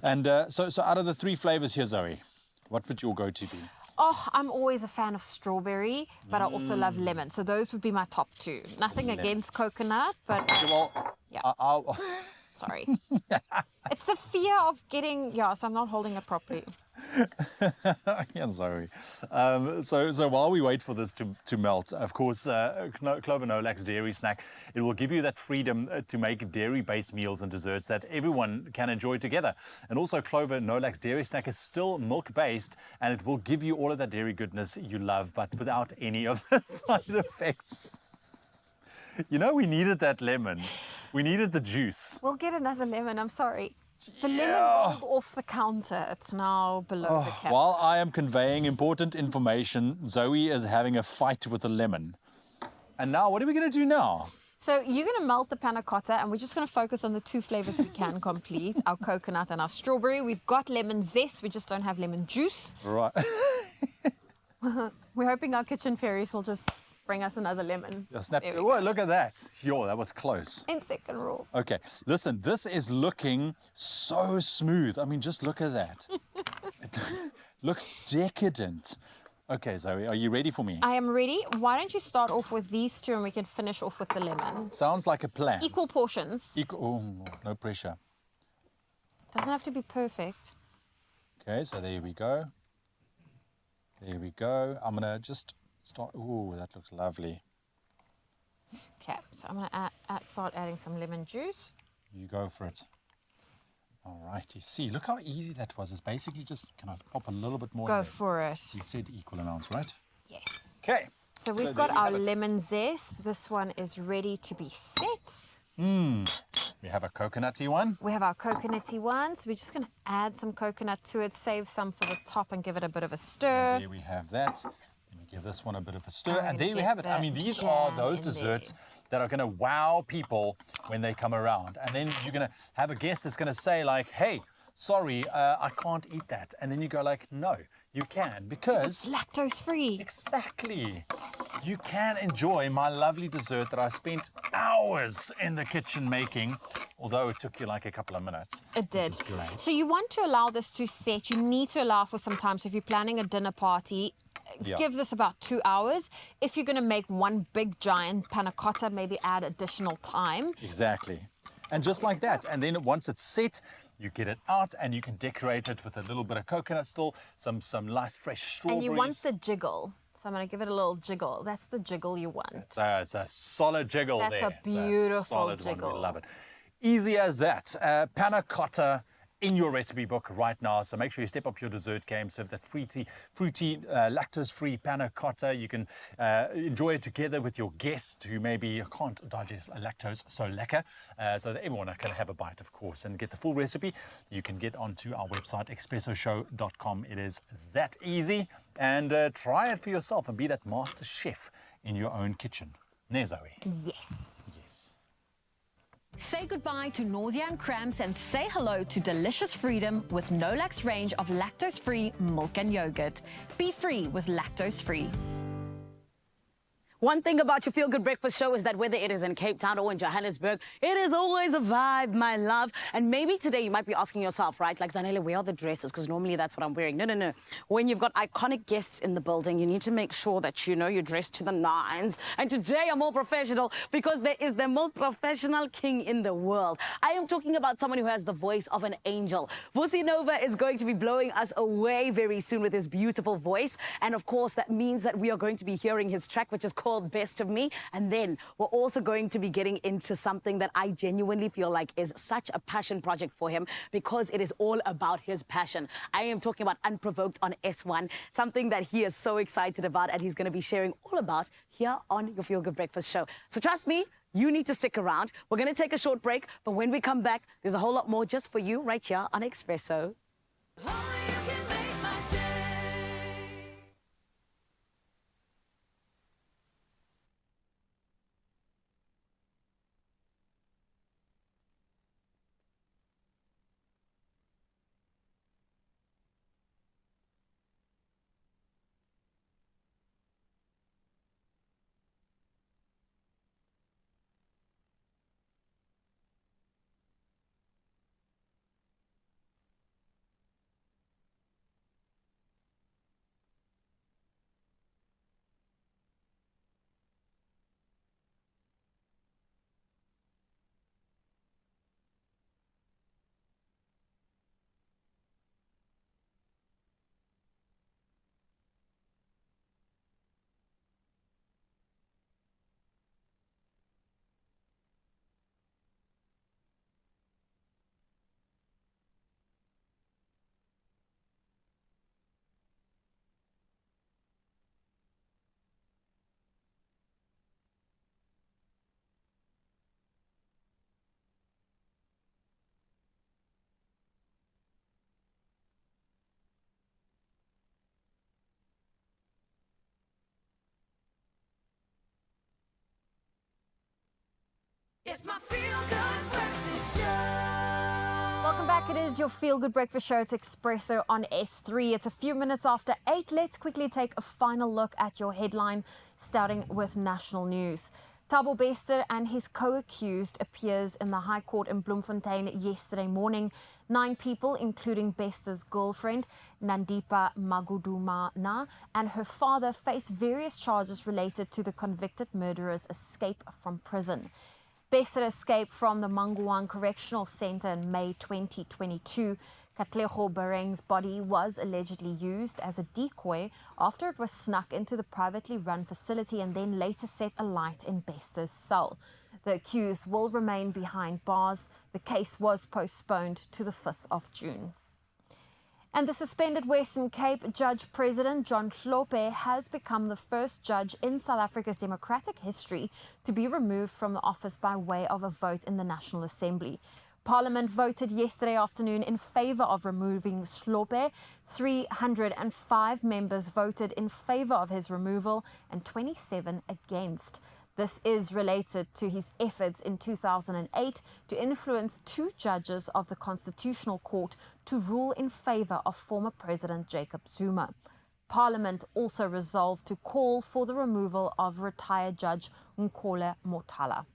And so out of the 3 flavors here, Zoe, what would your go-to be? Oh, I'm always a fan of strawberry, but I also love lemon. So those would be my top 2. Nothing against coconut, but... Well, yeah. Sorry. It's the fear of getting... Yeah, so I'm not holding it properly. Yeah, sorry. So while we wait for this to melt, of course, Clover Nolak's dairy snack, it will give you that freedom to make dairy-based meals and desserts that everyone can enjoy together. And also, Clover Nolak's dairy snack is still milk-based, and it will give you all of that dairy goodness you love, but without any of the side effects. You know, we needed that lemon. We needed the juice. We'll get another lemon, I'm sorry. The lemon rolled off the counter. It's now below the cap. While I am conveying important information, Zoe is having a fight with the lemon. And now, what are we going to do now? So you're going to melt the panna cotta, and we're just going to focus on the 2 flavors we can complete, our coconut and our strawberry. We've got lemon zest, we just don't have lemon juice. Right. We're hoping our kitchen fairies will just bring us another lemon. Oh, look at that. Yo, that was close. In second row. Okay, listen, this is looking so smooth. I mean, just look at that. It looks decadent. Okay, Zoe, are you ready for me? I am ready. Why don't you start off with these 2 and we can finish off with the lemon? Sounds like a plan. Equal portions. Oh, no pressure. Doesn't have to be perfect. Okay, so there we go. There we go. I'm going to just start. Oh, that looks lovely. Okay, so I'm going to start adding some lemon juice. You go for it. All right, you see, look how easy that was. It's basically just, can I pop a little bit more? Go for it. You said equal amounts, right? Yes. Okay. So we've got our lemon zest. This one is ready to be set. We have a coconutty one. We have our coconutty one. So we're just going to add some coconut to it, save some for the top and give it a bit of a stir. And there we have that. Give this one a bit of a stir, and there we have it. I mean, these are those desserts that are going to wow people when they come around. And then you're going to have a guest that's going to say, like, hey, sorry, I can't eat that. And then you go like, no, you can, because... It's lactose-free. Exactly. You can enjoy my lovely dessert that I spent hours in the kitchen making, although it took you like a couple of minutes. It did. So you want to allow this to set. You need to allow for some time. So if you're planning a dinner party, give this about 2 hours. If you're going to make one big giant panna cotta, maybe add additional time. Exactly. And just like that. And then once it's set, you get it out and you can decorate it with a little bit of coconut still, some nice fresh strawberries. And you want the jiggle. So I'm going to give it a little jiggle. That's the jiggle you want. It's a solid jiggle there. That's a beautiful it's a solid jiggle. One. We love it. Easy as that. Panna cotta in your recipe book right now. So make sure you step up your dessert game. Serve that fruity, lactose-free panna cotta. You can enjoy it together with your guests who maybe can't digest lactose so lekker. So that everyone can have a bite, of course, and get the full recipe. You can get onto our website, expressoshow.com. It is that easy. And try it for yourself and be that master chef in your own kitchen. Ne, Zoe? Yes. Say goodbye to nausea and cramps and say hello to delicious freedom with Nolak's range of lactose-free milk and yogurt. Be free with lactose-free. One thing about your Feel Good Breakfast show is that whether it is in Cape Town or in Johannesburg, it is always a vibe, my love. And maybe today you might be asking yourself, right, like, Zanele, where are the dresses? Because normally that's what I'm wearing. No, no, no. When you've got iconic guests in the building, you need to make sure that, you know, you're dressed to the nines. And today I'm more professional because there is the most professional king in the world. I am talking about someone who has the voice of an angel. Vusi Nova is going to be blowing us away very soon with his beautiful voice. And of course, that means that we are going to be hearing his track, which is called Best of Me. And then we're also going to be getting into something that I genuinely feel like is such a passion project for him because it is all about his passion. I am talking about Unprovoked on S1, something that he is so excited about and he's going to be sharing all about here on your Feel Good Breakfast show. So trust me, you need to stick around. We're going to take a short break, but when we come back, there's a whole lot more just for you right here on Expresso. It's my Feel Good Breakfast Show. Welcome back. It is your Feel Good Breakfast Show. It's Expresso on S3. It's a few minutes after 8. Let's quickly take a final look at your headline, starting with national news. Thabo Bester and his co-accused appears in the High Court in Bloemfontein yesterday morning. 9 people, including Bester's girlfriend, Nandipa Magudumana, and her father, face various charges related to the convicted murderer's escape from prison. Bester escaped from the Manguang Correctional Center in May 2022. Katlego Bareng's body was allegedly used as a decoy after it was snuck into the privately run facility and then later set alight in Bester's cell. The accused will remain behind bars. The case was postponed to the 5th of June. And the suspended Western Cape Judge President John Hlophe has become the first judge in South Africa's democratic history to be removed from the office by way of a vote in the National Assembly. Parliament voted yesterday afternoon in favor of removing Hlophe. 305 members voted in favor of his removal and 27 against. This is related to his efforts in 2008 to influence 2 judges of the Constitutional Court to rule in favor of former President Jacob Zuma. Parliament also resolved to call for the removal of retired Judge Nkole Mothala.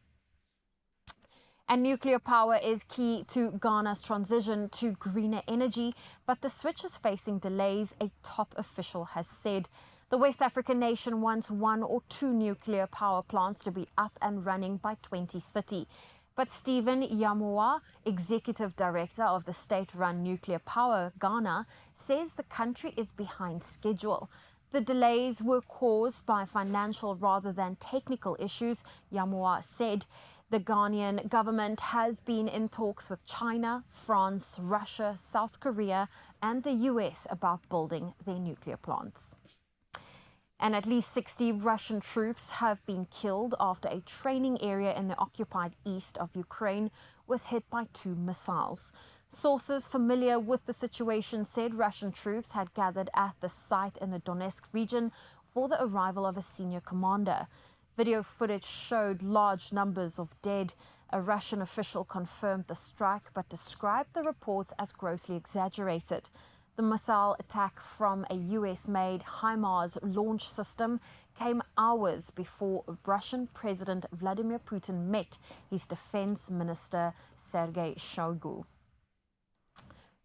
And nuclear power is key to Ghana's transition to greener energy, but the switch is facing delays, a top official has said. The West African nation wants 1 or 2 nuclear power plants to be up and running by 2030. But Stephen Yamoa, Executive Director of the state-run Nuclear Power Ghana, says the country is behind schedule. The delays were caused by financial rather than technical issues, Yamoa said. The Ghanaian government has been in talks with China, France, Russia, South Korea, and the US about building their nuclear plants. And at least 60 Russian troops have been killed after a training area in the occupied east of Ukraine was hit by 2 missiles. Sources familiar with the situation said Russian troops had gathered at the site in the Donetsk region for the arrival of a senior commander. Video footage showed large numbers of dead. A Russian official confirmed the strike but described the reports as grossly exaggerated. The missile attack from a US-made HIMARS launch system came hours before Russian President Vladimir Putin met his defense minister Sergei Shoigu.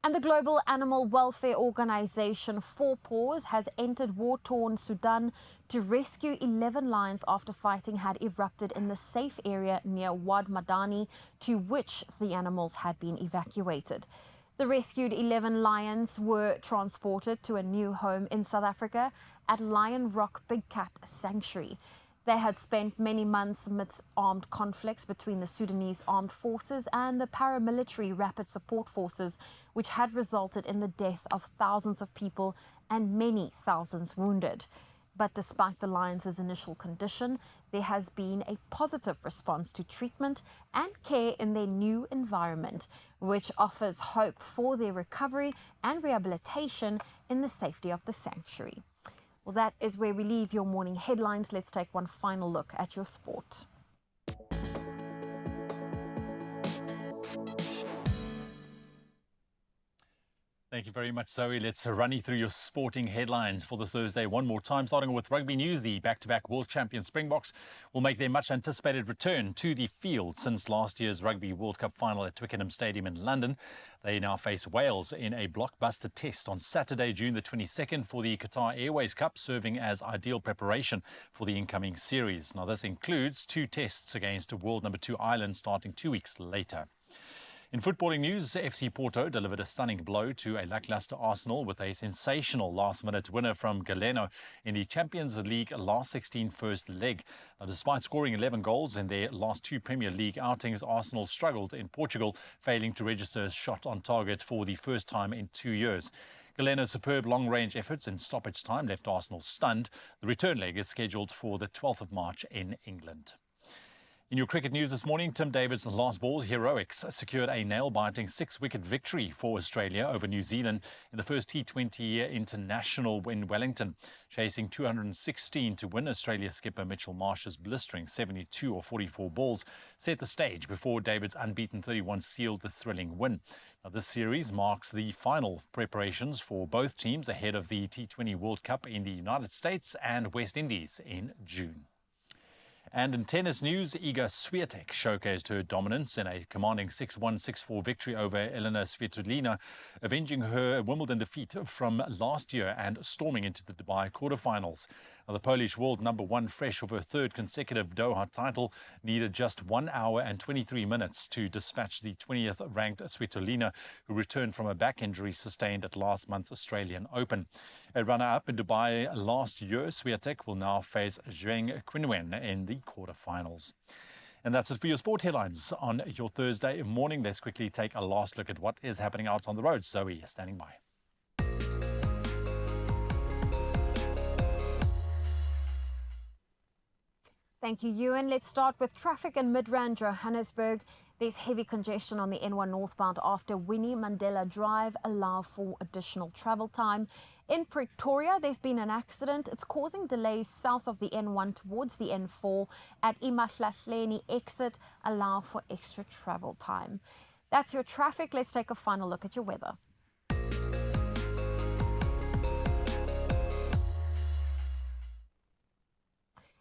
And the global animal welfare organization Four Paws has entered war-torn Sudan to rescue 11 lions after fighting had erupted in the safe area near Wad Madani, to which the animals had been evacuated. The rescued 11 lions were transported to a new home in South Africa at Lion Rock Big Cat Sanctuary. They had spent many months amidst armed conflicts between the Sudanese armed forces and the paramilitary rapid support forces, which had resulted in the death of thousands of people and many thousands wounded. But despite the lions' initial condition, there has been a positive response to treatment and care in their new environment, which offers hope for their recovery and rehabilitation in the safety of the sanctuary. Well, that is where we leave your morning headlines. Let's take one final look at your sport. Thank you very much, Zoe. Let's run you through your sporting headlines for the Thursday one more time. Starting with rugby news, the back-to-back world champion Springboks will make their much-anticipated return to the field since last year's Rugby World Cup final at Twickenham Stadium in London. They now face Wales in a blockbuster test on Saturday, June the 22nd for the Qatar Airways Cup, serving as ideal preparation for the incoming series. Now, this includes 2 tests against world number 2 Ireland starting 2 weeks later. In footballing news, FC Porto delivered a stunning blow to a lackluster Arsenal with a sensational last-minute winner from Galeno in the Champions League last 16 first leg. Now, despite scoring 11 goals in their last 2 Premier League outings, Arsenal struggled in Portugal, failing to register a shot on target for the first time in 2 years. Galeno's superb long-range efforts in stoppage time left Arsenal stunned. The return leg is scheduled for the 12th of March in England. In your cricket news this morning, Tim David's last ball heroics secured a nail-biting 6-wicket victory for Australia over New Zealand in the first T20 international in Wellington. Chasing 216 to win, Australia skipper Mitchell Marsh's blistering 72 or 44 balls set the stage before David's unbeaten 31 sealed the thrilling win. Now, this series marks the final preparations for both teams ahead of the T20 World Cup in the United States and West Indies in June. And in tennis news, Iga Swiatek showcased her dominance in a commanding 6-1, 6-4 victory over Elena Svitolina, avenging her Wimbledon defeat from last year and storming into the Dubai quarterfinals. Now, the Polish world number 1, fresh of her 3rd consecutive Doha title, needed just 1 hour and 23 minutes to dispatch the 20th ranked Svitolina, who returned from a back injury sustained at last month's Australian Open. A runner-up in Dubai last year, Swiatek will now face Zheng Qinwen in the quarterfinals. And that's it for your sport headlines on your Thursday morning. Let's quickly take a last look at what is happening out on the road. Zoe, standing by. Thank you, Ewan. Let's start with traffic in Midrand, Johannesburg. There's heavy congestion on the N1 northbound after Winnie Mandela Drive. Allow for additional travel time. In Pretoria, there's been an accident. It's causing delays south of the N1 towards the N4 at Imahlahleni exit. Allow for extra travel time. That's your traffic. Let's take a final look at your weather.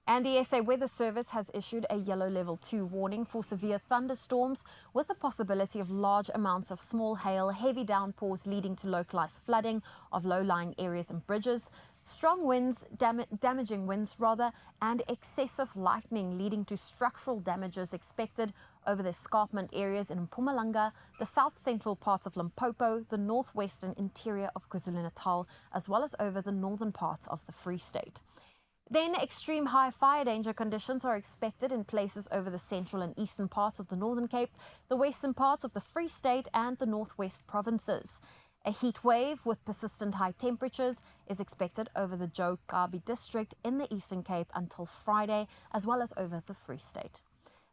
And the SA Weather Service has issued a yellow level 2 warning for severe thunderstorms with the possibility of large amounts of small hail, heavy downpours leading to localized flooding of low-lying areas and bridges, strong winds, damaging winds, and excessive lightning leading to structural damages expected over the escarpment areas in Mpumalanga, the south-central parts of Limpopo, the northwestern interior of KwaZulu-Natal, as well as over the northern parts of the Free State. Then extreme high fire danger conditions are expected in places over the central and eastern parts of the Northern Cape, the western parts of the Free State and the northwest provinces. A heat wave with persistent high temperatures is expected over the Joe Kabi district in the Eastern Cape until Friday, as well as over the Free State.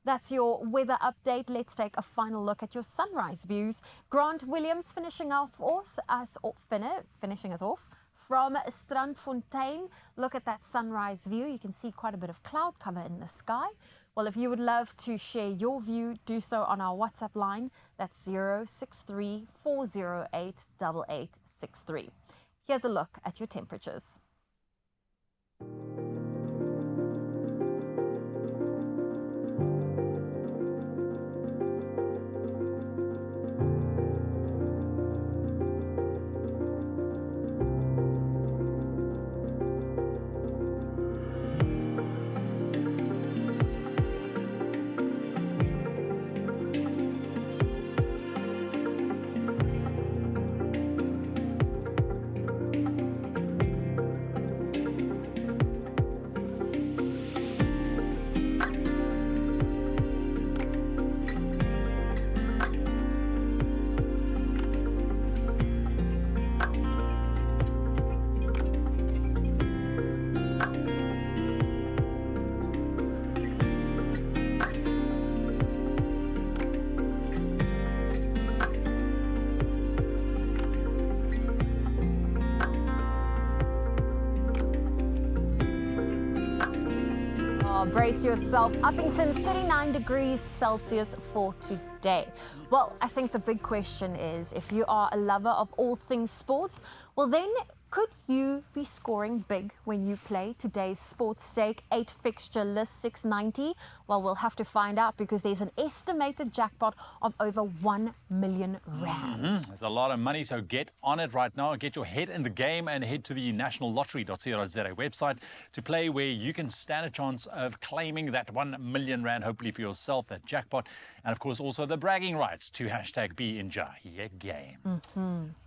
That's your weather update. Let's take a final look at your sunrise views. Grant Williams finishing us off from Strandfontein. Look at that sunrise view. You can see quite a bit of cloud cover in the sky. Well, if you would love to share your view, do so on our WhatsApp line. That's 063 408 8863. Here's a look at your temperatures. Brace yourself. Uppington, 39 degrees Celsius for today. Well, I think the big question is, if you are a lover of all things sports, well then, could you be scoring big when you play today's sports stake 8 fixture list 690? Well, we'll have to find out, because there's an estimated jackpot of over 1 million rand. There's a lot of money, so get on it right now. Get your head in the game and head to the nationallottery.co.za website to play, where you can stand a chance of claiming that 1 million rand, hopefully for yourself, that jackpot. And of course, also the bragging rights to #BeInJahiye game.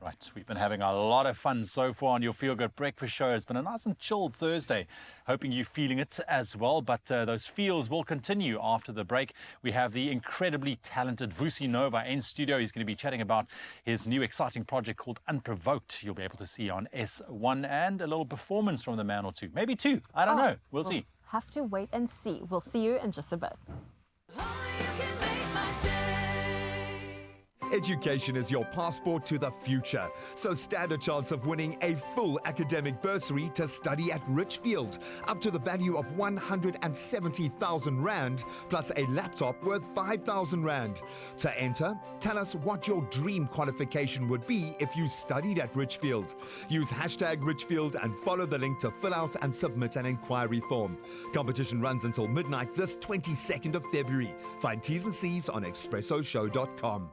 Right, we've been having a lot of fun so far on your Feel Good Breakfast show. It's been a nice and chilled Thursday. Hoping you're feeling it as well, but those feels will continue after the break. We have the incredibly talented Vusi Nova in studio. He's going to be chatting about his new exciting project called Unprovoked. You'll be able to see on S1, and a little performance from the man or two, maybe two. I don't know. We'll see. Have to wait and see. We'll see you in just a bit. Education is your passport to the future, so stand a chance of winning a full academic bursary to study at Richfield, up to the value of 170,000 rand, plus a laptop worth 5,000 rand. To enter, tell us what your dream qualification would be if you studied at Richfield. Use #Richfield and follow the link to fill out and submit an inquiry form. Competition runs until midnight this 22nd of February. Find T's and C's on expressoshow.com.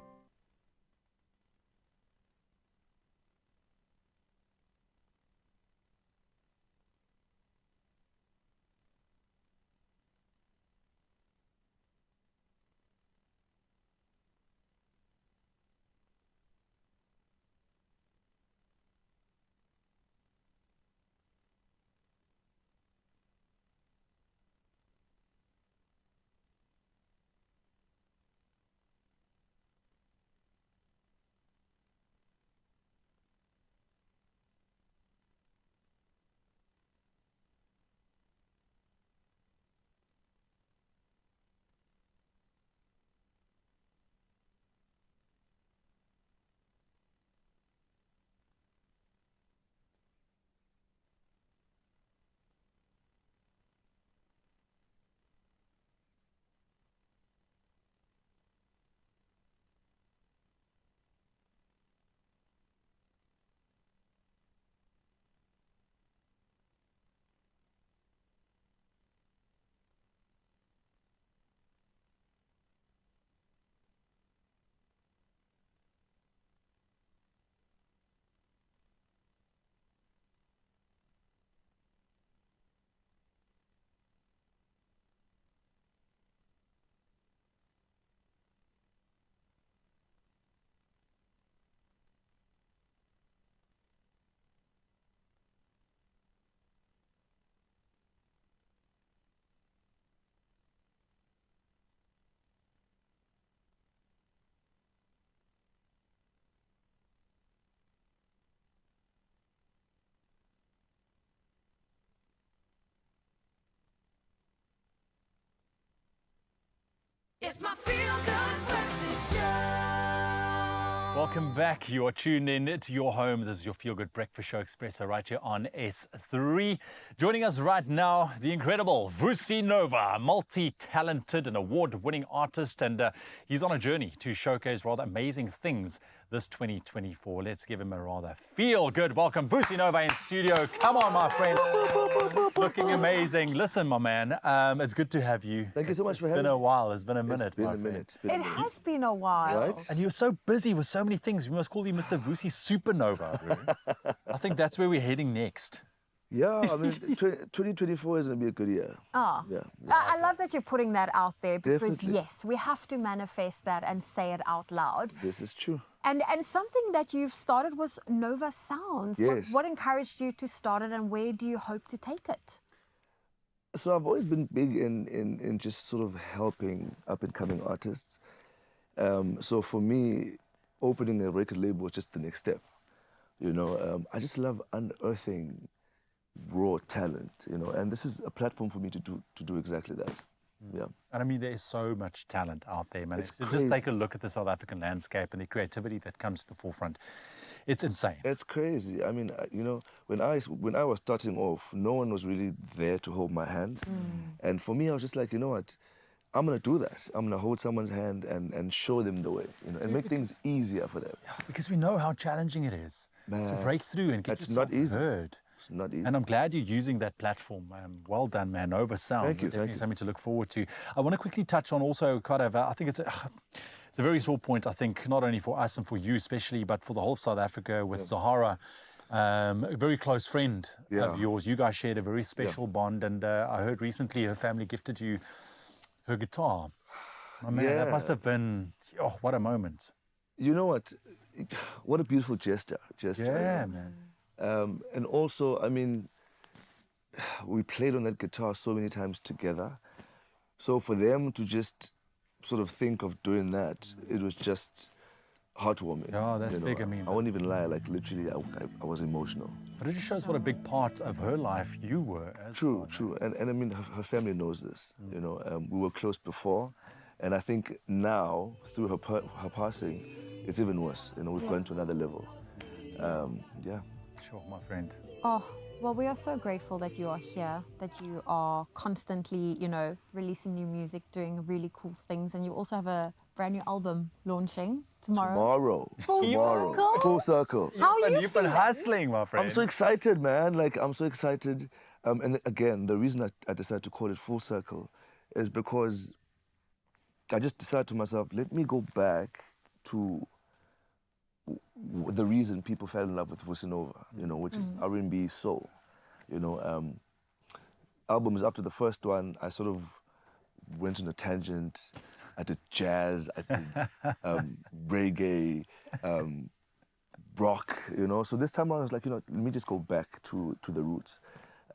It's my feel-good breakfast show. Welcome back. You are tuned in to your home. This is your Feel Good Breakfast Show, Expresso, right here on S3. Joining us right now, the incredible Vusi Nova, multi-talented and award-winning artist, and he's on a journey to showcase rather amazing things this 2024. Let's give him a rather feel-good welcome. Vusi Nova in studio. Come on, my friend. Looking amazing. Listen, my man, it's good to have you. Thank you so much for It's having been a me. while. It's been a minute. It's been a minute. It has been a while. Right? And you're so busy with so many things. We must call you Mr. Vusi Supernova. Really. I think that's where we're heading next. Yeah, I mean, 2024 is going to be a good year. Oh, Yeah. I love that you're putting that out there because, Definitely. yes, we have to manifest that and say it out loud. This is true. And something that you've started was Nova Sounds. Yes. What encouraged you to start it and where do you hope to take it? So I've always been big in just sort of helping up-and-coming artists. So for me, opening a record label was just the next step. You know, I just love unearthing raw talent, you know, and this is a platform for me to do exactly that. Yeah. And I mean, there's so much talent out there, man. It's If you just crazy. take a look at the South African landscape and the creativity that comes to the forefront. It's insane. It's crazy. I mean, you know, when I was starting off, no one was really there to hold my hand. And for me, I was just like, you know what? I'm going to do that. I'm going to hold someone's hand and show them the way, you know, and make things easier for them. Because we know how challenging it is to Man, break through and get it's yourself not easy. heard. It's not easy. And I'm glad you're using that platform. Well done, man. Nova Sounds. Thank you, Definitely thank you. something to look forward to. I want to quickly touch on also kind of, I think it's a very sore point, I think, not only for us and for you especially, but for the whole of South Africa with Zahara, a very close friend of yours. You guys shared a very special bond, and I heard recently her family gifted you her guitar. Oh, man, that must have been, oh, what a moment. You know what? What a beautiful gesture. Yeah, man. And also, I mean, we played on that guitar so many times together. So for them to just sort of think of doing that, it was just heartwarming. Yeah, that's you know. big. I mean, I won't even lie, like literally, I was emotional. But it just shows what a big part of her life you were. True. And I mean, her family knows this. You know, we were close before, and I think now, through her passing, it's even worse. You know, we've gone to another level. Yeah. Sure, my friend. Oh, well, we are so grateful that you are here, that you are constantly, you know, releasing new music, doing really cool things, and you also have a brand new album launching tomorrow. Full circle? Full circle. How are you You've been hustling, my friend. I'm so excited, man. Like, I'm so excited. And again, the reason I decided to call it Full Circle is because I just decided to myself, let me go back to the reason people fell in love with Vusi Nova, you know, which is R&B soul. You know, albums after the first one, I sort of went on a tangent. I did jazz, I did reggae, rock, you know. So this time I was like, you know, let me just go back to the roots.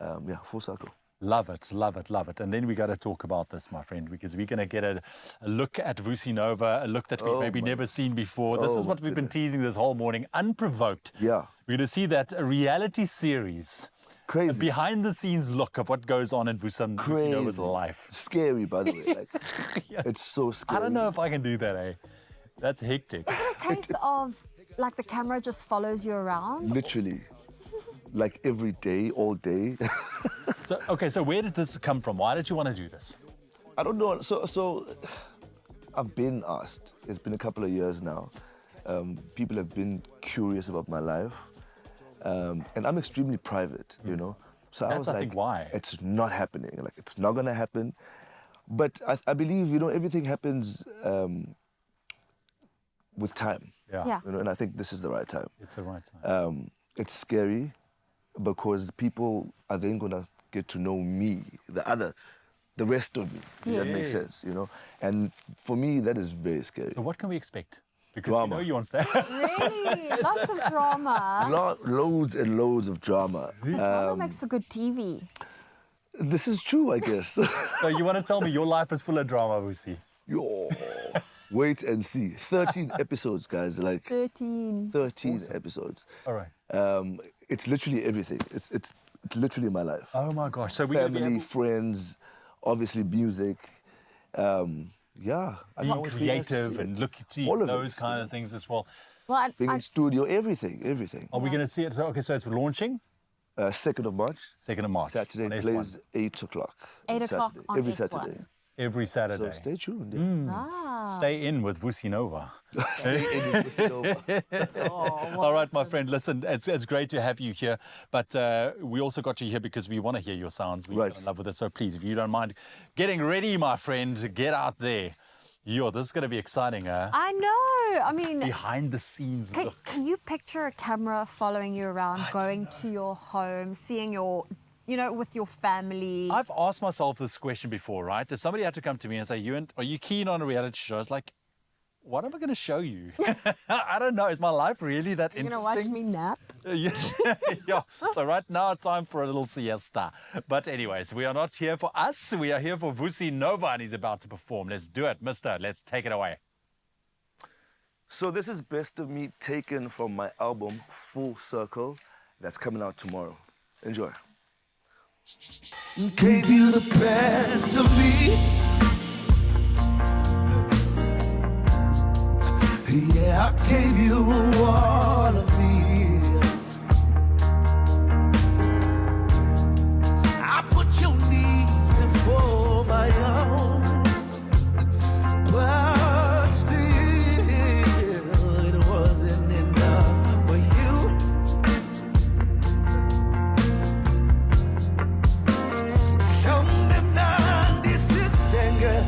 Yeah, Full Circle. Love it, love it, love it. And then we got to talk about this, my friend, because we're going to get a look at Vusi Nova, a look that we've maybe never seen before. This is what we've been teasing this whole morning, unprovoked. Yeah. We're going to see that a reality series. Crazy. A behind-the-scenes look of what goes on in Vusi Nova's life. Scary, by the way. Like, it's so scary. I don't know if I can do that, eh? That's hectic. Is it a case of, like, the camera just follows you around? Literally. Like every day, all day. So, okay, so where did this come from? Why did you want to do this? I don't know. So I've been asked. It's been a couple of years now. People have been curious about my life. And I'm extremely private, you know. So I was like, think, why. It's not happening. Like, it's not going to happen. But I believe, you know, everything happens with time. Yeah. You know, and I think this is the right time. It's the right time. It's scary because people are then going to get to know me, the rest of me, if that makes sense, you know. And for me, that is very scary. So what can we expect? Because Drama. we know you on stage. Really? Lots of drama. Loads and loads of drama. Drama makes for good TV. This is true, I guess. So you want to tell me your life is full of drama, Vusi? Yo, wait and see. 13 episodes, guys. Like 13 episodes. All right. It's literally everything. It's literally my life. Oh my gosh! So we're gonna family, friends, obviously music. Yeah, being creative and look at all of those it. kind of things as well. Well, being in studio, everything. Are we going to see it? So, okay, so it's launching? 2nd of March. 2nd of March. Saturday on plays S1. 8 o'clock. 8 o'clock Saturday. on Every S1. Saturday. Every Saturday. So stay tuned. Stay in with Vusi Nova. Stay in with Vusi Nova. All right, my friend, listen, it's great to have you here, but we also got you here because we want to hear your sounds. We're in love with it, so please, if you don't mind getting ready, my friend, get out there. Yo, this is going to be exciting, huh? I know. I mean, behind the scenes. Can you picture a camera following you around, going to your home, seeing your, you know, with your family? I've asked myself this question before, right? If somebody had to come to me and say, "Ewan, are you keen on a reality show?" I was like, what am I going to show you? I don't know. Is my life really that interesting? You're going to watch me nap? Yeah. So right now it's time for a little siesta. But anyways, we are not here for us. We are here for Vusi Nova, and he's about to perform. Let's do it, mister. Let's take it away. So this is Best of Me taken from my album Full Circle that's coming out tomorrow. Enjoy. Gave you the best of me. Yeah, I gave you all of me. I put your needs before my own, but still it wasn't enough for you. Come now, this is danger.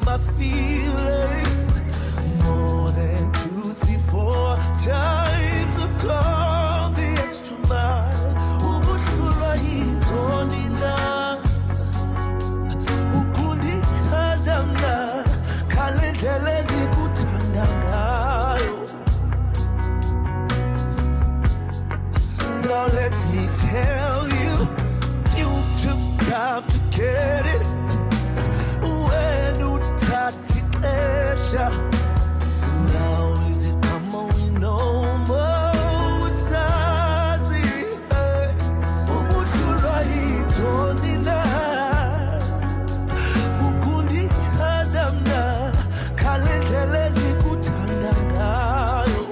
My feelings more than 2, 3, 4 times I've gone the extra mile. Ubushurahitondina ukundithandana kalendlela ngikuthanda ngayo. Now let me tell you, you took time to get it. Now is it come on no more sazi ubushurahitondina ukundithandana kalendlela ngikuthanda ngayo.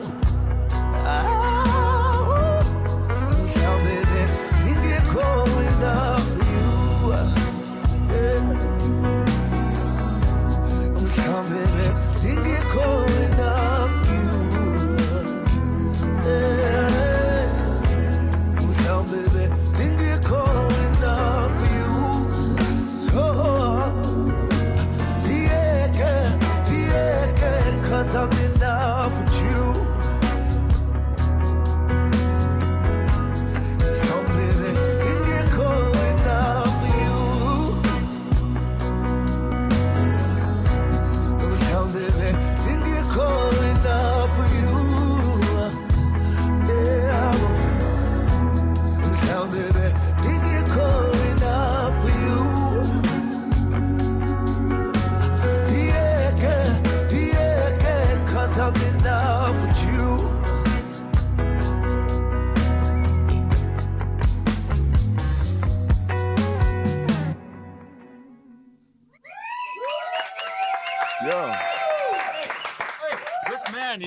Mhlawumbe bengingekho enough for you. Come baby, ding it.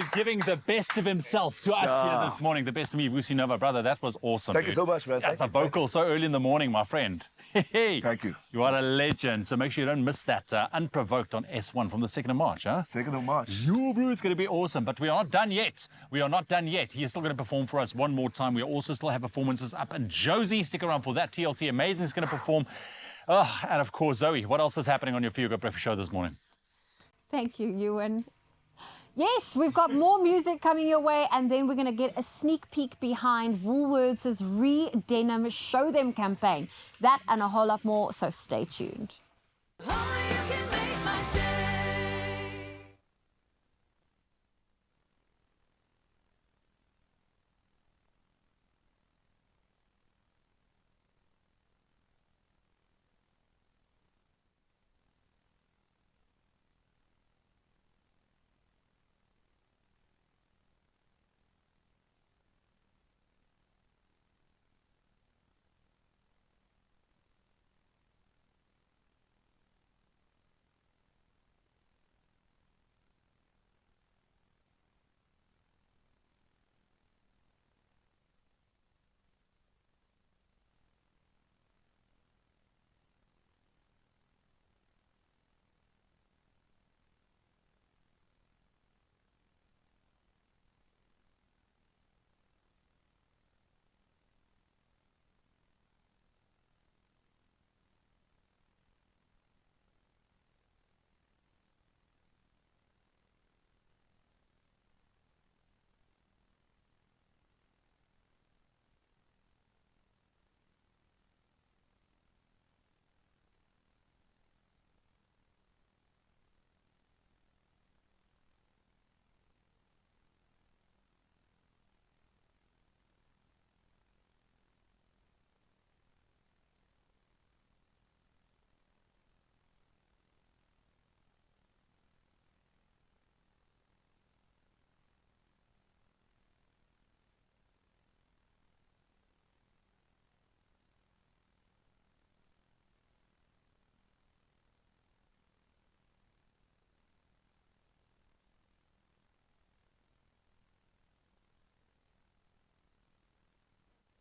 is giving the best of himself to us here this morning. The best of me, Vusi Nova, brother. That was awesome. Thank you so much, man. That's the vocal so early in the morning, my friend. Hey, thank you. You are a legend. So make sure you don't miss that Unprovoked on S1 from the 2nd of March. 2nd of March. Your bro, it's going to be awesome. But we are not done yet. We are not done yet. He is still going to perform for us one more time. We also still have performances up. And Josie, stick around for that. TLT Amazing is going to perform. And of course, Zoe, what else is happening on your Feel Good Breakfast show this morning? Thank you, Ewan. Yes, we've got more music coming your way, and then we're going to get a sneak peek behind Woolworths' Re-Denim Show Them campaign. That and a whole lot more, so stay tuned.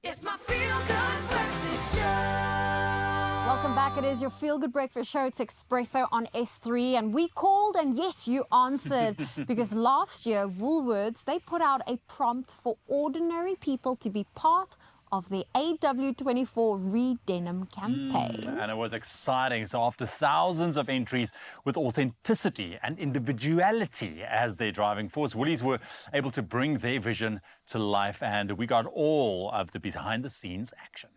It's my Feel Good Breakfast Show. Welcome back. It is your Feel Good Breakfast show. It's Expresso on S3. And we called, and yes, you answered. Because last year, Woolworths, they put out a prompt for ordinary people to be part of the AW24 Re-Denim campaign. And it was exciting. So after thousands of entries with authenticity and individuality as their driving force, Woolies were able to bring their vision to life, and we got all of the behind-the-scenes action.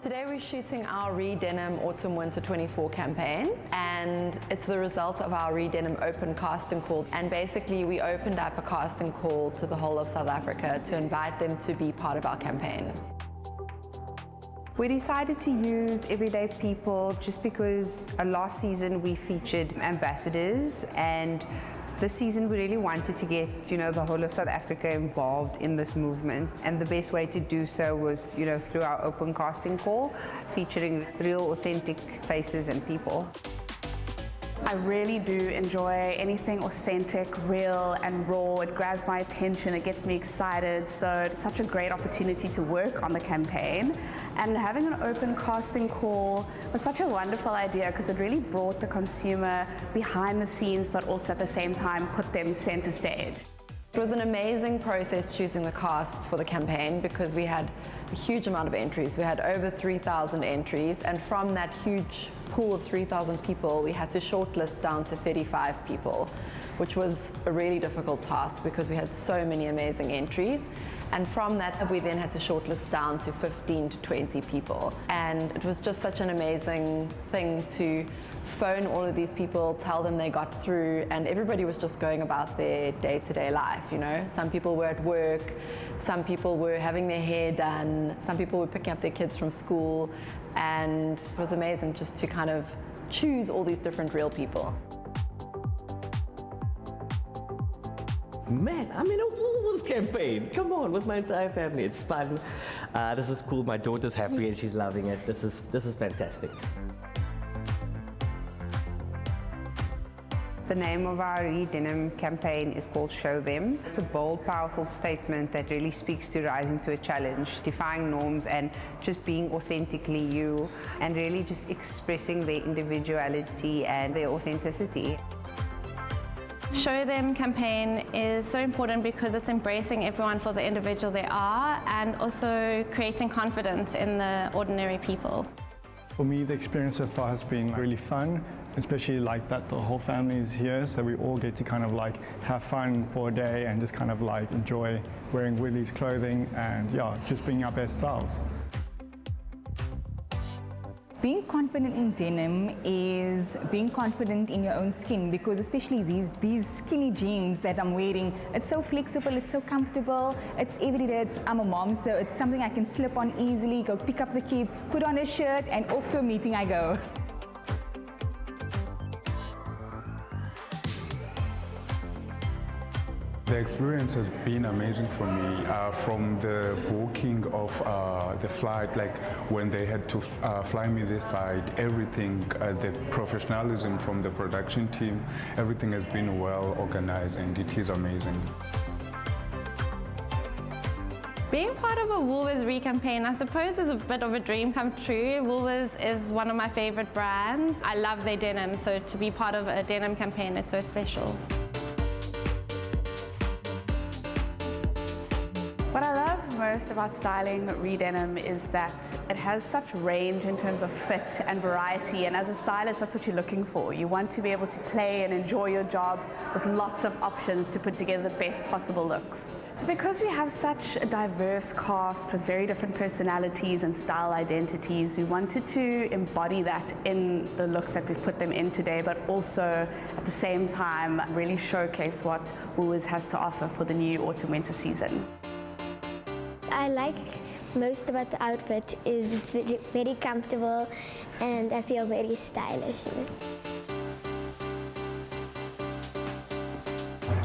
Today we're shooting our Re-Denim Autumn Winter 24 campaign, and it's the result of our Re-Denim open casting call. And basically we opened up a casting call to the whole of South Africa to invite them to be part of our campaign. We decided to use everyday people just because last season we featured ambassadors, and this season we really wanted to get, the whole of South Africa involved in this movement. And the best way to do so was, through our open casting call, featuring real authentic faces and people. I really do enjoy anything authentic, real and raw. It grabs my attention, it gets me excited. So it's such a great opportunity to work on the campaign. And having an open casting call was such a wonderful idea because it really brought the consumer behind the scenes, but also at the same time put them center stage. It was an amazing process choosing the cast for the campaign because we had a huge amount of entries. We had over 3,000 entries, and from that huge pool of 3,000 people, we had to shortlist down to 35 people, which was a really difficult task because we had so many amazing entries. And from that, we then had to shortlist down to 15 to 20 people. And it was just such an amazing thing to phone all of these people, tell them they got through, and everybody was just going about their day-to-day life, Some people were at work, some people were having their hair done, some people were picking up their kids from school, and it was amazing just to kind of choose all these different real people. man, I'm in a Woolworths campaign. Come on, with my entire family. It's fun. This is cool. My daughter's happy and she's loving it. This is fantastic. The name of our Re-Denim campaign is called Show Them. It's a bold, powerful statement that really speaks to rising to a challenge, defying norms and just being authentically you, and really just expressing their individuality and their authenticity. Show Them campaign is so important because it's embracing everyone for the individual they are and also creating confidence in the ordinary people. For me, the experience so far has been really fun, especially like that the whole family is here, so we all get to kind of like have fun for a day and just kind of like enjoy wearing Willie's clothing and yeah, just being our best selves. Being confident in denim is being confident in your own skin, because especially these skinny jeans that I'm wearing, it's so flexible, it's so comfortable, it's everyday. I'm a mom, so it's something I can slip on easily, go pick up the kids, put on a shirt, and off to a meeting I go. The experience has been amazing for me, from the booking of the flight, like when they had to fly me this side, everything, the professionalism from the production team, everything has been well organized and it is amazing. Being part of a Woolworths Re-campaign, I suppose, is a bit of a dream come true. Woolworths is one of my favorite brands. I love their denim, so to be part of a denim campaign is so special. What I love most about styling Re-Denim is that it has such range in terms of fit and variety, and as a stylist that's what you're looking for. You want to be able to play and enjoy your job with lots of options to put together the best possible looks. So because we have such a diverse cast with very different personalities and style identities, we wanted to embody that in the looks that we've put them in today, but also at the same time really showcase what Woolworths has to offer for the new autumn-winter season. I like most about the outfit is it's very comfortable and I feel very stylish in it.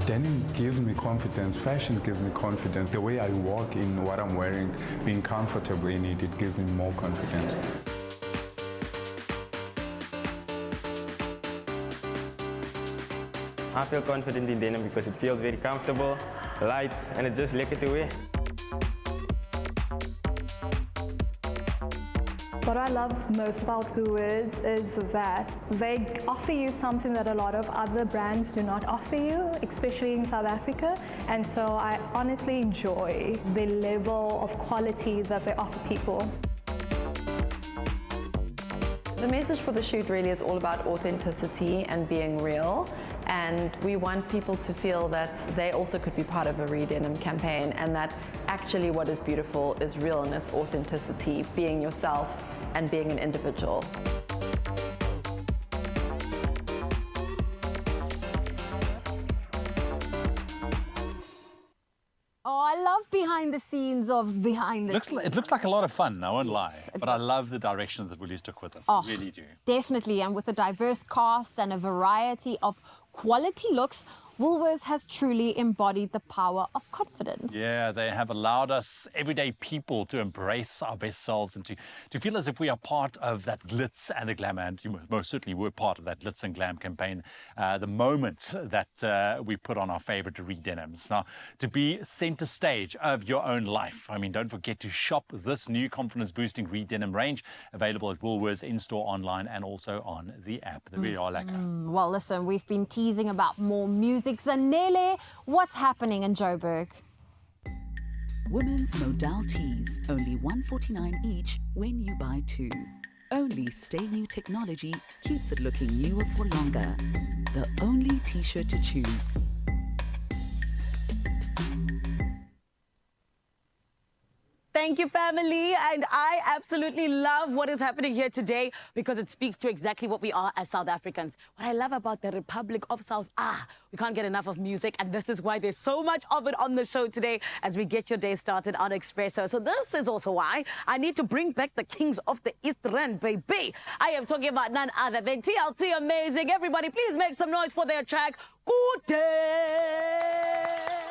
Denim gives me confidence, fashion gives me confidence. The way I walk in what I'm wearing, being comfortable in it, it gives me more confidence. I feel confident in denim because it feels very comfortable, light, and it's just lekker to wear. What I love most about Woolworths is that they offer you something that a lot of other brands do not offer you, especially in South Africa. And so I honestly enjoy the level of quality that they offer people. The message for the shoot really is all about authenticity and being real. And we want people to feel that they also could be part of a Re-Denim campaign, and that actually what is beautiful is realness, authenticity, being yourself and being an individual. Oh, I love behind the scenes of behind the scenes. It looks like a lot of fun, I won't lie. But I love the direction that Woolies took with us. Oh, really do. Definitely, and with a diverse cast and a variety of quality looks, Woolworths has truly embodied the power of confidence. Yeah, they have allowed us, everyday people, to embrace our best selves and to feel as if we are part of that glitz and the glamour. And you most certainly were part of that glitz and glam campaign the moment that we put on our favorite Re-Denims. Now, to be center stage of your own life, I mean, don't forget to shop this new confidence-boosting Re-Denim range, available at Woolworths in-store, online, and also on the app. The really are lekker. Well, listen, we've been teasing about more music. Zanele, what's happening in Joburg? Women's Modal tees, only $149 each when you buy two. Only Stay New technology keeps it looking newer for longer. The only t-shirt to choose. Thank you, family. And I absolutely love what is happening here today because it speaks to exactly what we are as South Africans. What I love about the Republic of South, we can't get enough of music, and this is why there's so much of it on the show today as we get your day started on Expresso. So this is also why I need to bring back the kings of the East Rand, baby. I am talking about none other than TLT Amazing. Everybody, please make some noise for their track, Good Day.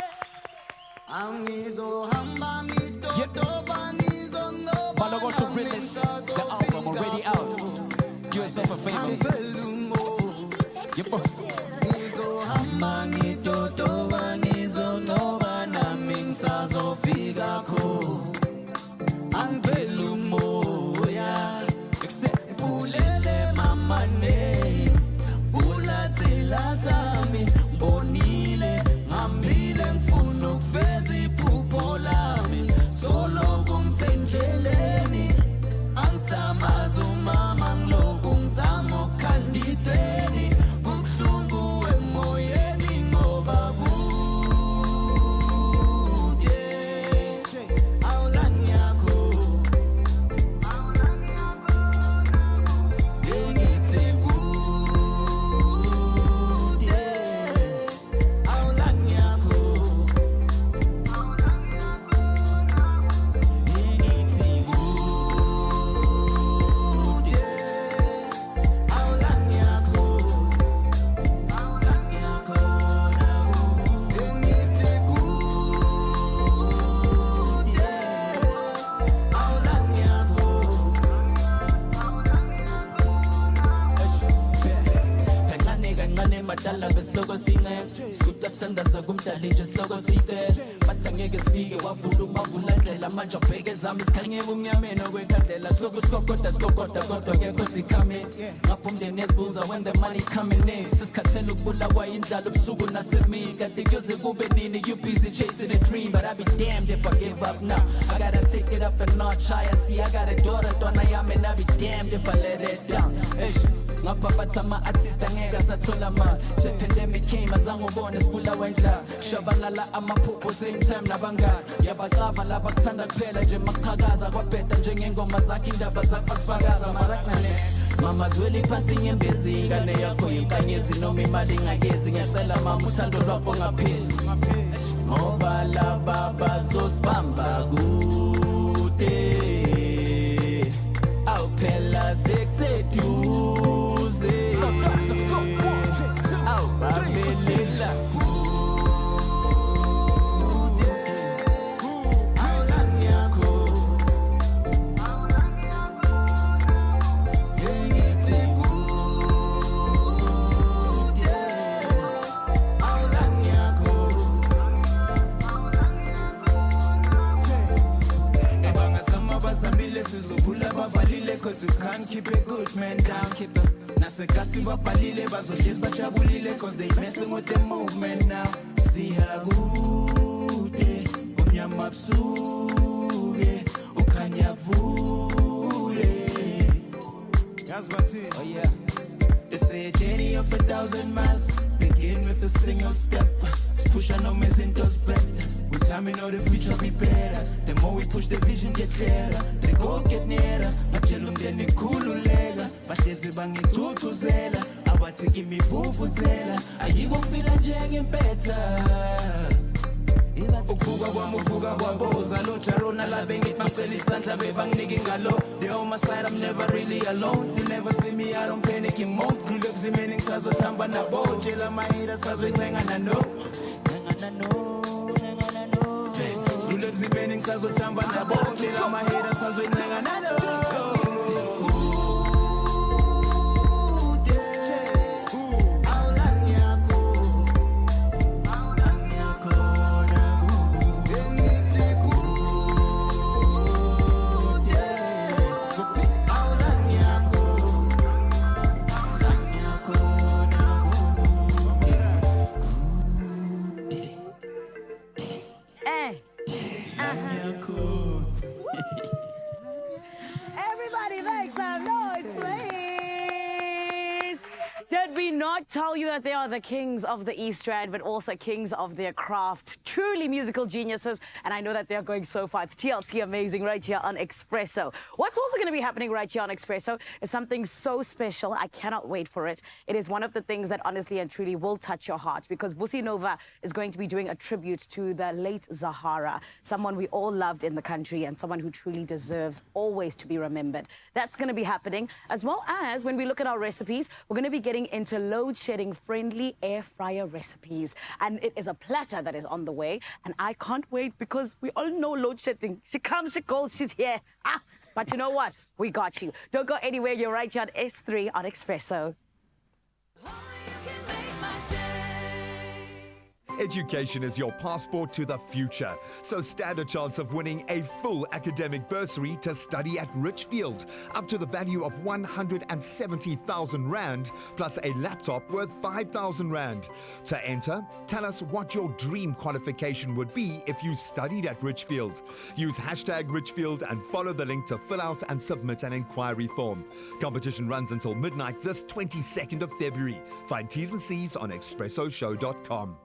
Malogosho Realist, the album already out. Do yourself a favor. Madala besloko singe Skuta sandaza kumdali nje sloko side Mathangeke sifike wavula ndlela manje ubheke zami sikhanye umnyameni okwekhandlela sloko sikokota kodwa ke kozi coming ngapha umndeni esibuza when the money coming in sisikhathela ukubulawa indlala ubusuku nasemini kade kuyoze kube nini you busy chasing a dream but I be damned if I give up now I gotta take it up a notch higher see I got a daughter dona yami and I be damned if I let it down ngapha bathi ama-artist angeke asathola mali nje pandemic came azange ubone sibula wendla shabalala amaphupho same time nabangani yabaqava laba kuthanda kuphela nje makuqhakaza kwabheda njengengoma zakhe indaba zakho asifakaza maraknane mama zweli phansi nyembezi ingane yakho yinkanyezi noma imali ingakezi ngiyacela mama uthando lwakho ngapheli ngoba laba bazosibamba kude awuphela sekuseduze awubabelela cause you can't keep a good man down. Nasekasi babalile bazohlezi bajabulile cause they messing with the movement now. Siyakude umnyama busuke ukhanya kuvule. That's what it is. Oh yeah. They say a journey of 1,000 miles begin with a single step. Push on no messing those better. With time we know the future be better. The more we push the vision get clearer. The goal get nearer. Majelum deni kululega. Bahlezi bangithuthuzela. Abathi kimi vuvuzela. Ayiko ngifila njengempetha. Ukuvuka kwami uvuka kwaboza lo jarona la bengit mangcela isandla bebanginike ingalo. They on my side I'm never really alone. You never see me I don't panic in mode. Kulokhu zimeni ngisazothamba nabo. Tshela my haters sazoyincenga nano. Kulokhu zimeni ngisazothamba nabo. Tshela my haters sazoyincenga nano. Everybody make some noise, please. Did we not tell you that they are the kings of the East Rand, but also kings of their craft? Truly musical geniuses, and I know that they're going so far. It's TLT Amazing right here on Expresso. What's also going to be happening right here on Expresso is something so special. I cannot wait for it. It is one of the things that honestly and truly will touch your heart because Vusi Nova is going to be doing a tribute to the late Zahara, someone we all loved in the country and someone who truly deserves always to be remembered. That's going to be happening, as well as when we look at our recipes, we're going to be getting into load-shedding friendly air fryer recipes. And it is a platter that is on the way. And I can't wait because we all know load shedding. She comes, she goes, she's here. But you know what? We got you. Don't go anywhere. You're right here on S3 on Expresso. Education is your passport to the future, so stand a chance of winning a full academic bursary to study at Richfield, up to the value of 170,000 Rand, plus a laptop worth 5,000 Rand. To enter, tell us what your dream qualification would be if you studied at Richfield. Use hashtag Richfield and follow the link to fill out and submit an inquiry form. Competition runs until midnight this 22nd of February. Find T's and C's on expressoshow.com.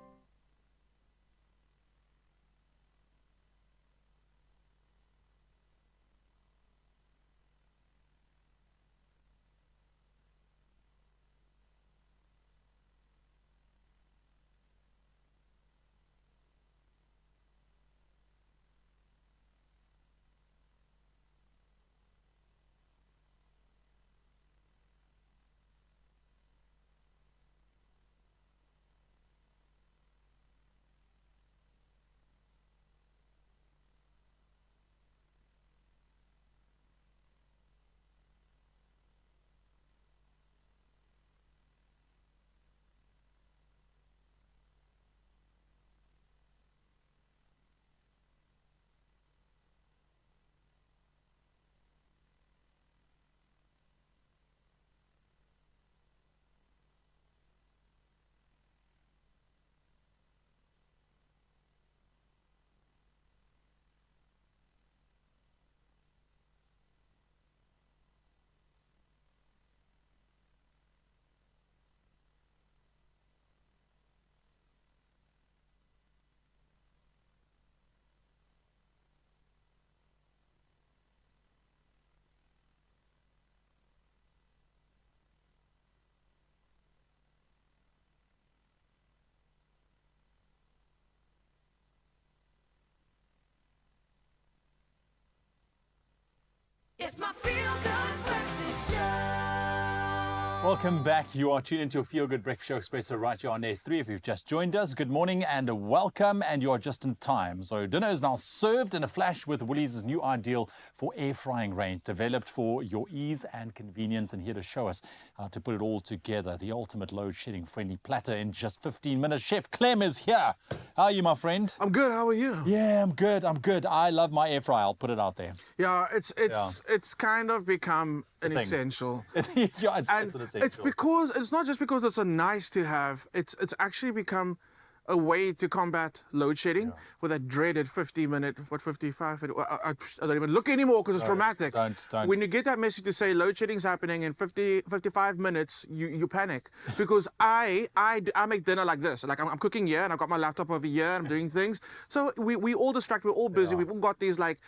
It's my feel-good breakfast show. Welcome back. You are tuned into your Feel Good Breakfast Show Expresso right here on S3. If you've just joined us, good morning and welcome, and you are just in time. So dinner is now served in a flash with Woolies' new ideal for air frying range, developed for your ease and convenience, and here to show us how to put it all together. The ultimate load-shedding friendly platter in just 15 minutes. Chef Clem is here. How are you, my friend? I'm good. How are you? Yeah, I'm good. I love my air fryer. I'll put it out there. Yeah, it's kind of become an essential. Yeah, it's an essential. It's not just because it's a nice to have. It's actually become a way to combat load shedding with that dreaded 50-minute, 55. I don't even look anymore because it's traumatic. Don't. When you get that message to say load shedding's happening in 55 minutes, you panic because I make dinner like this. Like I'm cooking here and I've got my laptop over here and I'm doing things. So we all distract. We're all busy. We've all got these like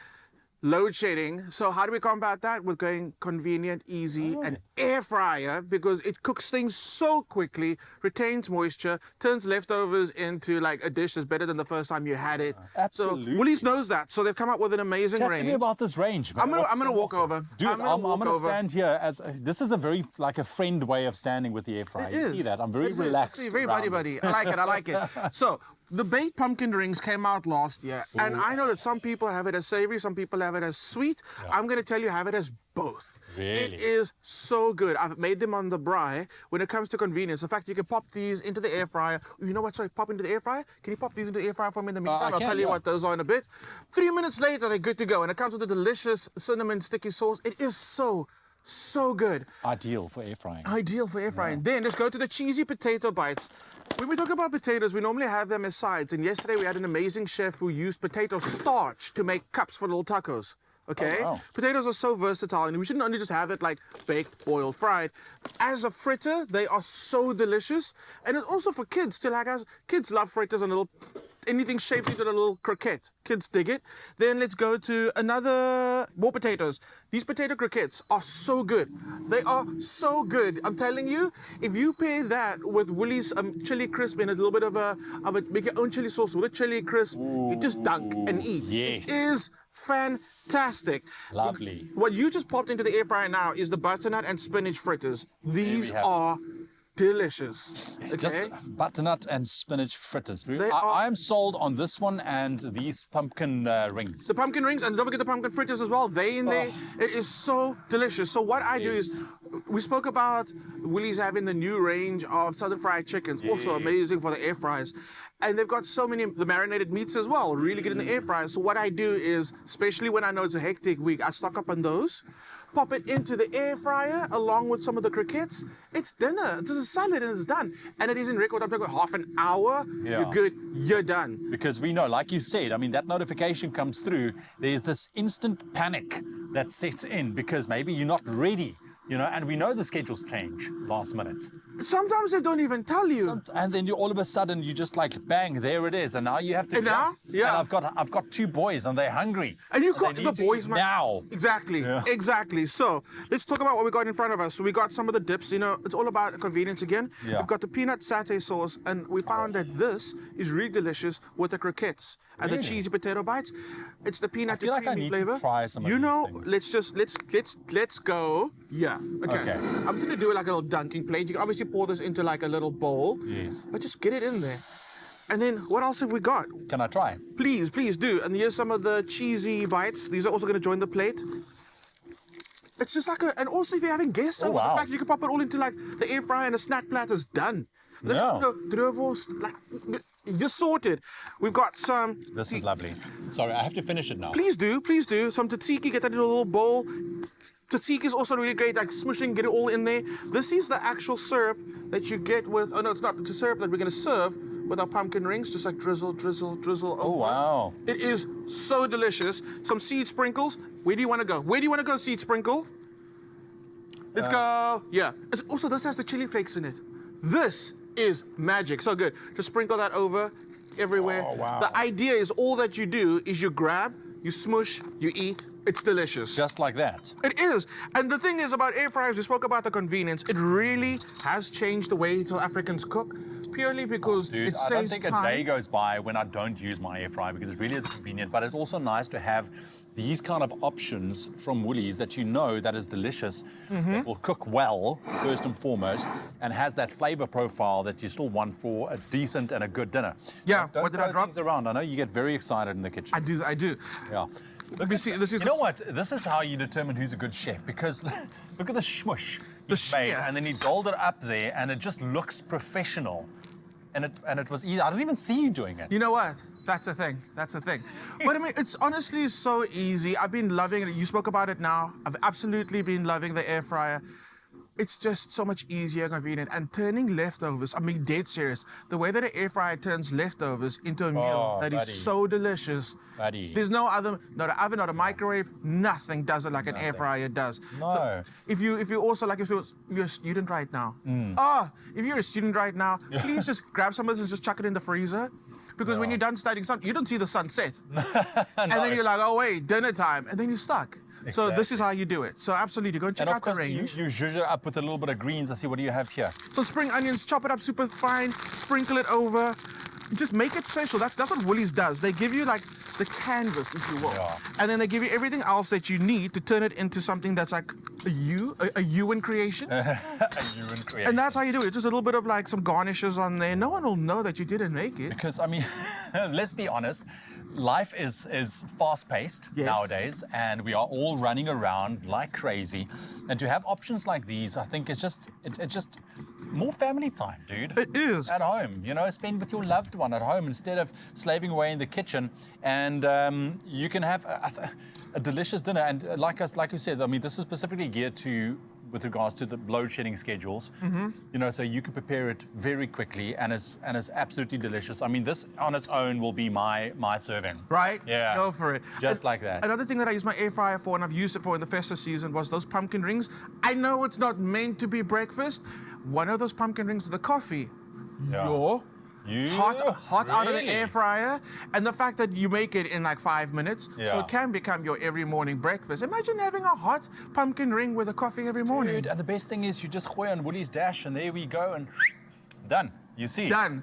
load shedding. So how do we combat that? With going convenient, easy, and air fryer, because it cooks things so quickly, retains moisture, turns leftovers into like a dish that's better than the first time you had it. Absolutely. So Woolies knows that. So they've come up with an amazing range. Chat to me about this range, man. I'm gonna walk over. Dude, I'm gonna stand here as this is a very like a friend way of standing with the air fryer. You see that? I'm very relaxed. See, very buddy. I like it. So the baked pumpkin rings came out last year, and I know that some people have it as savory, some people have it as sweet. I'm going to tell you, have it as both. Really? It is so good. I've made them on the braai. When it comes to convenience, in fact, you can pop these into the air fryer. You know what? Sorry, pop into the air fryer. Can you pop these into the air fryer for me in the meantime? I'll tell you what those are in a bit. 3 minutes later, they're good to go, and it comes with a delicious cinnamon sticky sauce. It is so good. Ideal for air frying. Ideal for air frying. Then let's go to the cheesy potato bites. When we talk about potatoes, we normally have them as sides. And yesterday we had an amazing chef who used potato starch to make cups for little tacos. Okay? Oh, wow. Potatoes are so versatile, and we shouldn't only just have it like baked, boiled, fried. As a fritter, they are so delicious. And it's also for kids to like, kids love fritters and anything shaped into a little croquette. Kids dig it. Then let's go to more potatoes. These potato croquettes are so good. They are so good. I'm telling you, if you pair that with Woolies chili crisp in a little bit of a make your own chili sauce with a chili crisp, you just dunk and eat. Yes. It is fantastic. Lovely. What you just popped into the air fryer now is the butternut and spinach fritters. These are delicious. It's just butternut and spinach fritters. They I am sold on this one and these pumpkin rings. The pumpkin rings, and don't forget the pumpkin fritters as well. They in there, it is so delicious. So what I do is, we spoke about Woolies having the new range of southern fried chickens, also amazing for the air fryers. And they've got so many, the marinated meats as well, really good in the air fryer. So what I do is, especially when I know it's a hectic week, I stock up on those, pop it into the air fryer along with some of the croquettes. It's dinner. It's a salad and it's done. And it is in record time, half an hour. Yeah. You're good. You're done. Because we know, like you said, I mean, that notification comes through. There's this instant panic that sets in because maybe you're not ready. You know, and we know the schedules change last minute. Sometimes they don't even tell you. And then all of a sudden you just like, bang, there it is. And now you have to. And now? Yeah. And I've got 2 boys and they're hungry. And you got the boys now. Exactly. Exactly. So let's talk about what we got in front of us. So we got some of the dips. You know, it's all about convenience again. Yeah. We've got the peanut satay sauce, and we found that this is really delicious with the croquettes and the cheesy potato bites. It's the peanut I feel like I need flavor. to try some of you these know, things. let's go. Yeah. Okay. I'm just gonna do like a little dunking plate. You can obviously pour this into like a little bowl. Yes. But just get it in there. And then what else have we got? Can I try? Please do. And here's some of the cheesy bites. These are also going to join the plate. It's just like and also if you're having guests, the fact you can pop it all into like the air fryer and a snack platter's done. Like, you're sorted. We've got some. This is lovely. Sorry, I have to finish it now. Please do. Some tzatziki, get that in a little bowl. Tzatziki is also really great, like smushing, get it all in there. This is the actual syrup that you get with, oh no, it's not, it's a syrup that we're gonna serve with our pumpkin rings, just like drizzle, drizzle, drizzle. Oh, wow. It is so delicious. Some seed sprinkles. Where do you wanna go? Where do you wanna go, seed sprinkle? Let's go. Yeah. Also, this has the chili flakes in it. This is magic. So good. Just sprinkle that over everywhere. Oh, wow. The idea is all that you do is you grab, you smush, you eat. It's delicious. Just like that. It is. And the thing is about air fryers, we spoke about the convenience. It really has changed the way South Africans cook, purely because it saves time. I don't think a day goes by when I don't use my air fryer because it really is convenient. But it's also nice to have these kind of options from Woolies that you know that is delicious, that will cook well, first and foremost, and has that flavor profile that you still want for a decent and a good dinner. Yeah, Don't what did I throw drop? things around. I know you get very excited in the kitchen. I do. Yeah. Let me see. This is. You know what? This is how you determine who's a good chef because look at the smush he made, and then he dolled it up there, and it just looks professional. And it was easy. I didn't even see you doing it. You know what? That's a thing. That's a thing. But I mean, it's honestly so easy. I've been loving it. You spoke about it now. I've absolutely been loving the air fryer. It's just so much easier, convenient, and turning leftovers. I mean, dead serious. The way that an air fryer turns leftovers into a meal that is so delicious. There's no other, not an oven, not a microwave. Nothing does it like an air fryer does. No. So if you're also like if you're a student right now. If you're a student right now, please just grab some of this and just chuck it in the freezer. Because when you're done studying something, you don't see the sun set. And then you're like, oh wait, dinner time, and then you're stuck. So this is how you do it. So absolutely, go and check out the range. You zhuzh it up with a little bit of greens. I see, what do you have here? So spring onions, chop it up super fine, sprinkle it over. Just make it special. That's what Woolies does. They give you like the canvas, if you will. And then they give you everything else that you need to turn it into something that's like a you in creation. A you in creation. And that's how you do it. Just a little bit of like some garnishes on there. No one will know that you didn't make it. Because, I mean, let's be honest, life is fast-paced nowadays, and we are all running around like crazy. And to have options like these, I think it's just more family time, dude. It is. At home, you know, spend with your loved one at home instead of slaving away in the kitchen. And you can have a delicious dinner. And like you said, I mean, this is specifically geared to with regards to the load shedding schedules. You know, so you can prepare it very quickly, and it's absolutely delicious. I mean, this on its own will be my serving. Right? Yeah. Go for it. Just like that. Another thing that I use my air fryer for, and I've used it for in the festive season, was those pumpkin rings. I know it's not meant to be breakfast. One of those pumpkin rings with a coffee. Hot out of the air fryer, and the fact that you make it in like 5 minutes, so it can become your every morning breakfast. Imagine having a hot pumpkin ring with a coffee every morning. Dude, and the best thing is you just gooi on Woolies Dash, and there we go, and done. You see. Done.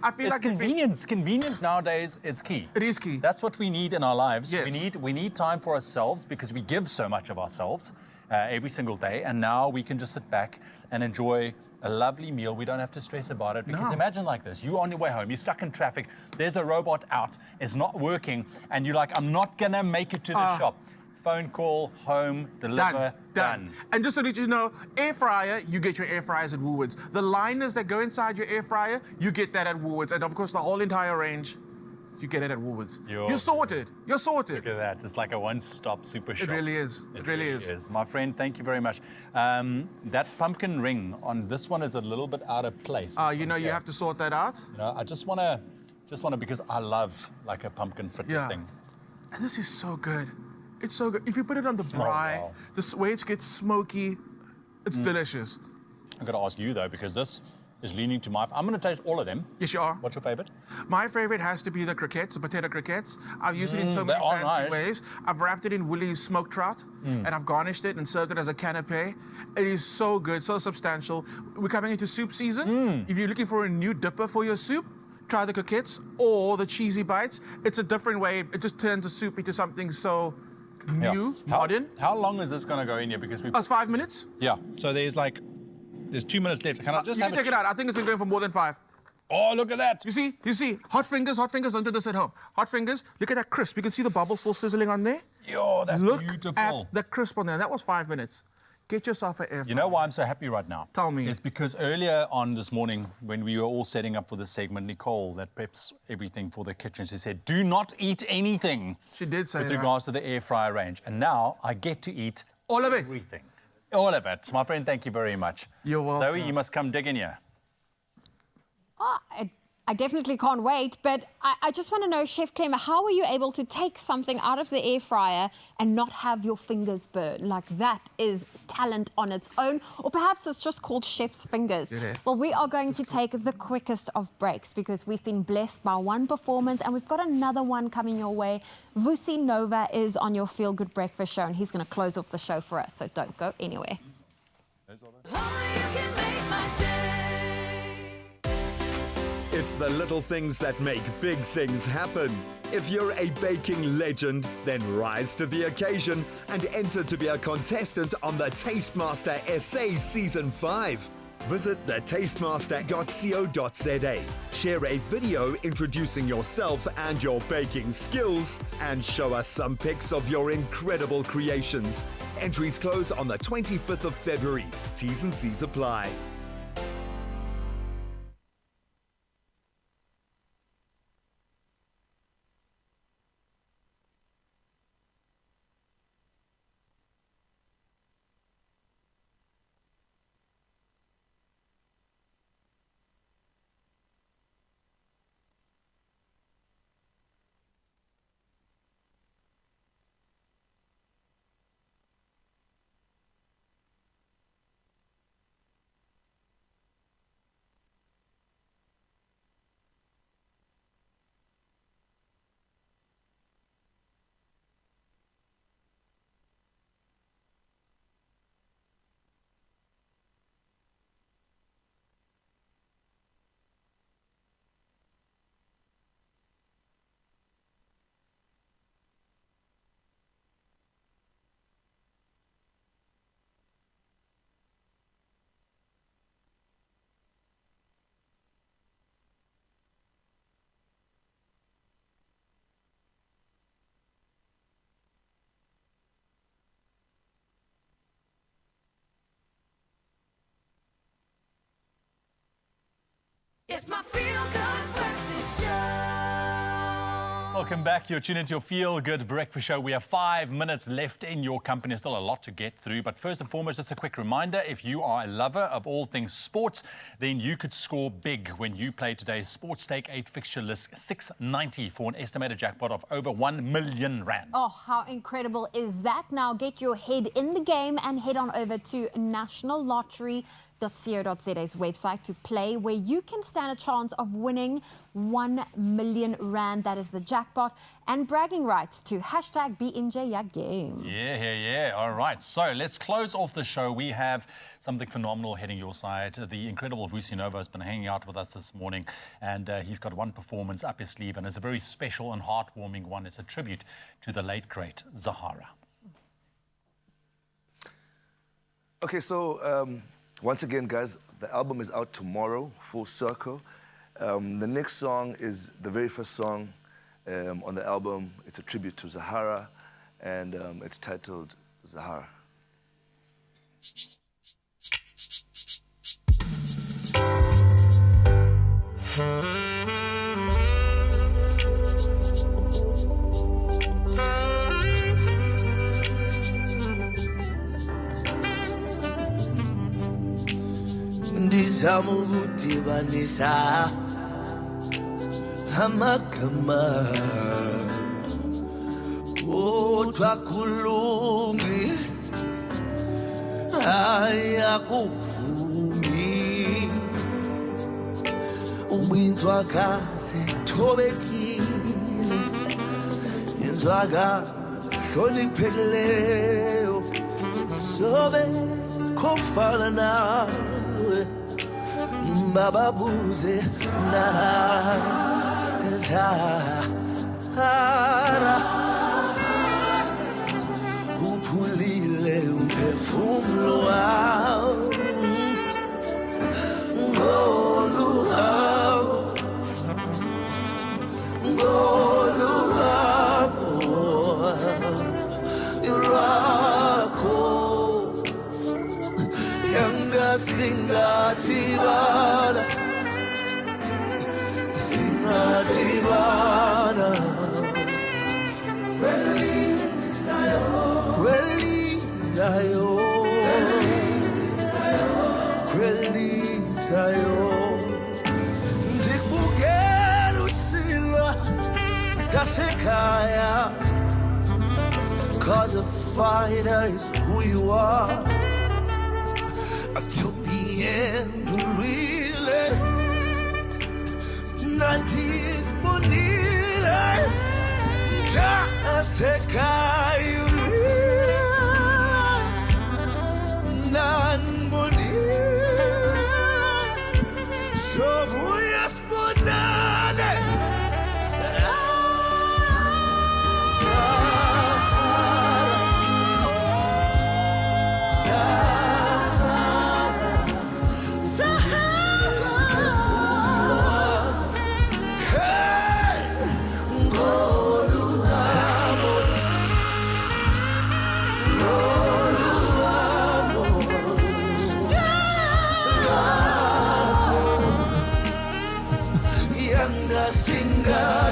I feel it's like convenience. Convenience nowadays, it's key. It is key. That's what we need in our lives. Yes. We need time for ourselves because we give so much of ourselves every single day. And now we can just sit back and enjoy a lovely meal. We don't have to stress about it because imagine like this. You're on your way home. You're stuck in traffic. There's a robot out. It's not working. And you're like, I'm not going to make it to the shop. Phone call, home, deliver, done. And just so that you know, air fryer, you get your air fryers at Woolworths. The liners that go inside your air fryer, you get that at Woolworths. And of course, the whole entire range, you get it at Woolworths. You're sorted. You're sorted. Look at that. It's like a one-stop super shop. It really is. It really is. My friend, thank you very much. That pumpkin ring on this one is a little bit out of place. You know, you have to sort that out. You know, I just want to, because I love like a pumpkin fritter thing. And this is so good. It's so good. If you put it on the braai, the way it gets smoky, it's delicious. I've got to ask you though, because this is leaning to my... I'm going to taste all of them. Yes, you are. What's your favorite? My favorite has to be the croquettes, the potato croquettes. I've used it in so many fancy ways. I've wrapped it in Woolies smoked trout, and I've garnished it and served it as a canapé. It is so good, so substantial. We're coming into soup season. If you're looking for a new dipper for your soup, try the croquettes or the cheesy bites. It's a different way. It just turns a soup into something so new, modern. How long is this going to go in here? Because it's 5 minutes. Yeah. So there's 2 minutes left. Can I just you can take it out. I think it's been going for more than 5. Oh, look at that. You see, hot fingers, don't do this at home. Hot fingers, look at that crisp. You can see the bubbles still sizzling on there. Yo, that's beautiful. Look at the crisp on there. That was 5 minutes. Get yourself an air fryer. You know why I'm so happy right now? Tell me. It's because earlier on this morning, when we were all setting up for this segment, Nicole, that preps everything for the kitchen, she said, do not eat anything. She did say with that. regards to the air fryer range. And now I get to eat all of it. Everything. All of it. My friend, thank you very much. You're welcome. Zoe, you must come dig in here. I definitely can't wait, but I just want to know, Chef Clem, how are you able to take something out of the air fryer and not have your fingers burn? Like, that is talent on its own. Or perhaps it's just called chef's fingers. Well, we are going to take the quickest of breaks because we've been blessed by one performance and we've got another one coming your way. Vusi Nova is on your Feel Good Breakfast show and he's going to close off the show for us, so don't go anywhere. It's the little things that make big things happen. If you're a baking legend, then rise to the occasion and enter to be a contestant on the Tastemaster SA Season 5. Visit thetastemaster.co.za. Share a video introducing yourself and your baking skills and show us some pics of your incredible creations. Entries close on the 25th of February. T's and C's apply. It's my Feel Good Breakfast Show. Welcome back. You're tuned into your Feel Good Breakfast Show. We have 5 minutes left in your company. Still a lot to get through. But first and foremost, just a quick reminder, if you are a lover of all things sports, then you could score big when you play today's Sports Stake 8 fixture list 690 for an estimated jackpot of over 1 million rand. Oh, how incredible is that? Now get your head in the game and head on over to nationallottery.co.za .co.za's website to play, where you can stand a chance of winning 1 million rand. That is the jackpot, and bragging rights to hashtag #BNJYagame. Yeah. All right. So let's close off the show. We have something phenomenal heading your side. The incredible Vusi Nova has been hanging out with us this morning, and he's got one performance up his sleeve, and it's a very special and heartwarming one. It's a tribute to the late, great Zahara. Okay, so once again, guys, the album is out tomorrow, Full Circle. The next song is the very first song on the album. It's a tribute to Zahara, and it's titled Zahara. Ndizama ukudibanisa amagama kodwa kulungi ayakuvumi ubinzwakazi thobekile inzwakazi hloniphekeleyo sobe khofana nawe bababuze na Zahara uphulile umphefumulo wami ngoluhabo irakho yangasingatibala singatibala kwelizayo ndikubukela usilwa ngasekhaya, 'cause a fighter is who you are until the end, really. Natibonile ngasekhaya, nanbonile sobuya sibonane.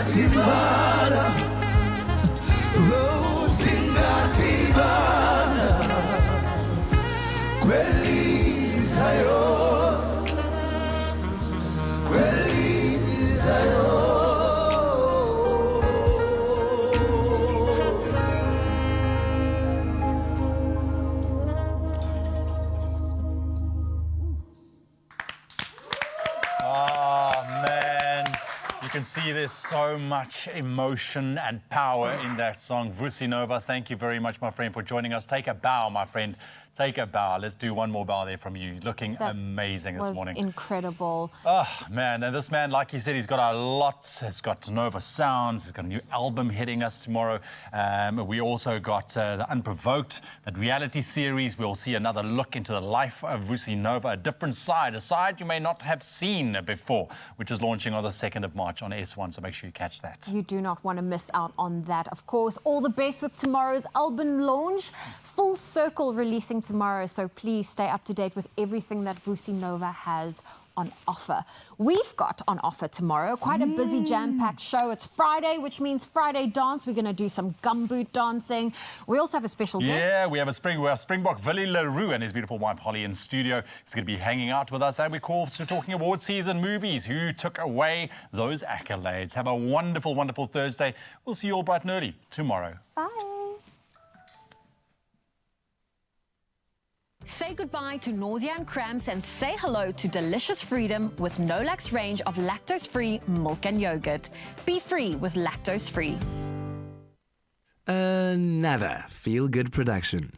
Singatibala, oh singatibala, kwelizayo, kwelizayo. You can see there's so much emotion and power in that song. Vusi Nova, thank you very much, my friend, for joining us. Take a bow, my friend. Take a bow. Let's do one more bow there from you. Looking amazing this morning. Incredible. Oh, man. And this man, like he said, he's got a lot. He's got Nova Sounds. He's got a new album hitting us tomorrow. We also got The Unprovoked, that reality series. We'll see another look into the life of Vusi Nova, a different side, a side you may not have seen before, which is launching on the 2nd of March on S1. So make sure you catch that. You do not want to miss out on that. Of course, all the best with tomorrow's album launch. Full Circle releasing tomorrow, so please stay up to date with everything that Vusi Nova has on offer. We've got on offer tomorrow quite a busy jam-packed show. It's Friday, which means Friday dance. We're going to do some gumboot dancing. We also have a special guest. Yeah, we have Springbok Willie LaRue and his beautiful wife Holly in studio. He's going to be hanging out with us, and we're also talking award season movies. Who took away those accolades? Have a wonderful, wonderful Thursday. We'll see you all bright and early tomorrow. Bye. Say goodbye to nausea and cramps and say hello to delicious freedom with Nolax range of lactose-free milk and yogurt. Be free with lactose-free. Another feel-good production.